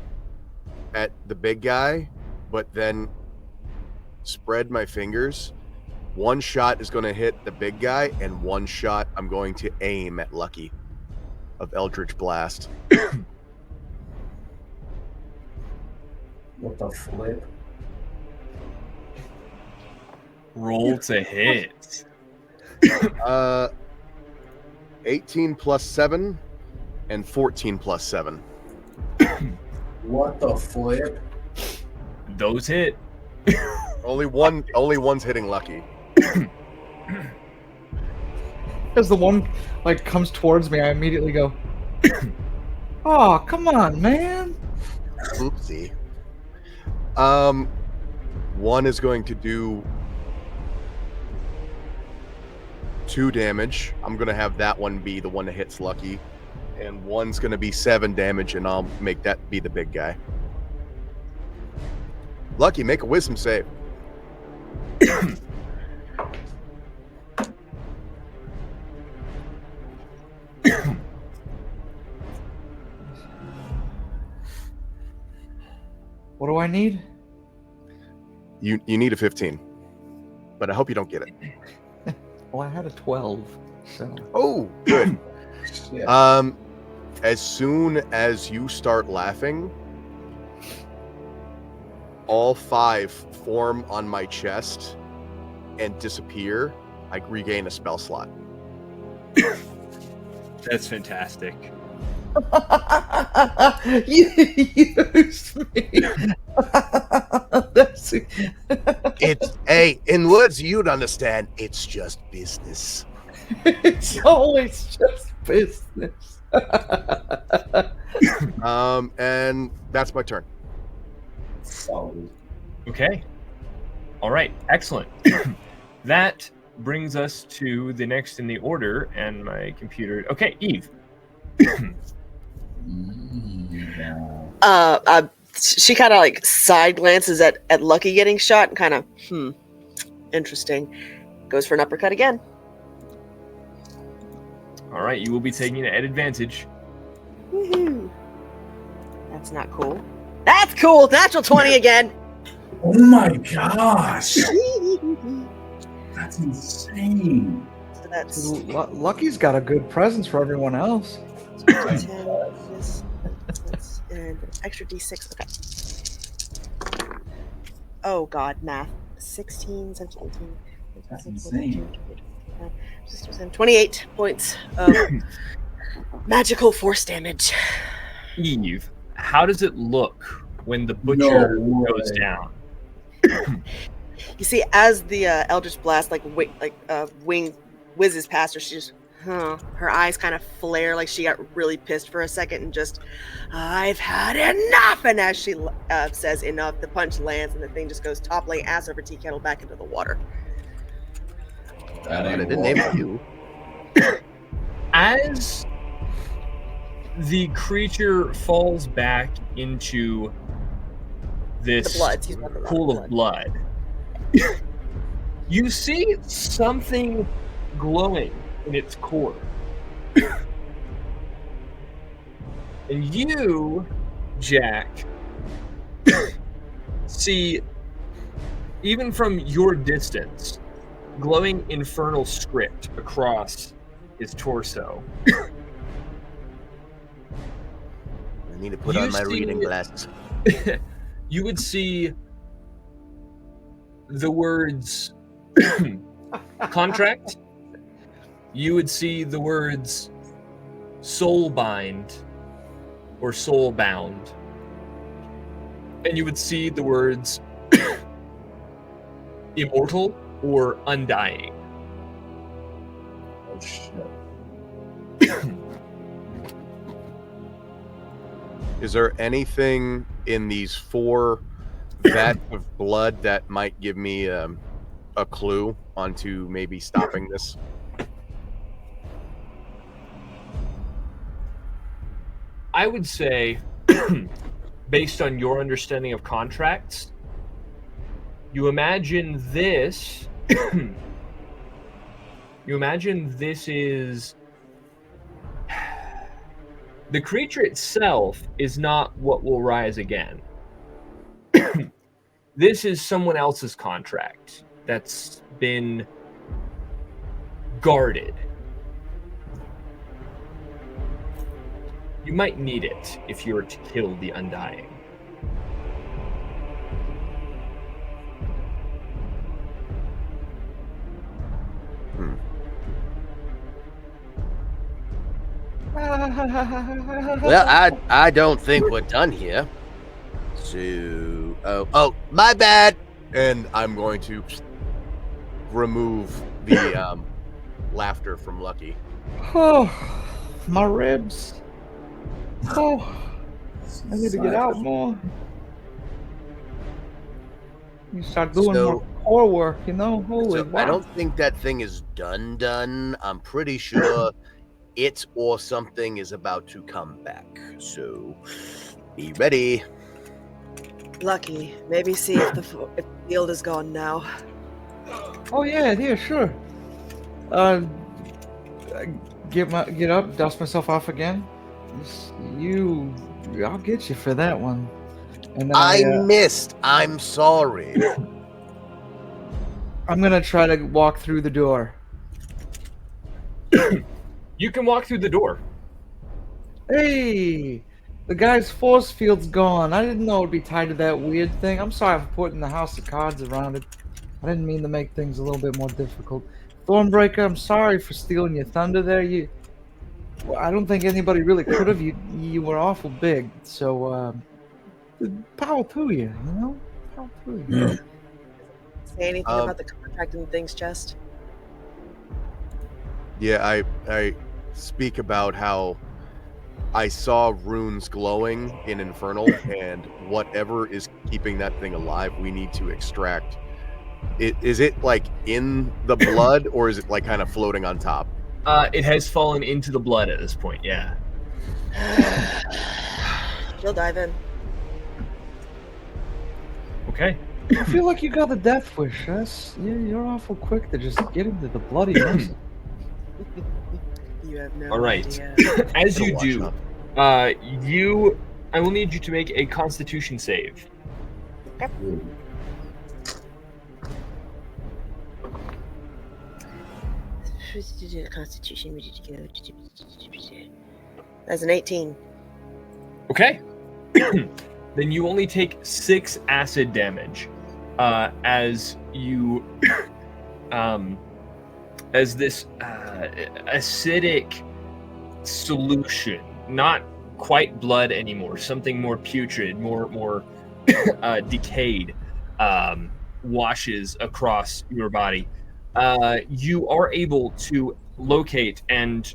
at the big guy, but then spread my fingers. One shot is going to hit the big guy, and one shot I'm going to aim at Lucky of Eldritch Blast. What the flip? Roll to hit. 18 plus 7 and 14 plus 7. What the flip? Those hit. Only one's hitting Lucky. As the one like comes towards me, I immediately go, "Oh, come on, man!" Oopsie. One is going to do 2 damage. I'm going to have that one be the one that hits Lucky. And one's going to be 7 damage, and I'll make that be the big guy. Lucky, make a wisdom save. What do I need? You need a 15. But I hope you don't get it. Well, I had a 12. So. Oh, good. Shit. As soon as you start laughing, all 5 form on my chest and disappear. I regain a spell slot. That's fantastic. You used me. That's It's in words you'd understand, it's just business. it's always just business. And that's my turn. Solid. Okay. All right. Excellent. That brings us to the next in the order, and my computer. Okay, Eve. She kind of like side glances at Lucky getting shot and kind of, interesting. Goes for an uppercut again. All right, you will be taking it at advantage. Woohoo! That's not cool. That's cool. Natural 20 again. Oh my gosh. That's insane. So that's Lucky's got a good presence for everyone else. 10, and extra d6. Okay. Oh god, math. 16, 17, 18. That's insane. 28 points of magical force damage. Eve, how does it look when the butcher No goes way. down? You see, as the Eldritch Blast wing whizzes past her, she just, her eyes kind of flare like she got really pissed for a second and just, I've had enough. And as she says enough, the punch lands and the thing just goes toppling ass over tea kettle back into the water. That I ain't didn't name wrong. you. As the creature falls back into this The blood. She's got a lot of pool of blood, you see something glowing in its core. And you, Jack, see, even from your distance, glowing infernal script across his torso. I need to put You on my see- reading glasses. You would see the words contract. You would see the words soulbind or soulbound and you would see the words immortal or undying. Oh shit. Is there anything in these 4 vats of blood that might give me a clue onto maybe stopping this? I would say, based on your understanding of contracts, you imagine this. You imagine this is. The creature itself is not what will rise again. This is someone else's contract that's been guarded. You might need it if you were to kill the Undying. Well, I don't think we're done here. So, oh, my bad. And I'm going to remove the laughter from Lucky. Oh, my ribs. Oh, I need to get out more. You start doing more core work, you know? Holy So wow. I don't think that thing is done. I'm pretty sure it or something is about to come back. So be ready. Lucky. Maybe see if the field is gone now. Oh yeah, sure. Get up, dust myself off again. I'll get you for that one. And then I missed. I'm sorry. I'm gonna try to walk through the door. You can walk through the door. Hey, the guy's force field's gone. I didn't know it'd be tied to that weird thing. I'm sorry for putting the house of cards around it. I didn't mean to make things a little bit more difficult. Thornbreaker, I'm sorry for stealing your thunder there. Well, I don't think anybody really could have. You were awful big. So, power to you, you know? Power to you. Say anything about the contract and things, Chest? Yeah, I speak about how I saw runes glowing in Infernal, and whatever is keeping that thing alive, we need to extract. Is it like in the blood, or is it like kind of floating on top? It has fallen into the blood at this point, yeah. She'll dive in. Okay. I feel like you got the death wish. You're awful quick to just get into the bloody mess. You have no All right. idea. As you Watch do, out. I will need you to make a Constitution save. Constitution. That's an 18. Okay. Then you only take 6 acid damage as you as this acidic solution, not quite blood anymore, something more putrid, more decayed, washes across your body. You are able to locate and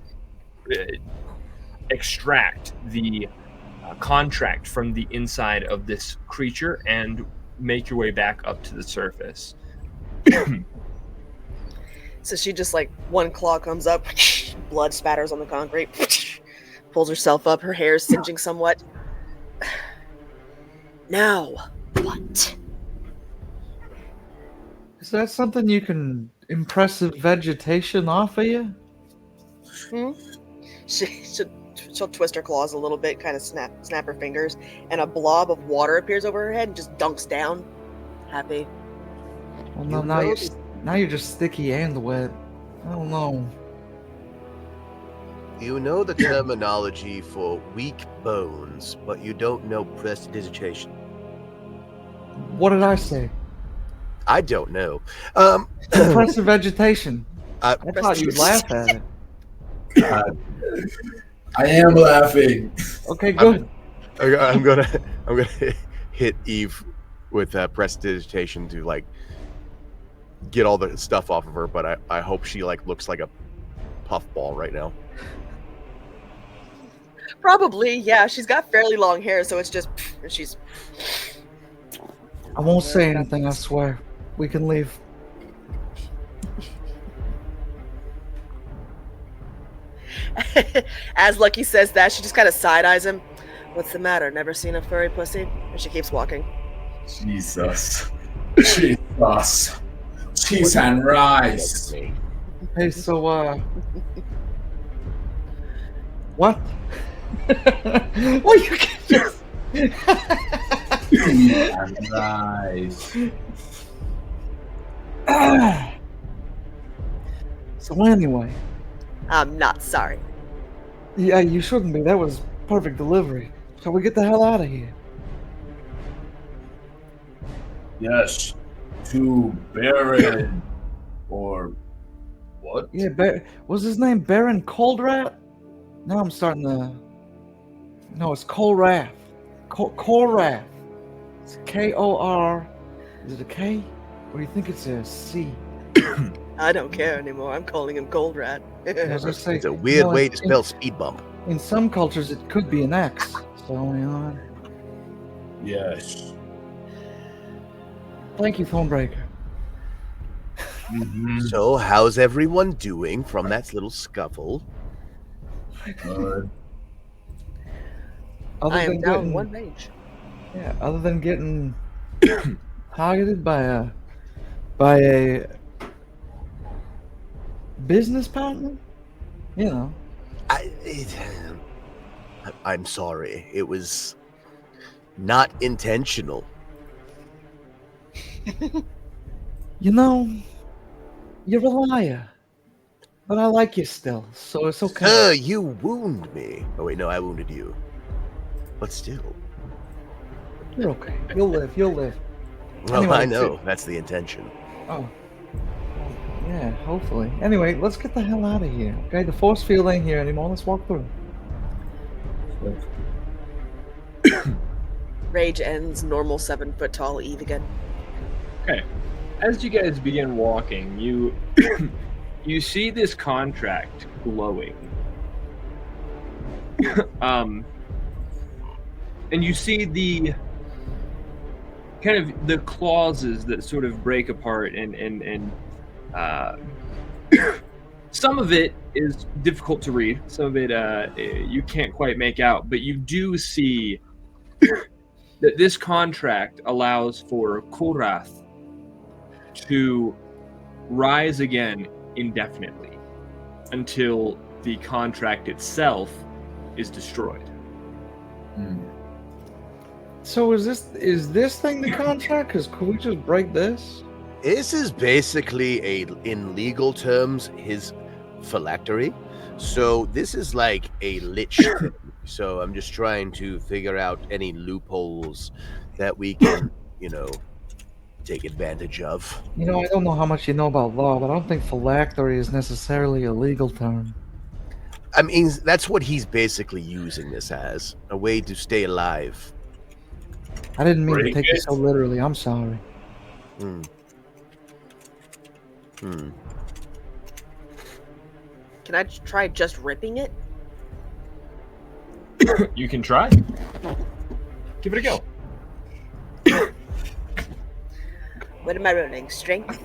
extract the contract from the inside of this creature and make your way back up to the surface. So she just like one claw comes up, blood spatters on the concrete, pulls herself up, her hair is singeing somewhat. Now, what? Is that something you can impressive vegetation off of you? She'll twist her claws a little bit, kind of snap her fingers, and a blob of water appears over her head and just dunks down. Happy. Well, no, now you're just sticky and wet. I don't know. You know the terminology for weak bones, but you don't know prestidigitation. What did I say? I don't know. Impressive vegetation. I I thought you'd laugh at it. I am laughing. Okay, good. I'm gonna hit Eve with prestidigitation to like get all the stuff off of her, but I hope she like looks like a puffball right now. Probably, yeah. She's got fairly long hair, so it's just she's. I won't say anything, I swear. We can leave. As Lucky says that, she just kind of side eyes him. What's the matter? Never seen a furry pussy? And she keeps walking. Jesus. Jesus. Cheese and rice. Hey, so, what? Well, you can just... Cheese and rice. So anyway, I'm not sorry. yeah, you shouldn't be. That was perfect delivery. Shall we get the hell out of here? Yes. To Baron. Or what? Yeah, was his name Baron Coldrat? Now I'm starting to... No, it's Kolrath. Kolrath. It's K-O-R... Is it a K? Or do you think it's a C? I don't care anymore. I'm calling him Cold Rat. As I say, It's a weird no, way to spell speed bump. In some cultures, it could be an X. So, you know... Yes. Thank you, Thornbreaker. Mm-hmm. So, how's everyone doing from that little scuffle? Good. Other I am than down getting- one range. Yeah, other than getting targeted by a business partner, you know. I'm sorry. It was not intentional. You know, you're a liar, but I like you still, so it's okay. Sir, you wound me. Oh wait, no, I wounded you. But still. You're okay. You'll live. You'll live. Well, Anyway, I know. That's the intention. Oh. Yeah, hopefully. Anyway, let's get the hell out of here. Okay, the force field ain't here anymore. Let's walk through. Rage ends. Normal 7-foot tall Eve again. Okay. As you guys begin walking, you you see this contract glowing. And you see the kind of the clauses that sort of break apart and some of it is difficult to read. Some of it you can't quite make out, but you do see that this contract allows for Korath to rise again indefinitely until the contract itself is destroyed. So is this thing the contract? Because could we just break this? This is basically in legal terms, his phylactery. So this is like a lich thing. So I'm just trying to figure out any loopholes that we can, take advantage of. You know, I don't know how much you know about law, but I don't think phylactery is necessarily a legal term. I mean, that's what he's basically using this as, a way to stay alive. I didn't mean to Break take it. it so literally. I'm sorry. Hmm. Can I try just ripping it? You can try. Give it a go. What am I rolling? Strength?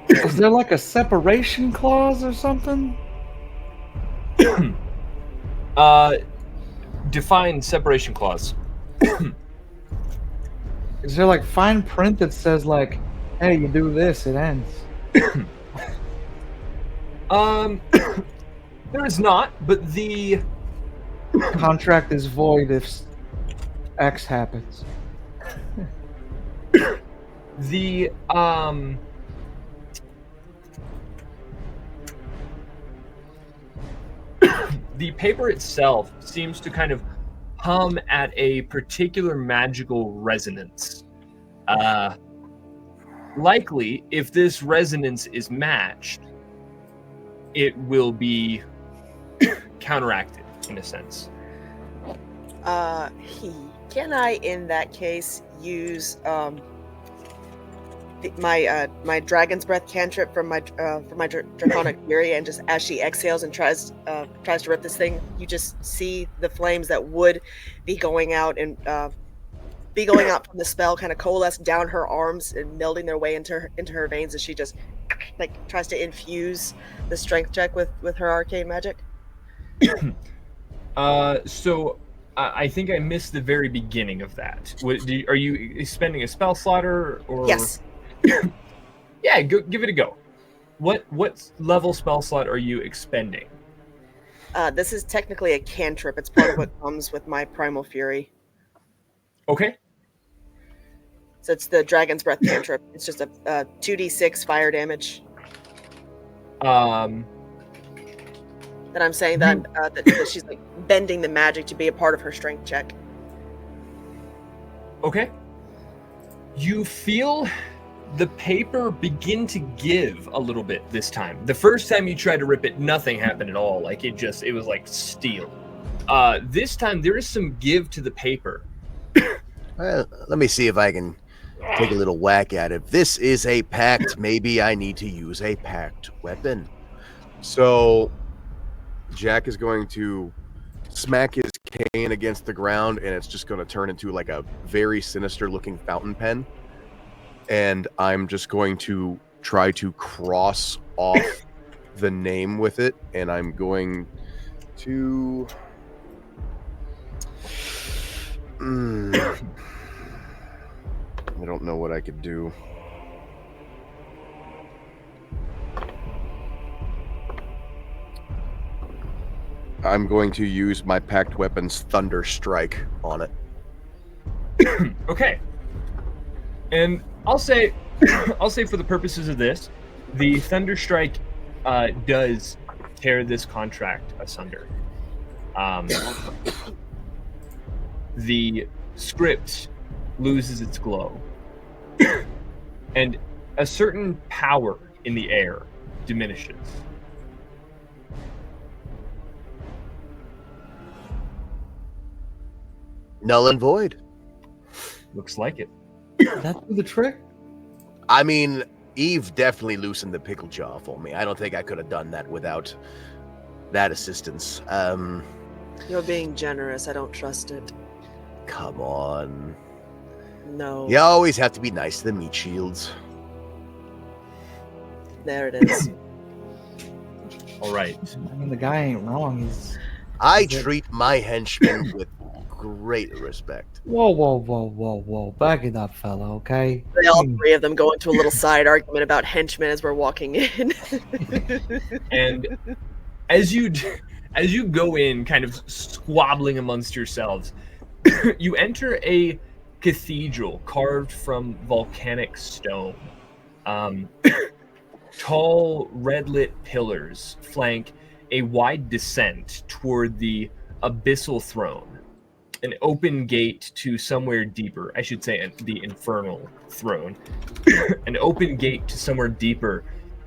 Is there like a separation clause or something? Define separation clause. Is there like fine print that says like, hey, you do this, it ends? There is not, but the Contract is void if X happens. the the paper itself seems to kind of hum at a particular magical resonance. Likely, if this resonance is matched, it will be counteracted in a sense. Can I, in that case, use my Dragon's Breath cantrip from my Draconic Fury, and just as she exhales and tries to rip this thing, you just see the flames that would be going out and from the spell kind of coalesce down her arms and melding their way into her veins as she just like tries to infuse the strength check with her arcane magic. So I think I missed the very beginning of that. Are you spending a spell slot or? Yes. Yeah, give it a go. What level spell slot are you expending? This is technically a cantrip. It's part of what comes with my Primal Fury. Okay. So it's the Dragon's Breath cantrip. It's just a 2d6 fire damage. That I'm saying that that she's like bending the magic to be a part of her strength check. Okay. You feel the paper begin to give a little bit this time. The first time you tried to rip it, nothing happened at all. Like it was like steel. This time there is some give to the paper. Well, let me see if I can take a little whack at it. If this is a pact, maybe I need to use a pact weapon. So Jack is going to smack his cane against the ground, and it's just going to turn into like a very sinister looking fountain pen. And I'm just going to try to cross off the name with it, and I'm going to I don't know what I could do. I'm going to use my pact weapon's Thunder Strike on it. Okay. And I'll say for the purposes of this, the Thunder Strike does tear this contract asunder. The script loses its glow, and a certain power in the air diminishes. Null and void. Looks like it. That's the trick. I mean, Eve definitely loosened the pickle jaw for me. I don't think I could have done that without that assistance. You're being generous. I don't trust it. Come on. No. You always have to be nice to the meat shields. There it is. All right. I mean, the guy ain't wrong. I treat my henchmen with great respect. Whoa. Back it up, fella, okay? All three of them go into a little side argument about henchmen as we're walking in. And as you go in, kind of squabbling amongst yourselves, you enter a cathedral carved from volcanic stone. Tall, red-lit pillars flank a wide descent toward the abyssal throne. An open gate to somewhere deeper. I should say the infernal throne. An open gate to somewhere deeper,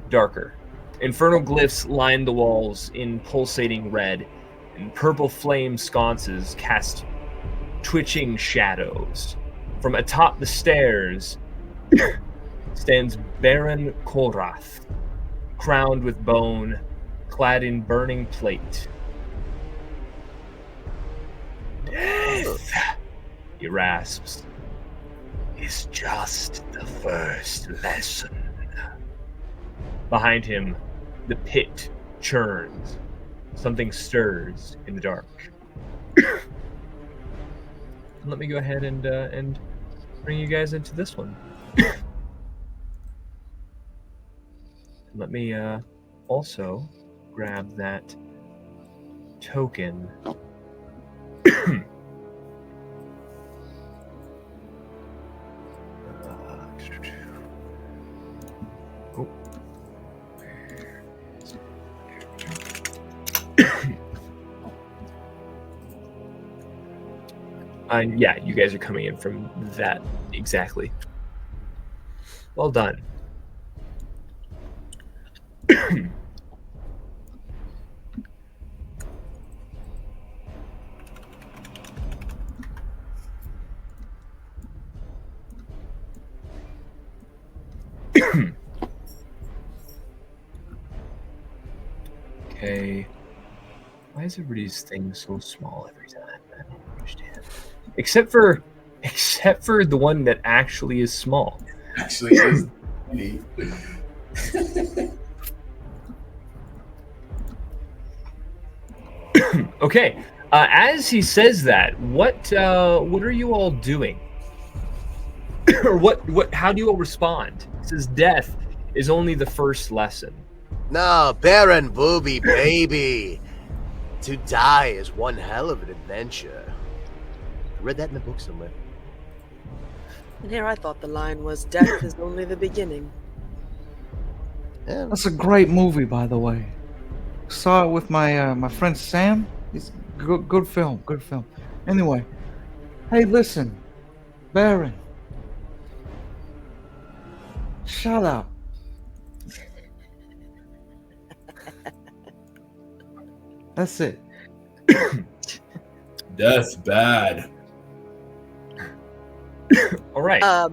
darker. Infernal glyphs line the walls in pulsating red, and purple flame sconces cast twitching shadows. From atop the stairs stands Baron Korath, crowned with bone, clad in burning plate. Death, he rasps, is just the first lesson. Behind him, the pit churns. Something stirs in the dark. Let me go ahead and bring you guys into this one. Let me also grab that token. Yeah, you guys are coming in from that exactly. Well done. Okay. Why is everybody's thing so small every time? I don't understand. Except for the one that actually is small. Actually, it is tiny. Okay. As he says that, what are you all doing? Or what how do you all respond? He says death is only the first lesson. No, Baron Booby, baby. To die is one hell of an adventure. I read that in a book somewhere. And here I thought the line was death is only the beginning. Yeah, That's a great movie, by the way. Saw it with my my friend Sam. It's good film. Good film. Anyway, hey, listen, Baron. Shut up. That's it. That's bad. All right. Hold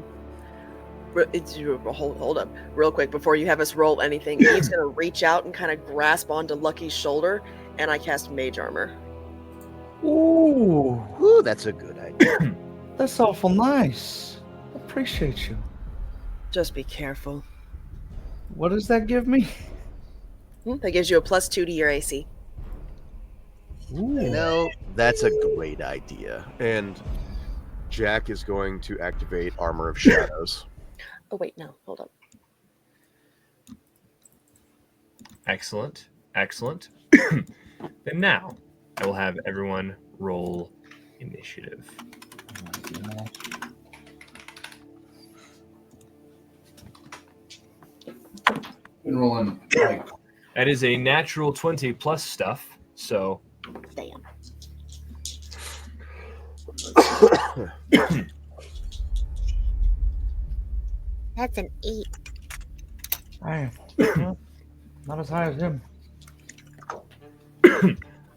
up, real quick before you have us roll anything. Eve's gonna reach out and kind of grasp onto Lucky's shoulder, and I cast Mage Armor. Ooh, Ooh, that's a good idea. that's awful nice. Appreciate you. Just be careful. What does that give me? That gives you a +2 to your AC. No, That's a great idea. And Jack is going to activate Armor of Shadows. Oh wait, no, hold up. Excellent. Excellent. Then now I will have everyone roll initiative. Been rolling like That is a natural 20 plus stuff. So Damn. That's an 8. I not as high as him.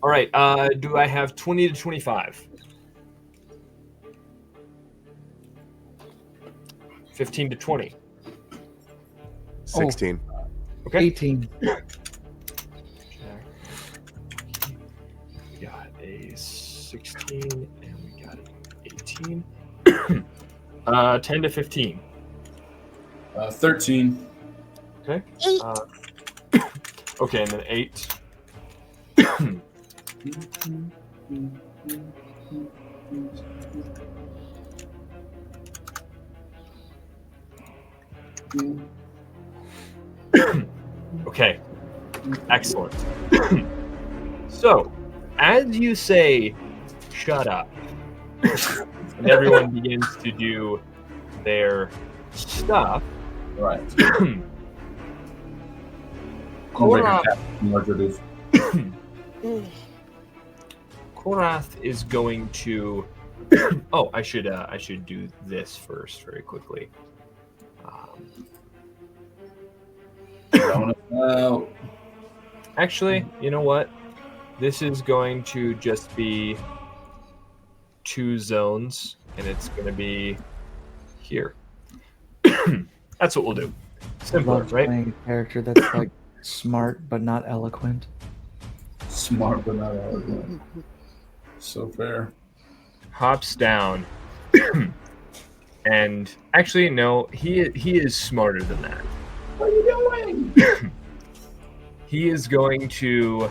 all right, do I have 20 to 25? 15 to 20. 16. Okay. 18. Got a 16 and we got an 18. 10 to 15. 13. Okay. 8. Okay, and then 8. Okay. Excellent. So, as you say, shut up, and everyone begins to do their stuff, All right. Korath, Mm. Korath is going to. Oh, I should do this first very quickly. Actually, you know what? This is going to just be 2 zones, and it's going to be here. That's what we'll do. Simpler, Love right? playing a character that's like smart but not eloquent. Smart but not elegant. So fair. Hops down, and actually, no, he is smarter than that. What are you doing? He is going to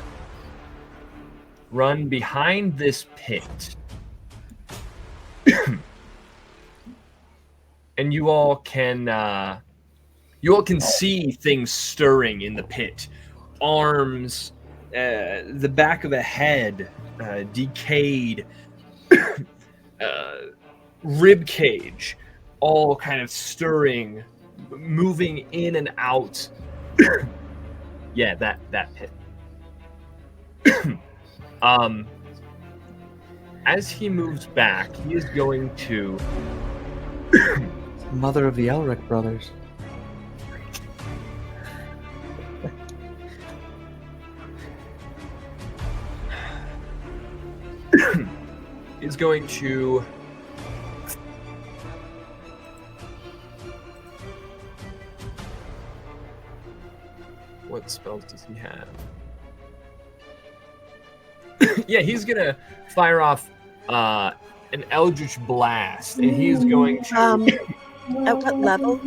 run behind this pit. And you all can see things stirring in the pit. Arms, the back of a head, decayed, rib cage, all kind of stirring, moving in and out. Yeah, that pit. As he moves back, he is going to. Mother of the Elric brothers. Is going to. spells does he have? Yeah, he's gonna fire off an Eldritch Blast, and he's going to. At what level?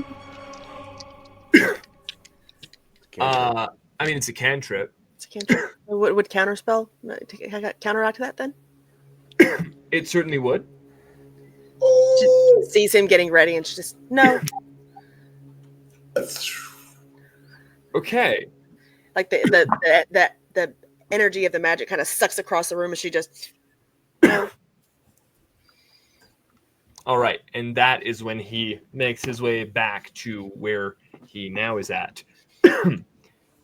I mean, it's a cantrip. It's a cantrip. Would counterspell counteract that then? It certainly would. Just sees him getting ready and she just no. Okay. Like the energy of the magic kind of sucks across the room and she just no. All right, and that is when he makes his way back to where he now is at. Good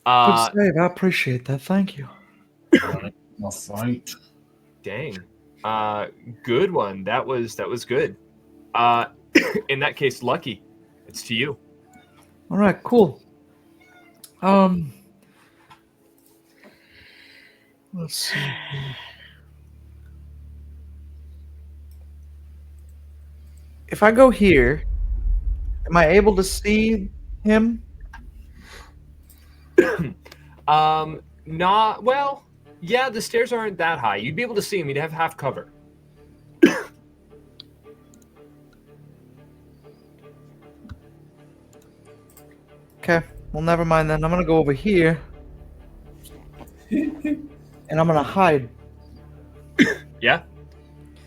save. I appreciate that. Thank you. My fight. Dang. Good one. That was good. In that case, Lucky, it's to you. All right. Cool. Let's see. If I go here, am I able to see him? Not well. Yeah, the stairs aren't that high. You'd be able to see him. You'd have half cover. Okay. Well, never mind then. I'm gonna go over here, and I'm gonna hide. Yeah.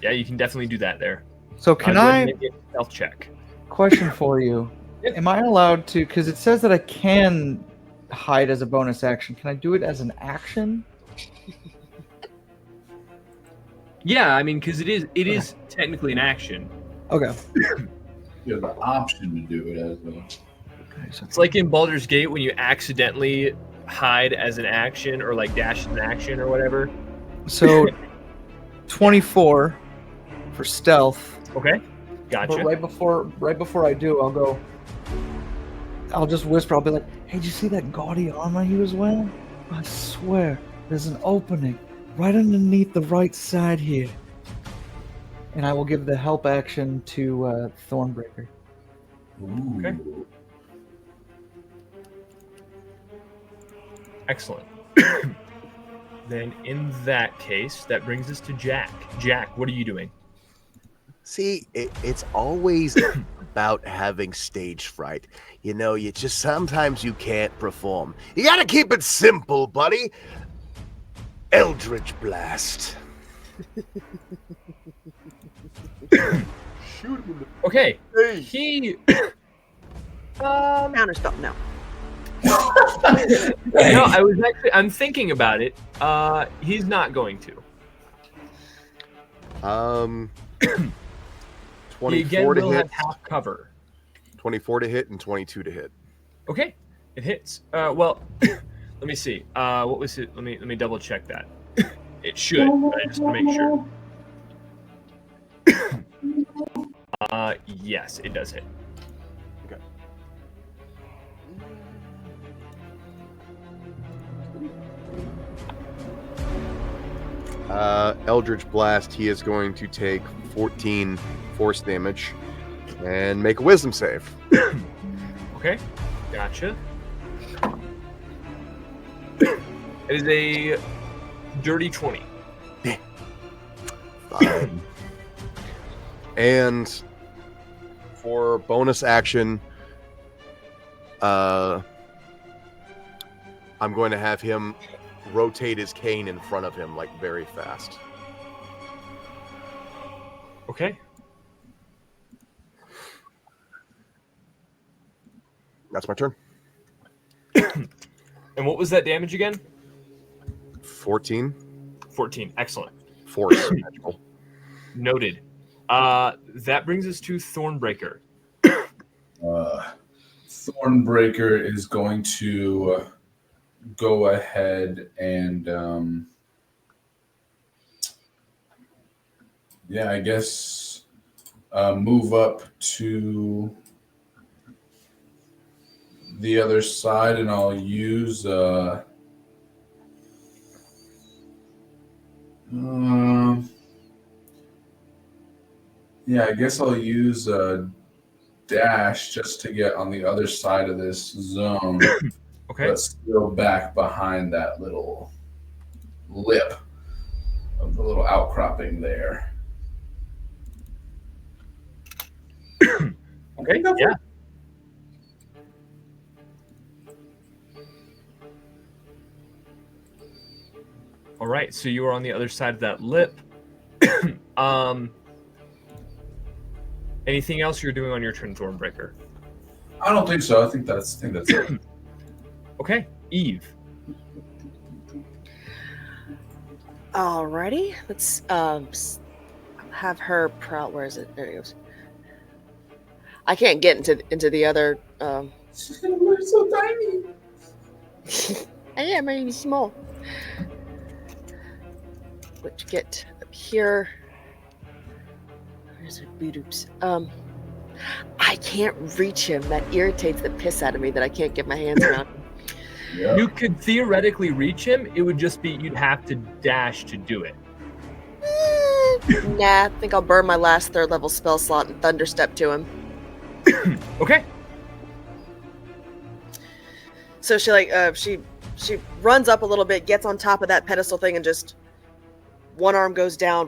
Yeah, you can definitely do that there. So can Go ahead I? and make a stealth check. Question for you. Yep. Am I allowed to? Because it says that I can hide as a bonus action. Can I do it as an action? Yeah, I mean, because it is technically an action. Okay. You have the option to do it as well. Okay, so It's like in Baldur's Gate when you accidentally hide as an action or like dash as an action or whatever. So 24 for stealth. Okay, gotcha. But right before I do, I'll just whisper. I'll be like, "Hey, did you see that gaudy armor he was wearing? I swear, there's an opening right underneath the right side here." And I will give the help action to Thornbreaker. Ooh. Okay. Excellent. Then in that case, that brings us to Jack. Jack, what are you doing? See, it's always about having stage fright. You know, you just sometimes you can't perform. You gotta keep it simple, buddy. Eldritch Blast. Shoot him in Okay, the face. he. Counterspell, no. No, I'm thinking about it. He's not going to. He again 24 to will hit, have half cover. 24 to hit, and 22 to hit. Okay, it hits. Well, let me see. What was it? Let me double check that. It should. Just to make sure. Yes, it does hit. Okay. Eldritch Blast, he is going to take 14 force damage and make a wisdom save. Okay, gotcha. It is a dirty 20. Fine. And for bonus action, I'm going to have him rotate his cane in front of him like very fast. Okay. That's my turn. And what was that damage again? 14 14. Excellent. force. Magical. Noted. That brings us to Thornbreaker. Thornbreaker is going to go ahead and I guess move up to the other side, and I'll use I guess I'll use a dash just to get on the other side of this zone. Okay. but still back behind that little lip of the little outcropping there. Okay. Yeah. All right. So you are on the other side of that lip. Anything else you're doing on your turn, Thornbreaker? I don't think so. I think that's it. Okay. Eve. Alrighty, let's have her prowl. Where is it? There it goes. I can't get into the other. She's gonna look so tiny. I am really small. Let's get up here. Where's it? Boodoops. I can't reach him. That irritates the piss out of me that I can't get my hands around him. Yeah. You could theoretically reach him. It would just be you'd have to dash to do it. Nah, I think I'll burn my last 3rd level spell slot and thunderstep to him. Okay. So she she runs up a little bit, gets on top of that pedestal thing, and just one arm goes down,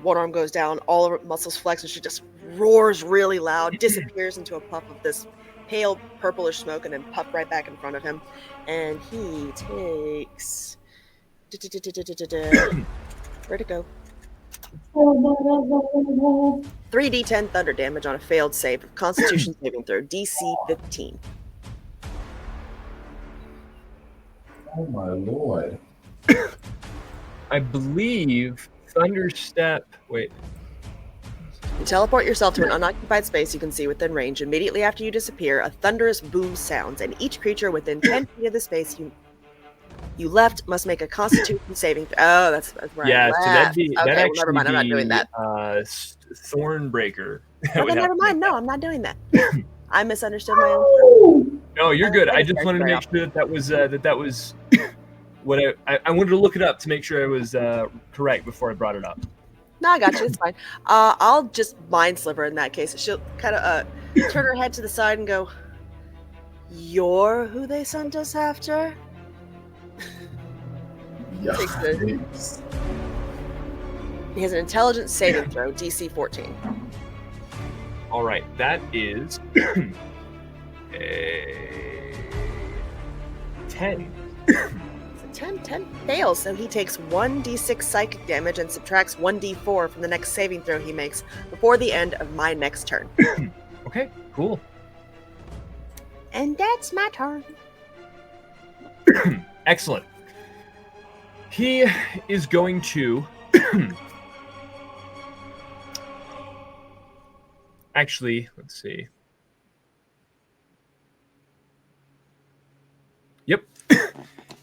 all of her muscles flex, and she just roars really loud, disappears into a puff of this pale purplish smoke, and then puff right back in front of him. And he takes where'd it go? 3d10 thunder damage on a failed save. Constitution saving throw, DC 15. Oh my lord. I believe Thunderstep. Wait. You teleport yourself to an unoccupied space you can see within range. Immediately after you disappear, a thunderous boom sounds, and each creature within 10 feet of the space you left must make a Constitution saving. Oh, that's right. Yeah, so that'd be. Okay, that'd well, actually never mind. I'm not be, doing that. Thornbreaker. Okay, never mind. No, I'm not doing that. I misunderstood my own. No, you're good. I just wanted to make sure that was what I wanted to look it up to make sure I was correct before I brought it up. No, I got you. It's fine. I'll just mind sliver in that case. She'll kind of turn her head to the side and go, "You're who they sent us after?" Yikes. He has an intelligence saving throw, DC 14. All right, that is a 10. 10 fails, so he takes 1d6 psychic damage and subtracts 1d4 from the next saving throw he makes before the end of my next turn. Okay, cool. And that's my turn. Excellent. He is going to actually, let's see. Yep.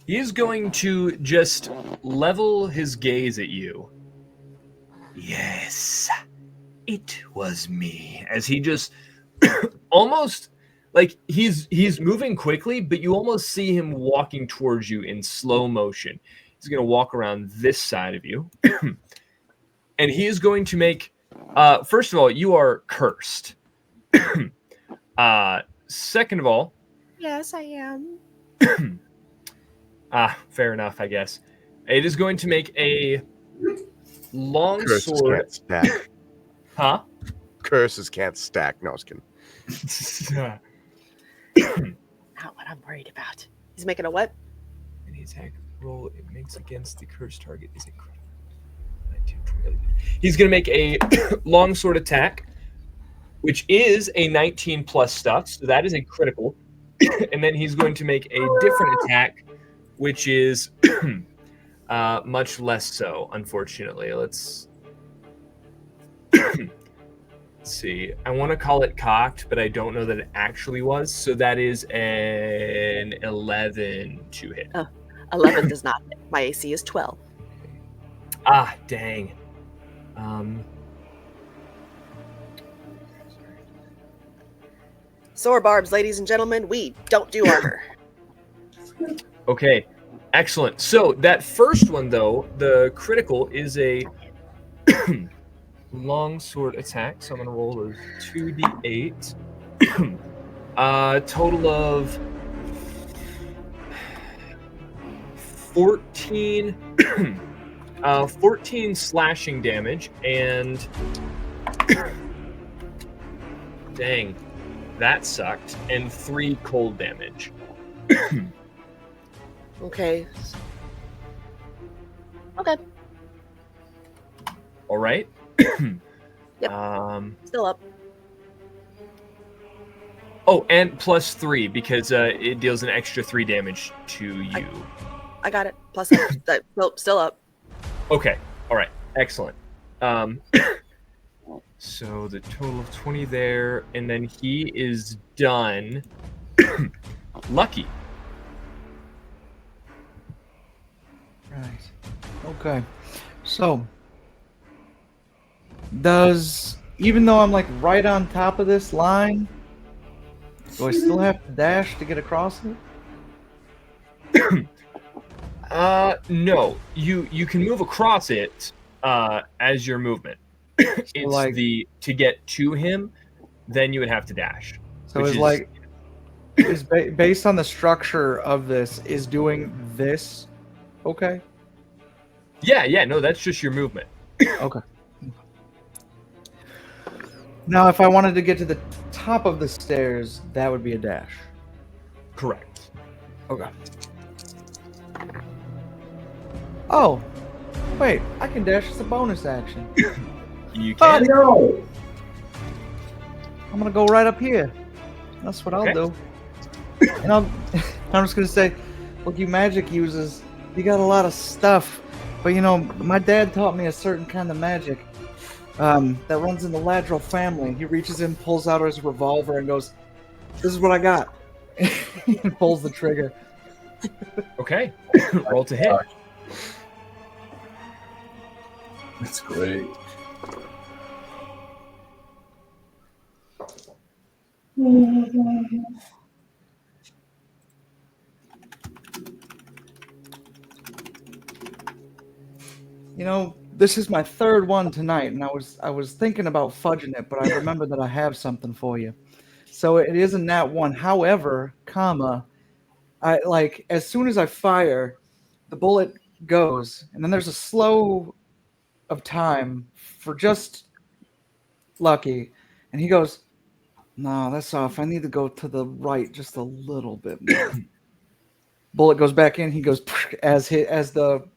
He is going to just level his gaze at you. Yes, it was me. As he just almost like he's moving quickly, but you almost see him walking towards you in slow motion. He's going to walk around this side of you. And he is going to make first of all, you are cursed. Second of all, Yes, I am. fair enough, I guess. It is going to make a long Curses sword. can't stack. Huh? Curses can't stack. No, I was kidding. Not what I'm worried about. He's making a what? Any attack roll it makes against the cursed target is incredible. He's going to make a long sword attack, which is a 19 plus stuff, so that is a critical. And then he's going to make a different attack, which is much less so, unfortunately. Let's see. I want to call it cocked, but I don't know that it actually was. So that is an 11 to hit. 11 does not hit. My AC is 12. Ah, dang. Sword barbs, ladies and gentlemen, we don't do armor. Okay, excellent. So that first one, though, the critical is a long sword attack. So I'm going to roll a 2d8. Total of 14 14 slashing damage and dang, that sucked, and 3 cold damage. Okay. Okay. All right. Yep. Still up. Oh, and plus 3 because it deals an extra 3 damage to you. I got it. Plus up. Nope, still up. Okay. All right. Excellent. So the total of 20 there, and then he is done. Lucky. Right. Okay. So, even though I'm like right on top of this line, do I still have to dash to get across it? No. You can move across it as your movement. It's like- to get to him, then you would have to dash. So which it's is- like, based on the structure of this, is doing this okay? Yeah, no, that's just your movement. Okay. Now, if I wanted to get to the top of the stairs, that would be a dash. Correct. Okay. Oh, wait, I can dash as a bonus action. You can. Yo! I'm gonna go right up here. That's what Okay. I'll do. And I'm just gonna say, look, you magic users, you got a lot of stuff, but you know, my dad taught me a certain kind of magic that runs in the Ladril family. He reaches in, pulls out his revolver, and goes, "This is what I got," and pulls the trigger. Okay. Roll to hit. That's great. You know, this is my third one tonight, and I was thinking about fudging it, but I remembered that I have something for you. So it is a nat one. However, I like as soon as I fire, the bullet goes, and then there's a slow of time for just Lucky, and he goes, "No, that's off. I need to go to the right just a little bit more." Bullet goes back in. He goes as the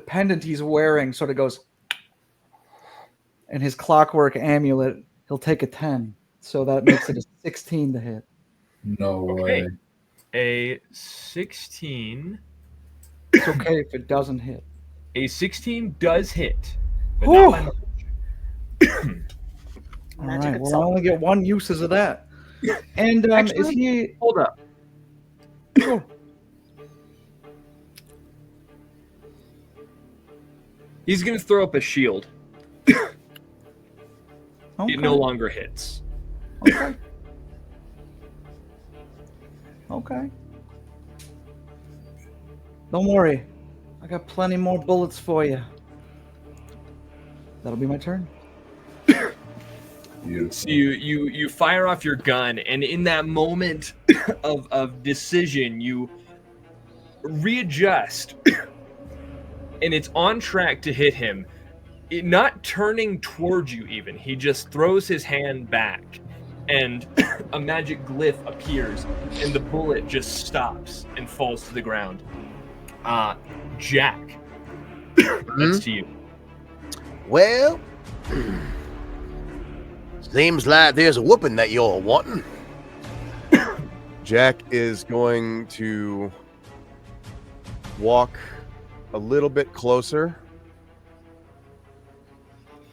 pendant he's wearing sort of goes, and his clockwork amulet, he'll take a 10. So that makes it a 16 to hit. No Okay. way. A 16. It's okay if it doesn't hit. A 16 does hit. But Whew. not by much. All Magic right, of well, I salt. only get one uses of that. And is Actually- he... Hold up. Sure. He's going to throw up a shield. Okay. It no longer hits. Okay. Okay. Don't worry. I got plenty more bullets for you. That'll be my turn. Beautiful. So you fire off your gun, and in that moment of decision, you readjust, and it's on track to hit him. It not turning towards you even. He just throws his hand back, and a magic glyph appears, and the bullet just stops and falls to the ground. Jack, that's to you. Well, seems like there's a whooping that you're wanting. Jack is going to walk a little bit closer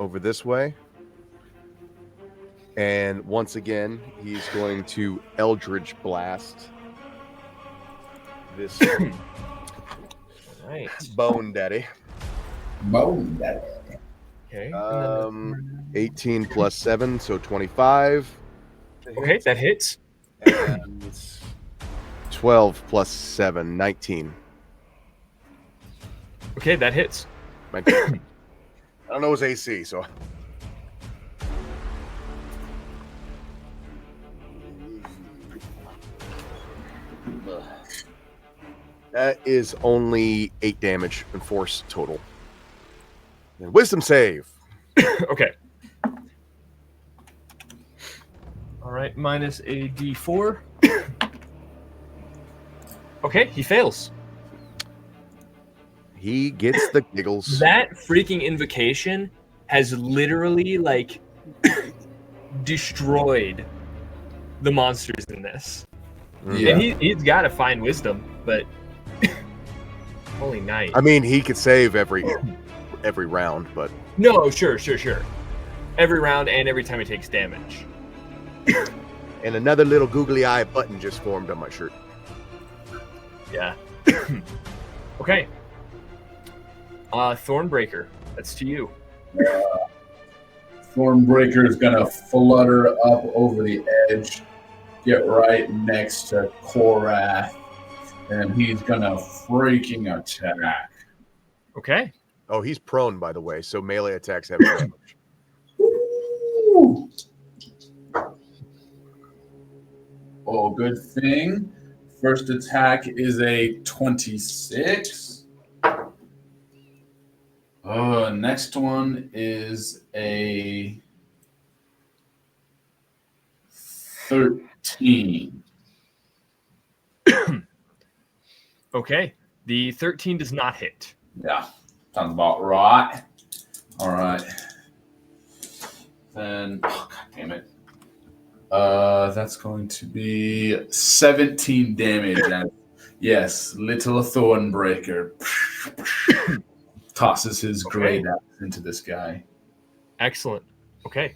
over this way. And once again, he's going to Eldritch Blast this Right. Bone Daddy. Bone Daddy. Okay. 18 plus 7, so 25. Okay, that hits. And 12 plus 7, 19. Okay, that hits. I don't know his AC, so. That is only 8 damage and force total. And wisdom save. Okay. All right, minus a d4. Okay, he fails. He gets the giggles. That freaking invocation has literally like destroyed the monsters in this. Yeah. And he's got to find wisdom, but holy night. I mean, he could save every round, but No, sure. Every round and every time he takes damage. and another little googly eye button just formed on my shirt. Yeah. Okay. Thornbreaker, that's to you. Thornbreaker is gonna flutter up over the edge, get right next to Korath, and he's gonna freaking attack. Okay. Oh, he's prone, by the way, so melee attacks have damage. Ooh. Oh, good thing. First attack is a 26. Next one is a 13. Okay. The 13 does not hit. Yeah, sounds about right. All right. Then, oh, God damn it. That's going to be 17 damage. And yes, little Thornbreaker tosses his great axe into this guy. Excellent. Okay.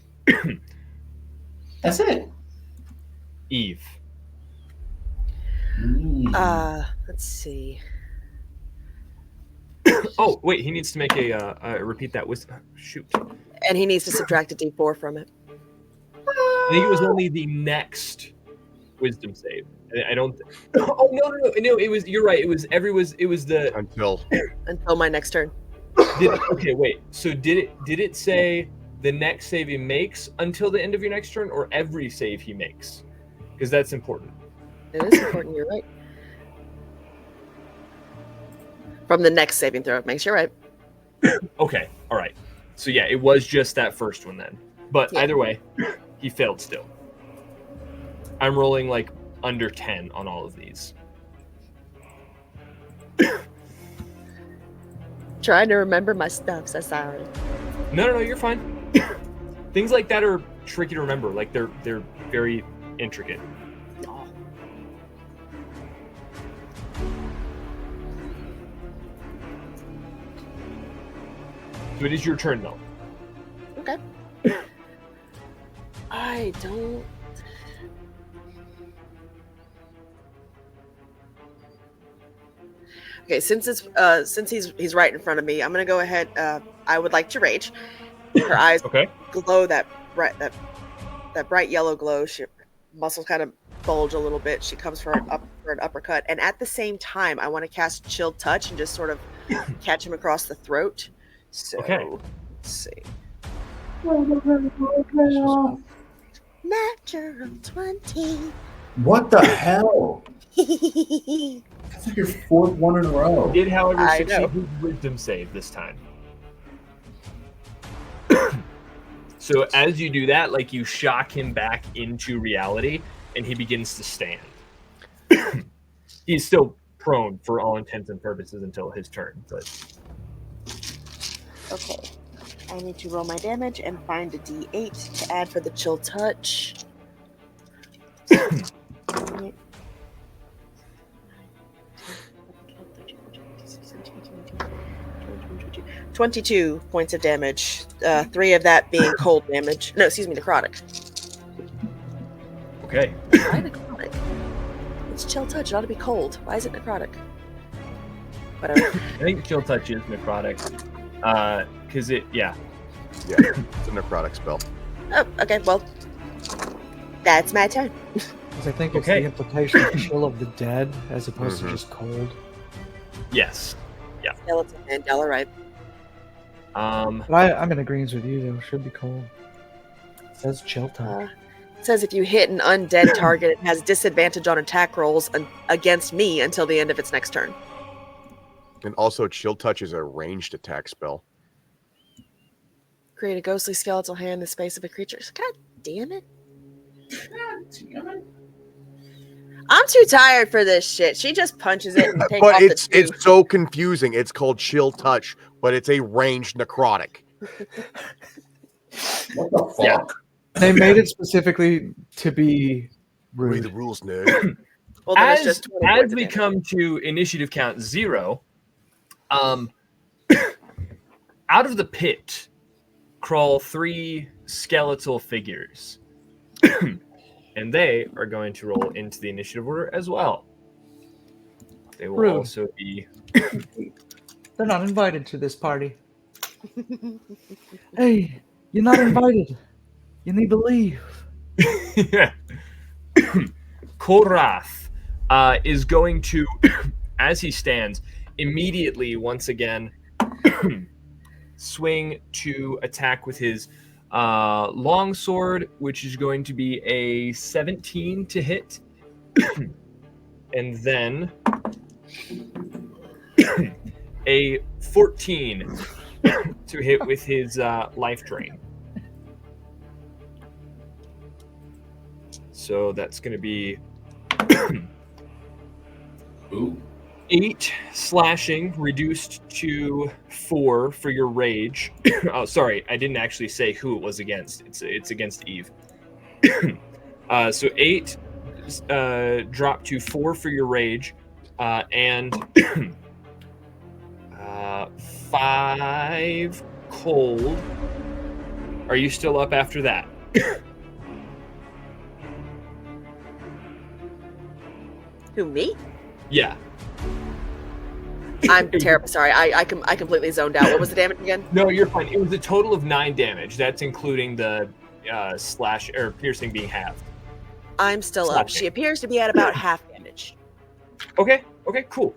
That's it. Eve. Let's see. Oh, wait, he needs to make a repeat that wisdom. Shoot. And he needs to subtract a d4 from it. I think it was only the next wisdom save. I don't. Oh no! It was. You're right. It was the. Until my next turn. Okay, wait. So did it say the next save he makes until the end of your next turn, or every save he makes? Because that's important. It is important. You're right. From the next saving throw, it makes you right. Okay. All right. So yeah, it was just that first one then. But Yeah. either way, he failed still. I'm rolling like under 10 on all of these. Trying to remember my stuff, so sorry. No, you're fine. Things like that are tricky to remember. Like they're very intricate. Oh. So it is your turn though. Okay. I don't. Okay, since he's right in front of me, I'm gonna go ahead. I would like to rage. Her eyes Okay. glow that bright yellow glow. She muscles kind of bulge a little bit. She comes for an uppercut, and at the same time, I want to cast Chill Touch and just sort of catch him across the throat. So Okay. let's see. Natural 20. What the hell? That's like your fourth one in a row. Did, however, I succeed know. his wisdom save this time. So as you do that, like you shock him back into reality, and he begins to stand. He's still prone for all intents and purposes until his turn, but Okay. I need to roll my damage and find a d8 to add for the Chill Touch. 22 points of damage. 3 of that being cold damage. No, excuse me, necrotic. okay. Why necrotic? It's Chill Touch. It ought to be cold. Why is it necrotic? Whatever. I think Chill Touch is necrotic. Because Yeah, it's a necrotic spell. Oh, okay. Well, that's my turn. 'Cause I think it's Okay. the implication of chill of the dead as opposed to Mhm. just cold. yes. Skeleton and y'all are right. But I'm in agreement with you, though. It should be cold. It says chill touch. It says if you hit an undead target, it has disadvantage on attack rolls against me until the end of its next turn. And also, Chill Touch is a ranged attack spell. Create a ghostly skeletal hand in the space of a creature. God damn it. I'm too tired for this shit. She just punches it and takes But off it's the tooth. so confusing. It's called Chill Touch, but it's a ranged necrotic. What the fuck? Yeah. They made it specifically to be Read the rude. rules, nerd. Well, then it's As, just 20 points as of we damage. come to initiative count 0, out of the pit crawl 3 skeletal figures. And they are going to roll into the initiative order as well. They will Rude. also be... They're not invited to this party. Hey, you're not invited. You need to leave. Korath is going to, as he stands, immediately once again swing to attack with his longsword, which is going to be a 17 to hit, and then a 14 to hit with his life drain. So that's going to be Ooh. 8 slashing, reduced to 4 for your rage. Oh, sorry, I didn't actually say who it was against. It's against Eve. So 8 drop to 4 for your rage, and 5 cold. Are you still up after that? Who, me? Yeah. I'm terrible. Sorry, I completely zoned out. What was the damage again? No, you're fine. It was a total of 9 damage. That's including the slash or piercing being halved. I'm still up. Slashing. She appears to be at about half damage. Okay, cool.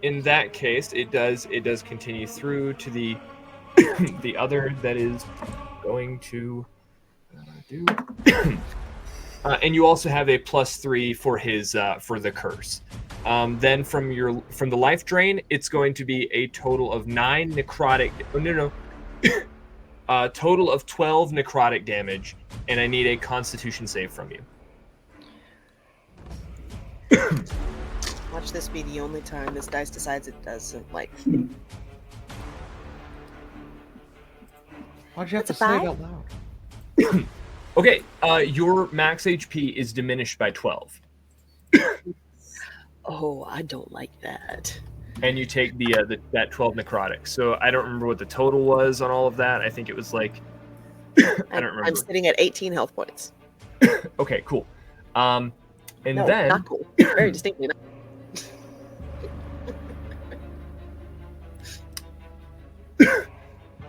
In that case, it does continue through to the the other that is going to do. And you also have a +3 for his for the curse. Then from the life drain, it's going to be a total of 9 necrotic. Oh, no. Total of 12 necrotic damage, and I need a Constitution save from you. Watch this be the only time this dice decides it doesn't like. Why'd you have to That's say a it 5? out loud? Okay, your max HP is diminished by 12, Oh, I don't like that. and you take that 12 necrotic. So I don't remember what the total was on all of that. I think it was like I don't remember. I'm sitting at 18 health points. Okay, cool. And No, then not cool. Very distinctly not.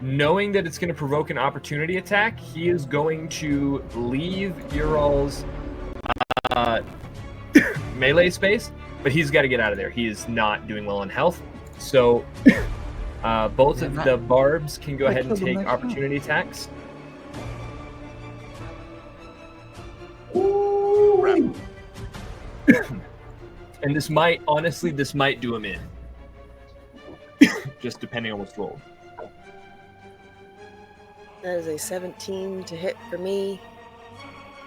knowing that it's going to provoke an opportunity attack, he is going to leave Ural's melee space, but he's got to get out of there. He is not doing well on health. So both of the barbs can go I ahead and killed him take next time. opportunity attacks. Ooh. And this might do him in. Just depending on what's rolled. That is a 17 to hit for me.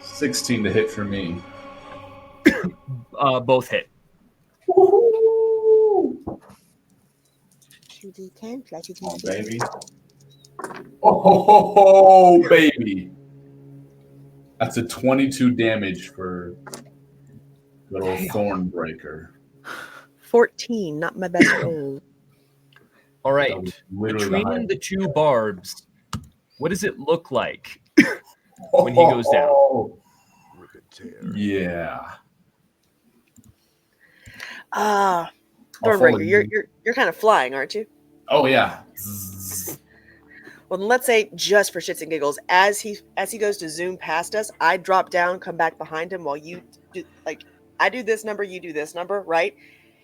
16 to hit for me. Both hit. 2d10 plus 2d10. Oh, baby. Oh, baby. That's a 22 damage for little Thornbreaker. 14, not my best roll. All That right. was literally the Between highest. the two barbs, what does it look like when he goes down? Rip and tear. Yeah. Ah, I'll follow Thornbreaker, you. you're kind of flying, aren't you? Oh, yeah. Well, then let's say just for shits and giggles, as he goes to zoom past us, I drop down, come back behind him while you do, like I do this number, you do this number, right?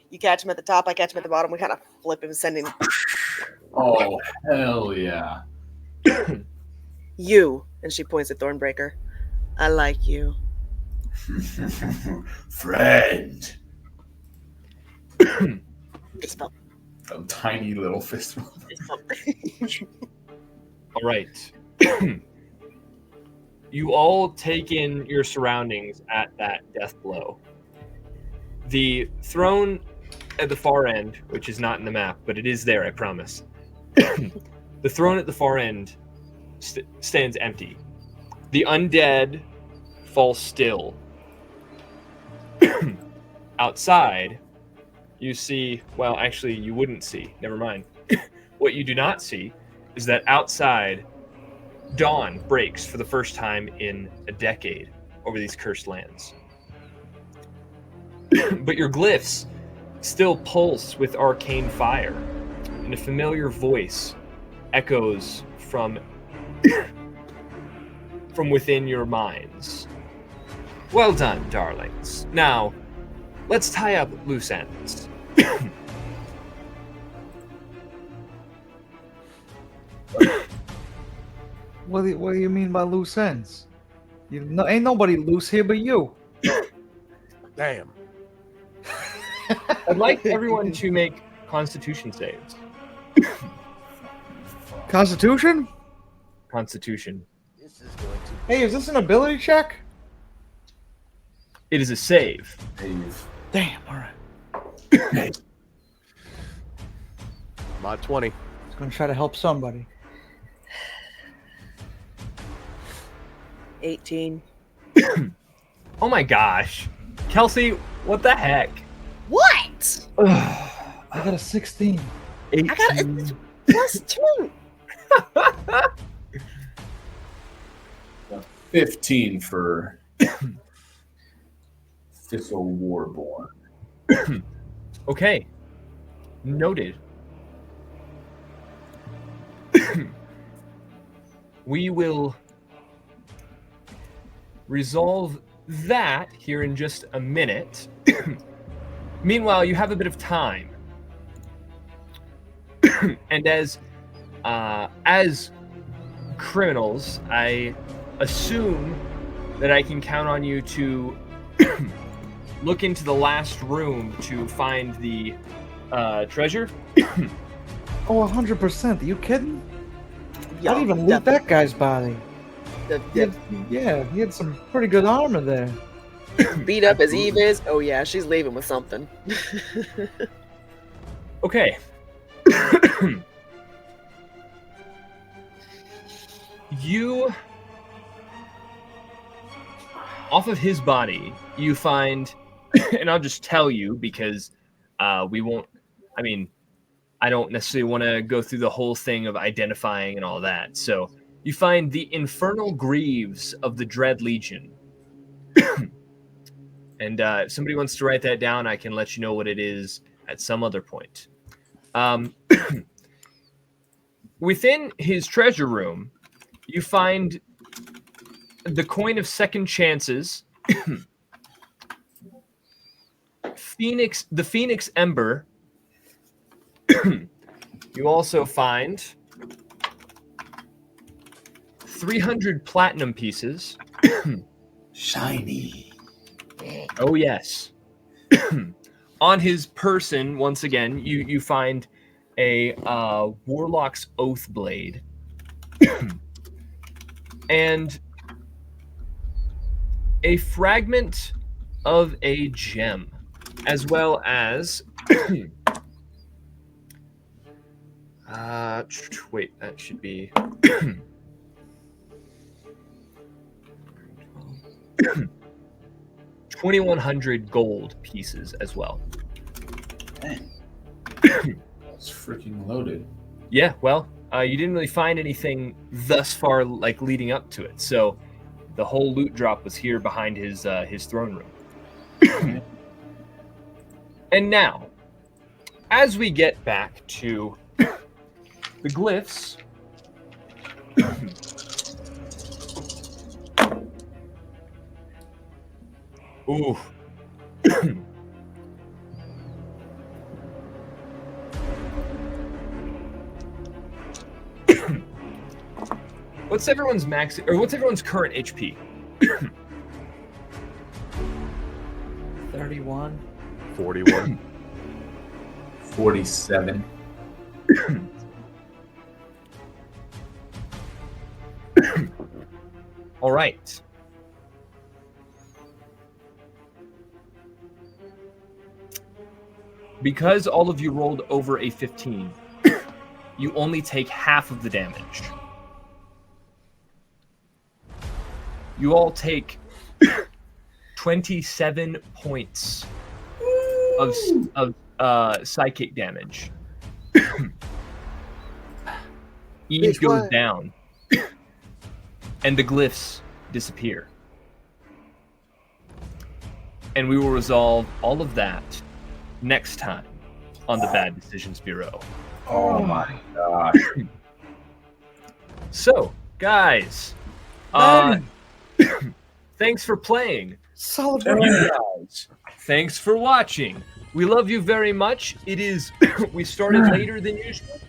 You catch him at the top, I catch him at the bottom. We kind of flip him, send him Oh, hell yeah. you, and she points at Thornbreaker. I like you. Friend. Fist bump. A tiny little fist bump. Fist bump. All right. You all take in your surroundings at that death blow. The throne at the far end, which is not in the map, but it is there, I promise. The throne at the far end stands empty. The undead fall still. Outside, you see, well, actually, you wouldn't see. Never mind. What you do not see is that outside, dawn breaks for the first time in a decade over these cursed lands. But your glyphs still pulse with arcane fire, and a familiar voice echoes from within your minds. Well done, darlings. Now, let's tie up loose ends. What do you mean by loose ends? Ain't nobody loose here but you. Damn. I'd like everyone to make Constitution saves. Constitution? Constitution. This is going to. Hey, is this an ability check? It is a save. Dave. Damn, alright. Mod 20. I was gonna try to help somebody. 18. Oh my gosh. Kelsey, what the heck? What? I got a 16. I got it. Plus 2. 15 for Thistle Warborn. Okay. Noted. We will resolve that here in just a minute. Meanwhile, you have a bit of time. And as criminals, I assume that I can count on you to look into the last room to find the treasure. Oh, 100%. Are you kidding? Yeah, I didn't even loot that guy's body. He the had some pretty good armor there. beat up as Eve is. Oh yeah, she's leaving with something. Okay. You, off of his body, you find, and I'll just tell you because we won't, I mean, I don't necessarily want to go through the whole thing of identifying and all that. So you find the infernal greaves of the Dread Legion. And if somebody wants to write that down, I can let you know what it is at some other point. Within his treasure room, you find the coin of second chances, the Phoenix Ember. You also find 300 platinum pieces. Shiny. Oh, yes. On his person, once again, you find a Warlock's Oath Blade. And a fragment of a gem, as well as... wait, that should be... 2,100 gold pieces as well. Dang. That's freaking loaded. Yeah, well, you didn't really find anything thus far, like leading up to it. So, the whole loot drop was here behind his throne room. And now, as we get back to the glyphs, ooh. What's everyone's max, or what's everyone's current HP? 31. 41. 47. All right. Because all of you rolled over a 15, you only take half of the damage. You all take 27 points of psychic damage. Eve Bitch, goes what? down, and the glyphs disappear. And we will resolve all of that next time on the Bad Decisions Bureau. Oh my gosh. So, guys, thanks for playing. Solid. You guys, thanks for watching. We love you very much. It is we started later than usual,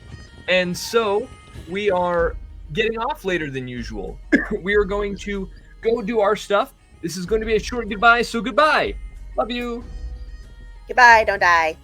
and so we are getting off later than usual. We are going to go do our stuff. This is going to be a short goodbye, so goodbye. Love you. Goodbye, don't die.